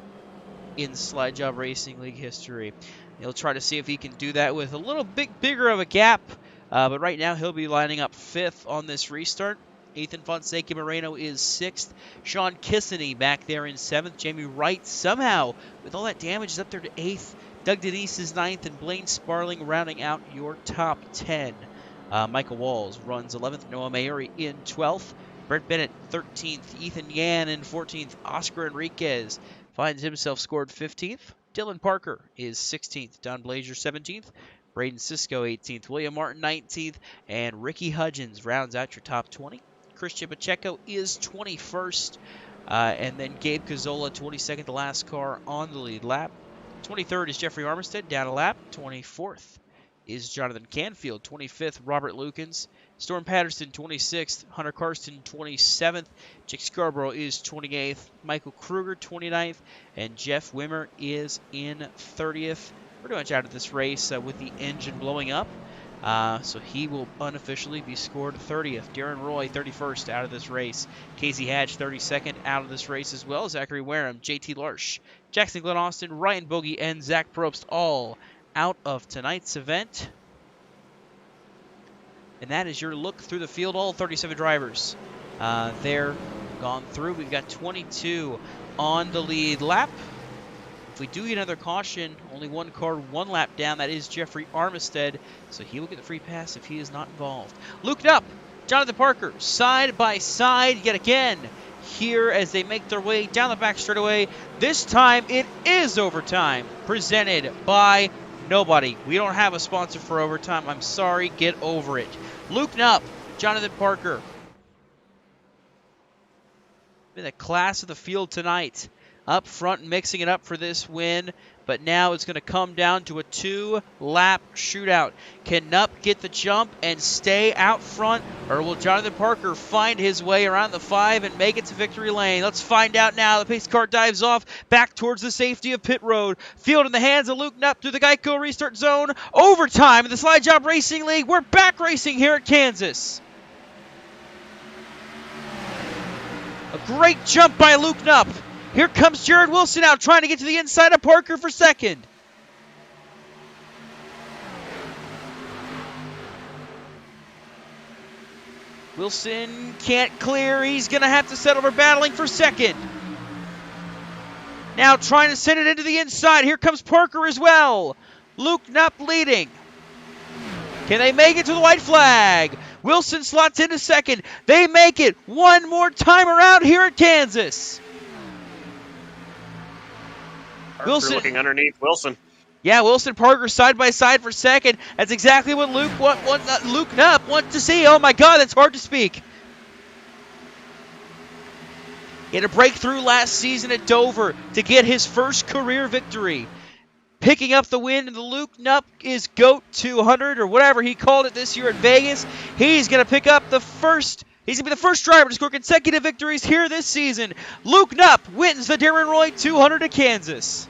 in Slide Job Racing League history. He'll try to see if he can do that with a little bit bigger of a gap. But right now, he'll be lining up 5th on this restart. Ethan Fonseca Moreno is 6th. Sean Kissany back there in 7th. Jamie Wright somehow, with all that damage, is up there to 8th. Doug Denise is 9th, and Blaine Sparling rounding out your top 10. Michael Walls runs 11th. Noah Mayuri in 12th. Brett Bennett 13th. Ethan Yan in 14th. Oscar Enriquez finds himself scored 15th. Dylan Parker is 16th. Don Blazier 17th. Braden Sisko 18th. William Martin 19th. And Ricky Hudgens rounds out your top 20. Christian Pacheco is 21st. And then Gabe Cazzola 22nd, the last car on the lead lap. 23rd is Jeffrey Armistead, down a lap. 24th is Jonathan Canfield. 25th, Robert Lukens. Storm Patterson, 26th. Hunter Karsten, 27th. Jake Scarborough is 28th. Michael Kruger, 29th. And Jeff Wimmer is in 30th. Pretty much out of this race with the engine blowing up. So he will unofficially be scored 30th. Darren Roy, 31st, out of this race. Casey Hatch, 32nd, out of this race as well. Zachary Wareham, JT Larsh, Jackson Glenn Austin, Ryan Bogey, and Zach Probst all out of tonight's event. And that is your look through the field. All 37 drivers they're gone through. We've got 22 on the lead lap. If we do get another caution, only one car, 1 lap down. That is Jeffrey Armistead, so he will get the free pass if he is not involved. Luke Knupp, Jonathan Parker, side by side yet again here as they make their way down the back straightaway. This time it is overtime, presented by nobody. We don't have a sponsor for overtime. I'm sorry, get over it. Luke Knupp, Jonathan Parker. Been the class of the field tonight. Up front, mixing it up for this win, but now it's going to come down to a 2-lap shootout. Can Knupp get the jump and stay out front, or will Jonathan Parker find his way around the 5 and make it to victory lane? Let's find out now. The pace car dives off back towards the safety of pit road. Field in the hands of Luke Knupp through the Geico restart zone. Overtime in the Slide Job Racing League. We're back racing here at Kansas. A great jump by Luke Knupp. Here comes Jared Wilson out, trying to get to the inside of Parker for second. Wilson can't clear. He's going to have to settle for battling for second. Now trying to send it into the inside. Here comes Parker as well. Luke Knupp leading. Can they make it to the white flag? Wilson slots into second. They make it one more time around here at Kansas. Wilson looking underneath Wilson. Yeah, Wilson Parker side by side for second. That's exactly what Luke Knupp wants to see. Oh my God, that's hard to speak. He had a breakthrough last season at Dover to get his first career victory. Picking up the win, and the Luke Knupp is GOAT 200 or whatever he called it this year at Vegas. He's going to pick up the first. He's going to be the first driver to score consecutive victories here this season. Luke Knupp wins the Darren Roy 200 at Kansas.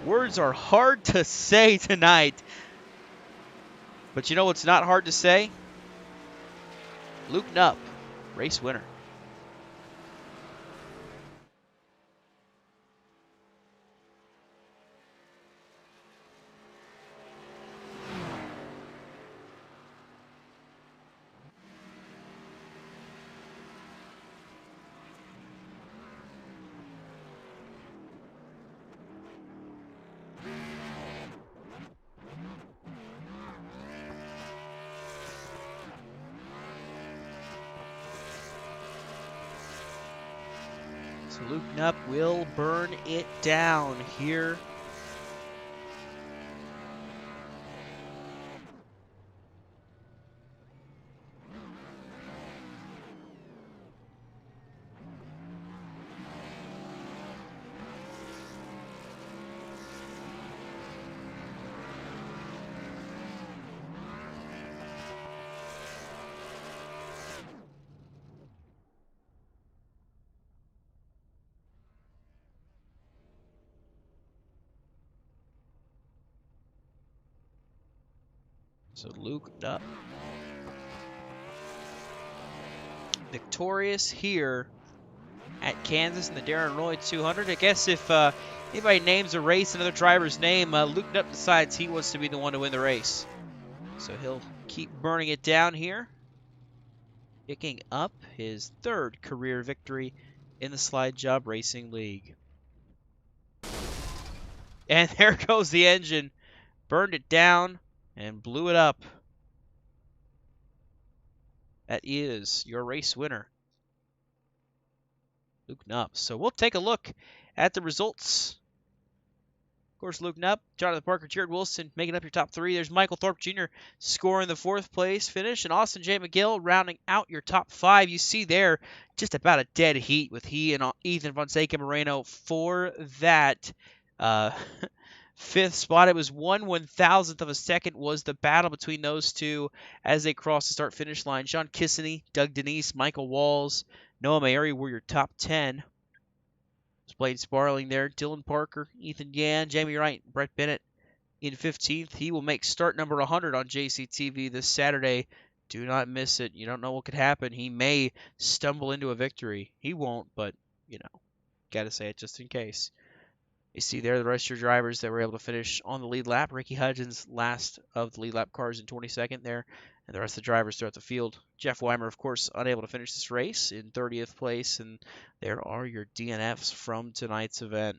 Words are hard to say tonight. But you know what's not hard to say? Luke Knupp, race winner. So Luke Knupp will burn it down here. So Luke Knupp victorious here at Kansas in the Darren Roy 200. I guess if anybody names a race another driver's name, Luke Knupp decides he wants to be the one to win the race. So he'll keep burning it down here, picking up his 3rd career victory in the Slide Job Racing League. And there goes the engine. Burned it down and blew it up. That is your race winner, Luke Knupp. So we'll take a look at the results. Of course, Luke Knupp, Jonathan Parker, Jared Wilson making up your top 3. There's Michael Thorpe Jr. scoring the 4th place finish, and Austin J. McGill rounding out your top 5. You see there just about a dead heat with he and Ethan Fonseca Moreno for that 5th spot. It was 1/1000th of a second was the battle between those two as they crossed the start-finish line. Sean Kissany, Doug Denise, Michael Walls, Noah Mayeri were your top 10. Blade Sparling there, Dylan Parker, Ethan Yan, Jamie Wright, Brett Bennett in 15th. He will make start number 100 on JCTV this Saturday. Do not miss it. You don't know what could happen. He may stumble into a victory. He won't, but, got to say it just in case. You see there the rest of your drivers that were able to finish on the lead lap. Ricky Hudgens, last of the lead lap cars in 22nd there. And the rest of the drivers throughout the field. Jeff Weimer, of course, unable to finish this race in 30th place. And there are your DNFs from tonight's event.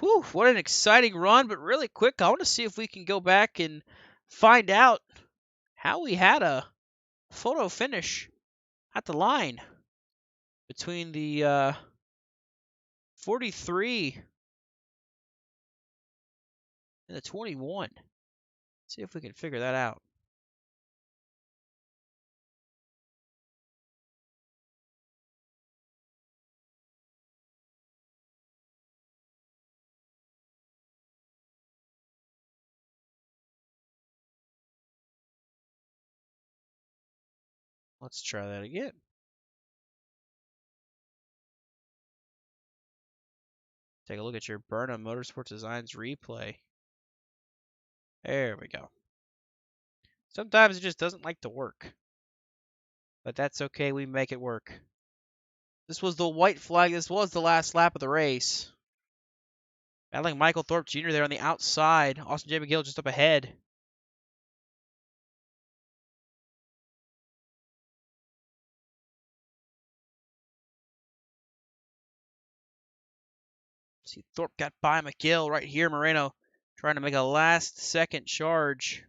Whew, what an exciting run. But really quick, I want to see if we can go back and find out how we had a photo finish at the line between the 43 and the 21. See if we can figure that out. Let's try that again. Take a look at your Burnham Motorsports Designs replay. There we go. Sometimes it just doesn't like to work. But that's okay, we make it work. This was the white flag. This was the last lap of the race. Battling Michael Thorpe Jr. there on the outside. Austin J. McGill just up ahead. See, Thorpe got by McGill right here. Moreno trying to make a last-second charge.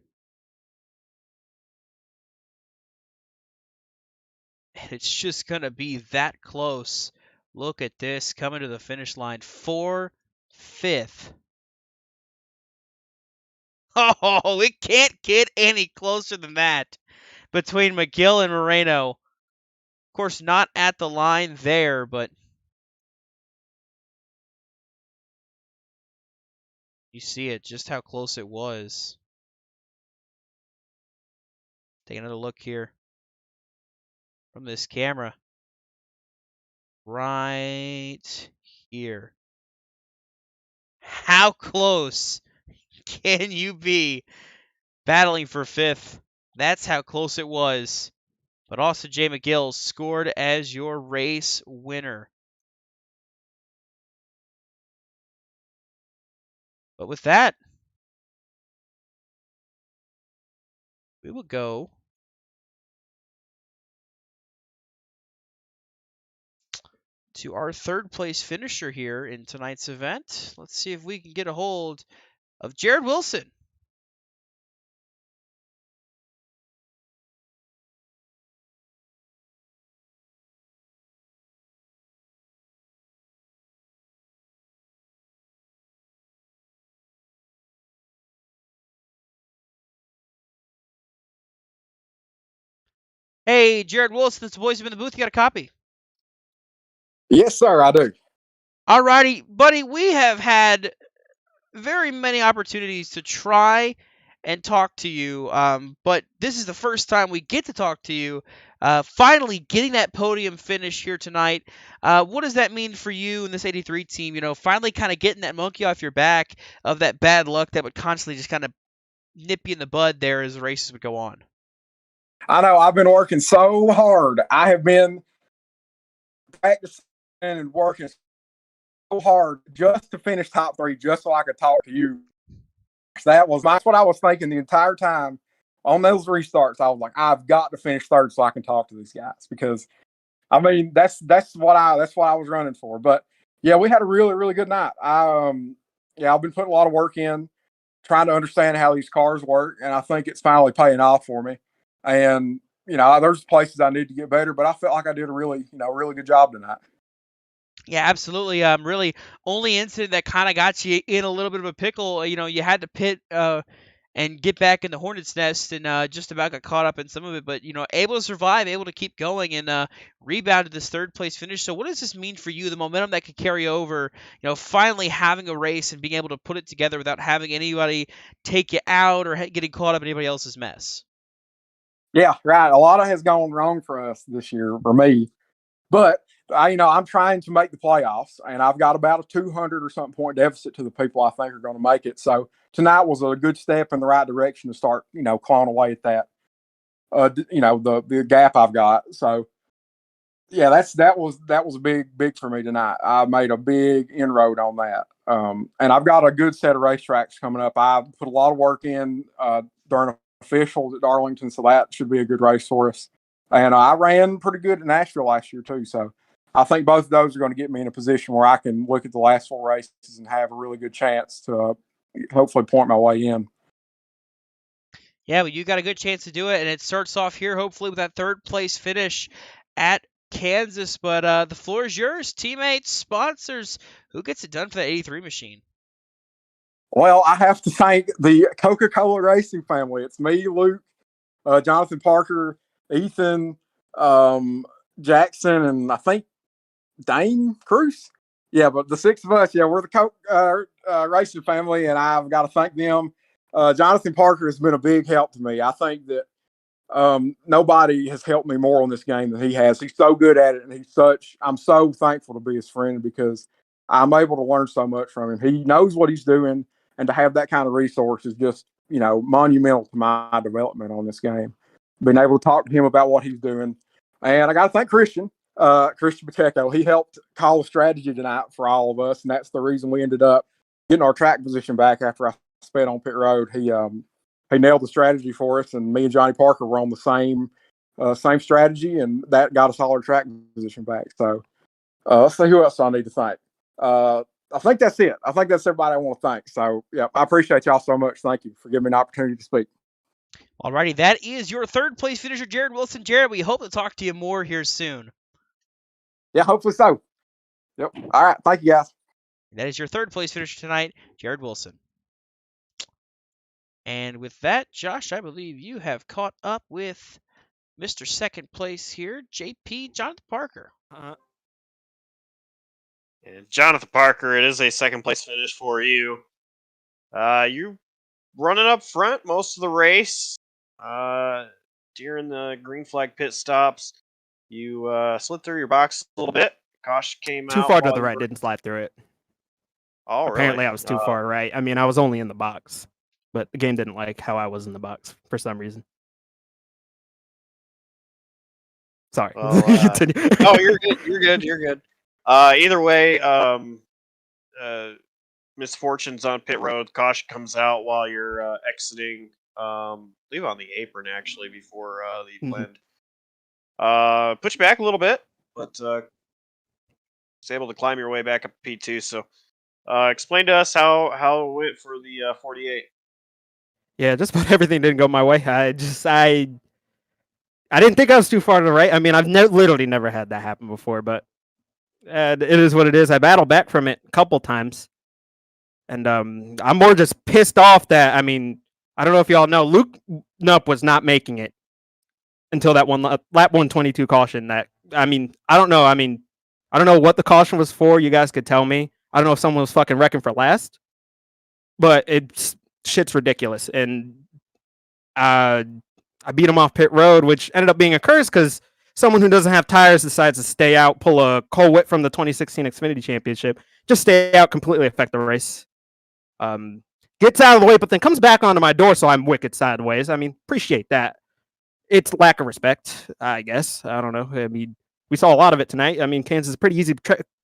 And it's just going to be that close. Look at this coming to the finish line. 4th. Oh, it can't get any closer than that between McGill and Moreno. Of course, not at the line there, but you see it, just how close it was. Take another look here from this camera. Right here. How close can you be battling for 5th? That's how close it was. But also Jay McGill scored as your race winner. But with that, we will go to our 3rd place finisher here in tonight's event. Let's see if we can get a hold of Jared Wilson. Hey, Jared Wilson, it's the boys in the booth. You got a copy? Yes, sir, I do. Alrighty, buddy, we have had very many opportunities to try and talk to you, but this is the first time we get to talk to you. Finally getting that podium finish here tonight. What does that mean for you and this 83 team? Finally kind of getting that monkey off your back of that bad luck that would constantly just kind of nip you in the bud there as the races would go on. I know. I've been working so hard. I have been practicing and working so hard just to finish top 3, just so I could talk to you. That's what I was thinking the entire time on those restarts. I was like, I've got to finish 3rd so I can talk to these guys, because I mean that's what I was running for. But yeah, we had a really, really good night. I've been putting a lot of work in, trying to understand how these cars work, and I think it's finally paying off for me. And there's places I need to get better, but I felt like I did a really good job tonight. Yeah, absolutely. Really, only incident that kind of got you in a little bit of a pickle. You had to pit and get back in the hornet's nest, and just about got caught up in some of it. But able to survive, able to keep going, and rebounded this 3rd place finish. So, what does this mean for you? The momentum that could carry over. Finally having a race and being able to put it together without having anybody take you out or getting caught up in anybody else's mess. Yeah, right. A lot has gone wrong for us this year, for me. But I'm trying to make the playoffs, and I've got about a 200 or something point deficit to the people I think are going to make it. So tonight was a good step in the right direction to start, clawing away at that, the gap I've got. So yeah, that was a big for me tonight. I made a big inroad on that. And I've got a good set of racetracks coming up. I've put a lot of work in during officials at Darlington, so that should be a good race for us. And I ran pretty good at Nashville last year too, so I think both of those are going to get me in a position where I can look at the last 4 races and have a really good chance to hopefully point my way in. Yeah, well, you got a good chance to do it, and it starts off here hopefully with that 3rd place finish at Kansas. But the floor is yours, teammates, sponsors. Who gets it done for the 83 machine? Well, I have to thank the Coca-Cola Racing family. It's me, Luke, Jonathan Parker, Ethan, Jackson, and I think Dane Cruz. Yeah, but the 6 of us, we're the Coke Racing family, and I've got to thank them. Jonathan Parker has been a big help to me. I think that nobody has helped me more on this game than he has. He's so good at it, and I'm so thankful to be his friend, because I'm able to learn so much from him. He knows what he's doing, and to have that kind of resource is just, monumental to my development on this game. Being able to talk to him about what he's doing. And I got to thank Christian Pacheco. He helped call the strategy tonight for all of us, and that's the reason we ended up getting our track position back after I sped on pit road. He nailed the strategy for us, and me and Johnny Parker were on the same strategy, and that got us all our track position back. So let's see who else I need to thank. I think that's it. I think that's everybody I want to thank. So yeah, I appreciate y'all so much. Thank you for giving me an opportunity to speak. Alrighty, that is your 3rd place finisher, Jared Wilson. Jared, we hope to talk to you more here soon. Yeah, hopefully so. Yep. All right. Thank you, guys. That is your 3rd place finisher tonight, Jared Wilson. And with that, Josh, I believe you have caught up with Mr. 2nd place here, JP Jonathan Parker. And Jonathan Parker, it is a 2nd place finish for you. You running up front most of the race. During the green flag pit stops, you slid through your box a little bit. Caution came out. Too far to the right, didn't slide through it. Oh, Apparently really? I was too far right. I mean, I was only in the box, but the game didn't like how I was in the box for some reason. Sorry. Well, Continue. Oh, you're good. You're good. Either way, misfortunes on pit road. Caution comes out while you're exiting. I believe on the apron actually before the blend. Put you back a little bit, but was able to climb your way back up P2. So, explain to us how it went for the 48. Yeah, just about everything didn't go my way. I didn't think I was too far to the right. I mean, I've literally never had that happen before, but it is what it is. I battled back from it a couple times, and I'm more just pissed off that, I mean, I don't know if y'all know, Luke Nupp was not making it until that lap 122 caution. That, I mean, I don't know. I mean, I don't know what the caution was for. You guys could tell me. I don't know if someone was fucking wrecking for last, but shit's ridiculous. And I beat him off pit road, which ended up being a curse because someone who doesn't have tires decides to stay out, pull a Cole Witt from the 2016 Xfinity Championship, just stay out, completely affect the race. Gets out of the way, but then comes back onto my door, so I'm wicked sideways. I mean, appreciate that. it's lack of respect, I guess. I don't know. I mean, we saw a lot of it tonight. I mean, Kansas is pretty easy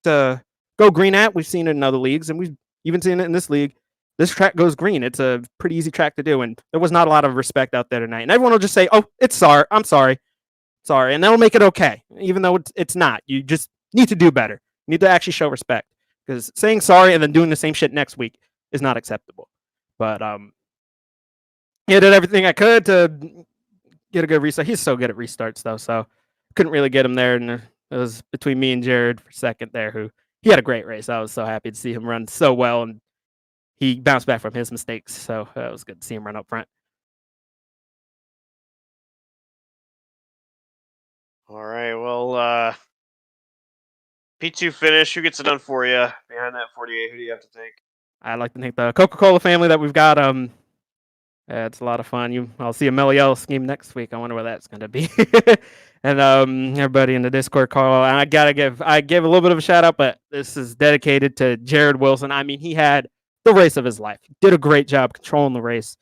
to go green at. We've seen it in other leagues, and we've even seen it in this league. This track goes green. It's a pretty easy track to do, and there was not a lot of respect out there tonight. And everyone will just say, "Oh, it's sorry. I'm sorry, and that'll make it okay, even though it's not. You just need to do better. You need to actually show respect, because saying sorry and then doing the same shit next week is not acceptable. But yeah, did everything I could to get a good restart. He's so good at restarts though, so couldn't really get him there. And it was between me and Jared for second there, who he had a great race. I was so happy to see him run so well, and he bounced back from his mistakes. So it was good to see him run up front. All right, well, P2 finish. Who gets it done for you behind that 48? Who do you have to thank? I'd like to thank the Coca-Cola family that we've got. It's a lot of fun. I'll see a Meliel scheme next week. I wonder where that's going to be. And everybody in the Discord call. And I gave a little bit of a shout out, but this is dedicated to Jared Wilson. I mean, he had the race of his life. Did a great job controlling the race.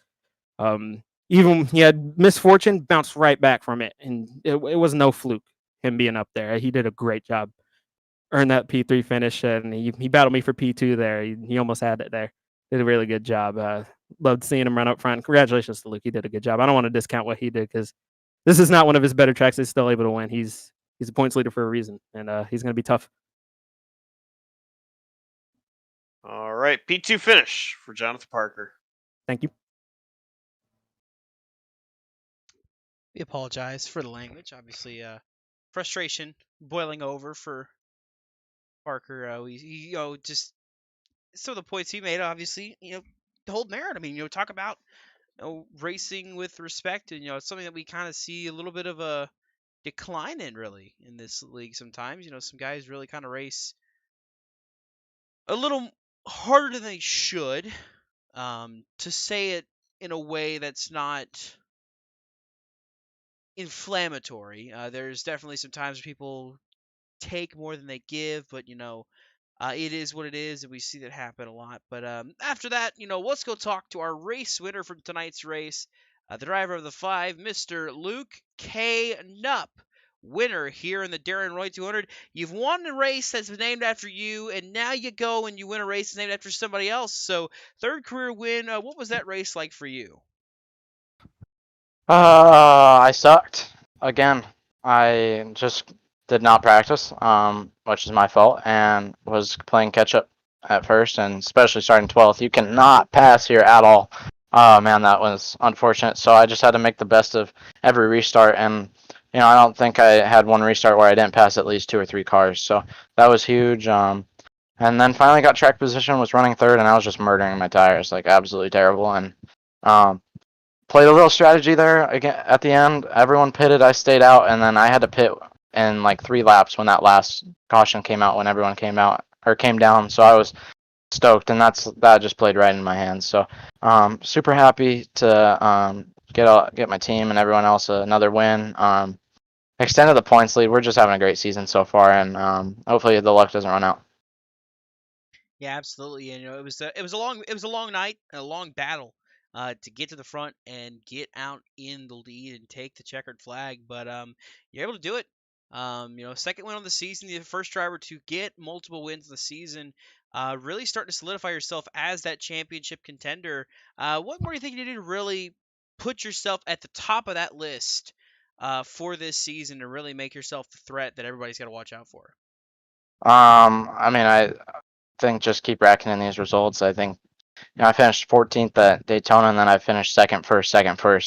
Even he had misfortune, bounced right back from it, and it was no fluke him being up there. He did a great job, earned that P3 finish, and he battled me for P2 there. He almost had it there. Did a really good job. Loved seeing him run up front. Congratulations to Luke. He did a good job. I don't want to discount what he did, because this is not one of his better tracks. He's still able to win. He's a points leader for a reason, and he's going to be tough. All right, P2 finish for Jonathan Parker. Thank you. We apologize for the language. Obviously, frustration boiling over for Parker. Just some of the points he made, obviously, hold merit. I mean, talk about racing with respect, and it's something that we kind of see a little bit of a decline in, really, in this league sometimes. Some guys really kind of race a little harder than they should. To say it in a way that's not inflammatory. There's definitely some times people take more than they give, but it is what it is, and we see that happen a lot. But after that, let's go talk to our race winner from tonight's race, the driver of the 5, Mr. Luke K. Nupp, winner here in the Darren Roy 200. You've won a race that's been named after you, and now you go and you win a race that's named after somebody else. So, third career win. What was that race like for you? I sucked again. I just did not practice, which is my fault, and was playing catch up at first, and especially starting 12th. You cannot pass here at all. Oh man, that was unfortunate. So I just had to make the best of every restart, and I don't think I had one restart where I didn't pass at least 2 or 3 cars. So that was huge. And then finally got track position, was running third, and I was just murdering my tires, like absolutely terrible. And played a little strategy there again at the end. Everyone pitted, I stayed out, and then I had to pit in like 3 laps when that last caution came out, when everyone came out or came down. So I was stoked, and that just played right in my hands. So super happy to get my team and everyone else another win. Extended the points lead. We're just having a great season so far, and hopefully the luck doesn't run out. Yeah, absolutely. And it was a long night, a long battle to get to the front and get out in the lead and take the checkered flag. But you're able to do it. Second win on the season, the first driver to get multiple wins in the season. Really starting to solidify yourself as that championship contender. What more do you think you did to really put yourself at the top of that list for this season to really make yourself the threat that everybody's got to watch out for? I think just keep racking in these results. I think I finished 14th at Daytona, and then I finished second first.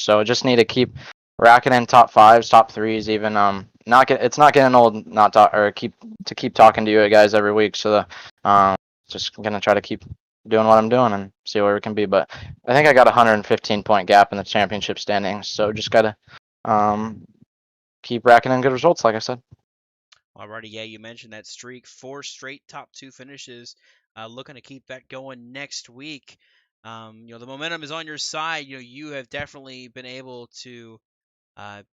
So just need to keep racking in top 5s, top 3s, even. It's not getting old not to keep talking to you guys every week. So just gonna try to keep doing what I'm doing and see where we can be. But I think I got a 115 point gap in the championship standings. So just gotta keep racking in good results, like I said. Alrighty, yeah, you mentioned that streak, 4 straight top 2 finishes. Looking to keep that going next week. The momentum is on your side. You have definitely been able to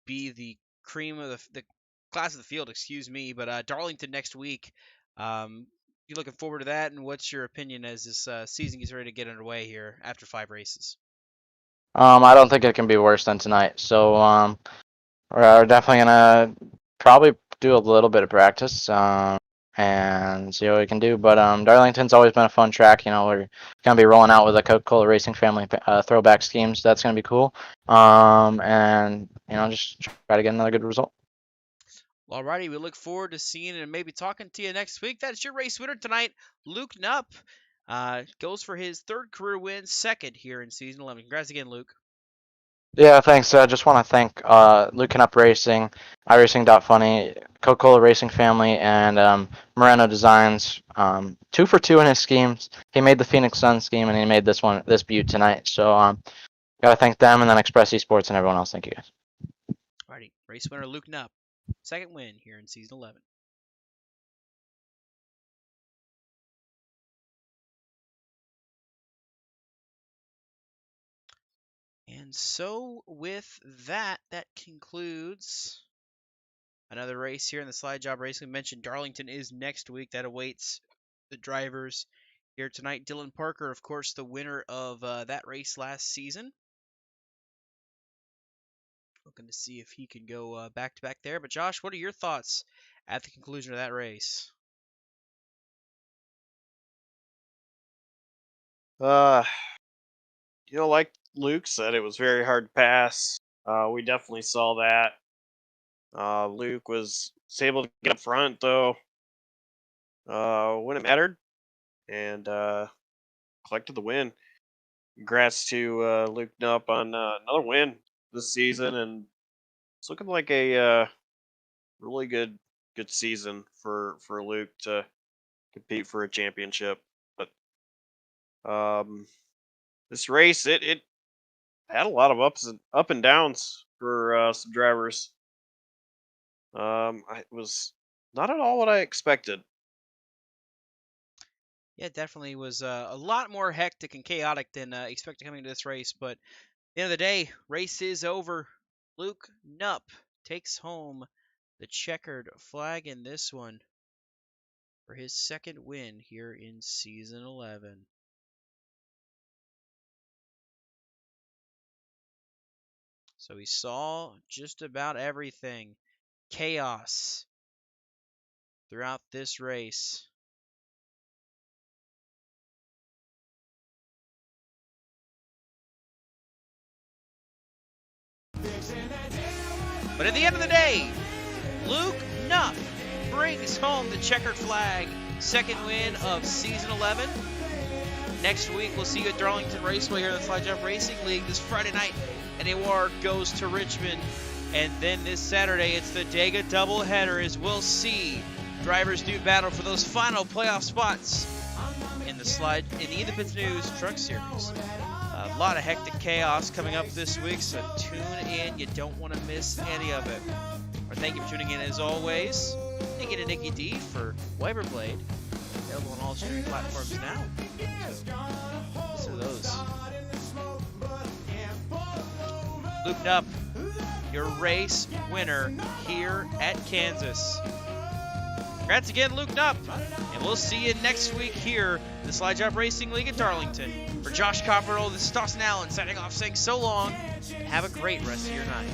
be the cream of the class of the field, excuse me. But Darlington next week. You looking forward to that? And what's your opinion as this season gets ready to get underway here after 5 races? I don't think it can be worse than tonight. So We're definitely gonna probably do a little bit of practice and see what we can do. But Darlington's always been a fun track. You know, we're gonna be rolling out with a Coca-Cola Racing family throwback schemes. That's gonna be cool. And you know, just try to get another good result. Alrighty, we look forward to seeing and maybe talking to you next week. That's your race winner tonight, Luke Knupp. Goes for his 3rd career win, 2nd here in season 11. Congrats again, Luke. Yeah, thanks. Just want to thank Luke Knupp Racing, iRacing.funny, Coca-Cola Racing Family, and Moreno Designs. 2 for 2 in his schemes. He made the Phoenix Sun scheme, and he made this butte tonight. So gotta thank them, and then Express Esports and everyone else. Thank you guys. Alrighty, race winner Luke Knupp, 2nd win here in season 11. And so with that, that concludes another race here in the Slide Job Racing. We mentioned Darlington is next week. That awaits the drivers here tonight. Dylan Parker, of course, the winner of that race last season. Looking to see if he can go back-to-back there. But Josh, what are your thoughts at the conclusion of that race? You know, like Luke said, it was very hard to pass. We definitely saw that. Luke was able to get up front, though, when it mattered, and collected the win. Congrats to Luke Knupp on another win this season, and it's looking like a really good season for Luke to compete for a championship. But this race, it had a lot of up and downs for some drivers. It was not at all what I expected. Yeah, it definitely was a lot more hectic and chaotic than expected coming into this race. But at the end of the day, race is over. Luke Knupp takes home the checkered flag in this one for his 2nd win here in season 11. So he saw just about everything. Chaos throughout this race. But at the end of the day, Luke Knupp brings home the checkered flag, 2nd win of season 11. Next week, we'll see you at Darlington Raceway here in the Slide Jump Racing League. This Friday night, NAOR goes to Richmond. And then this Saturday, it's the Talladega Doubleheader as we'll see drivers do battle for those final playoff spots in the InThePitsNews Truck Series. A lot of hectic chaos coming up this week, so tune in. You don't want to miss any of it. Thank you for tuning in as always. Thank you to Nikki D for Wiberblade. Available on all streaming platforms now. So, listen to those. Luke Knupp, your race winner here at Kansas. Congrats again, Luke Knupp. And we'll see you next week here in the Slide Job Racing League at Darlington. For Josh Copperole, this is Dawson Allen signing off saying so long and have a great rest of your night.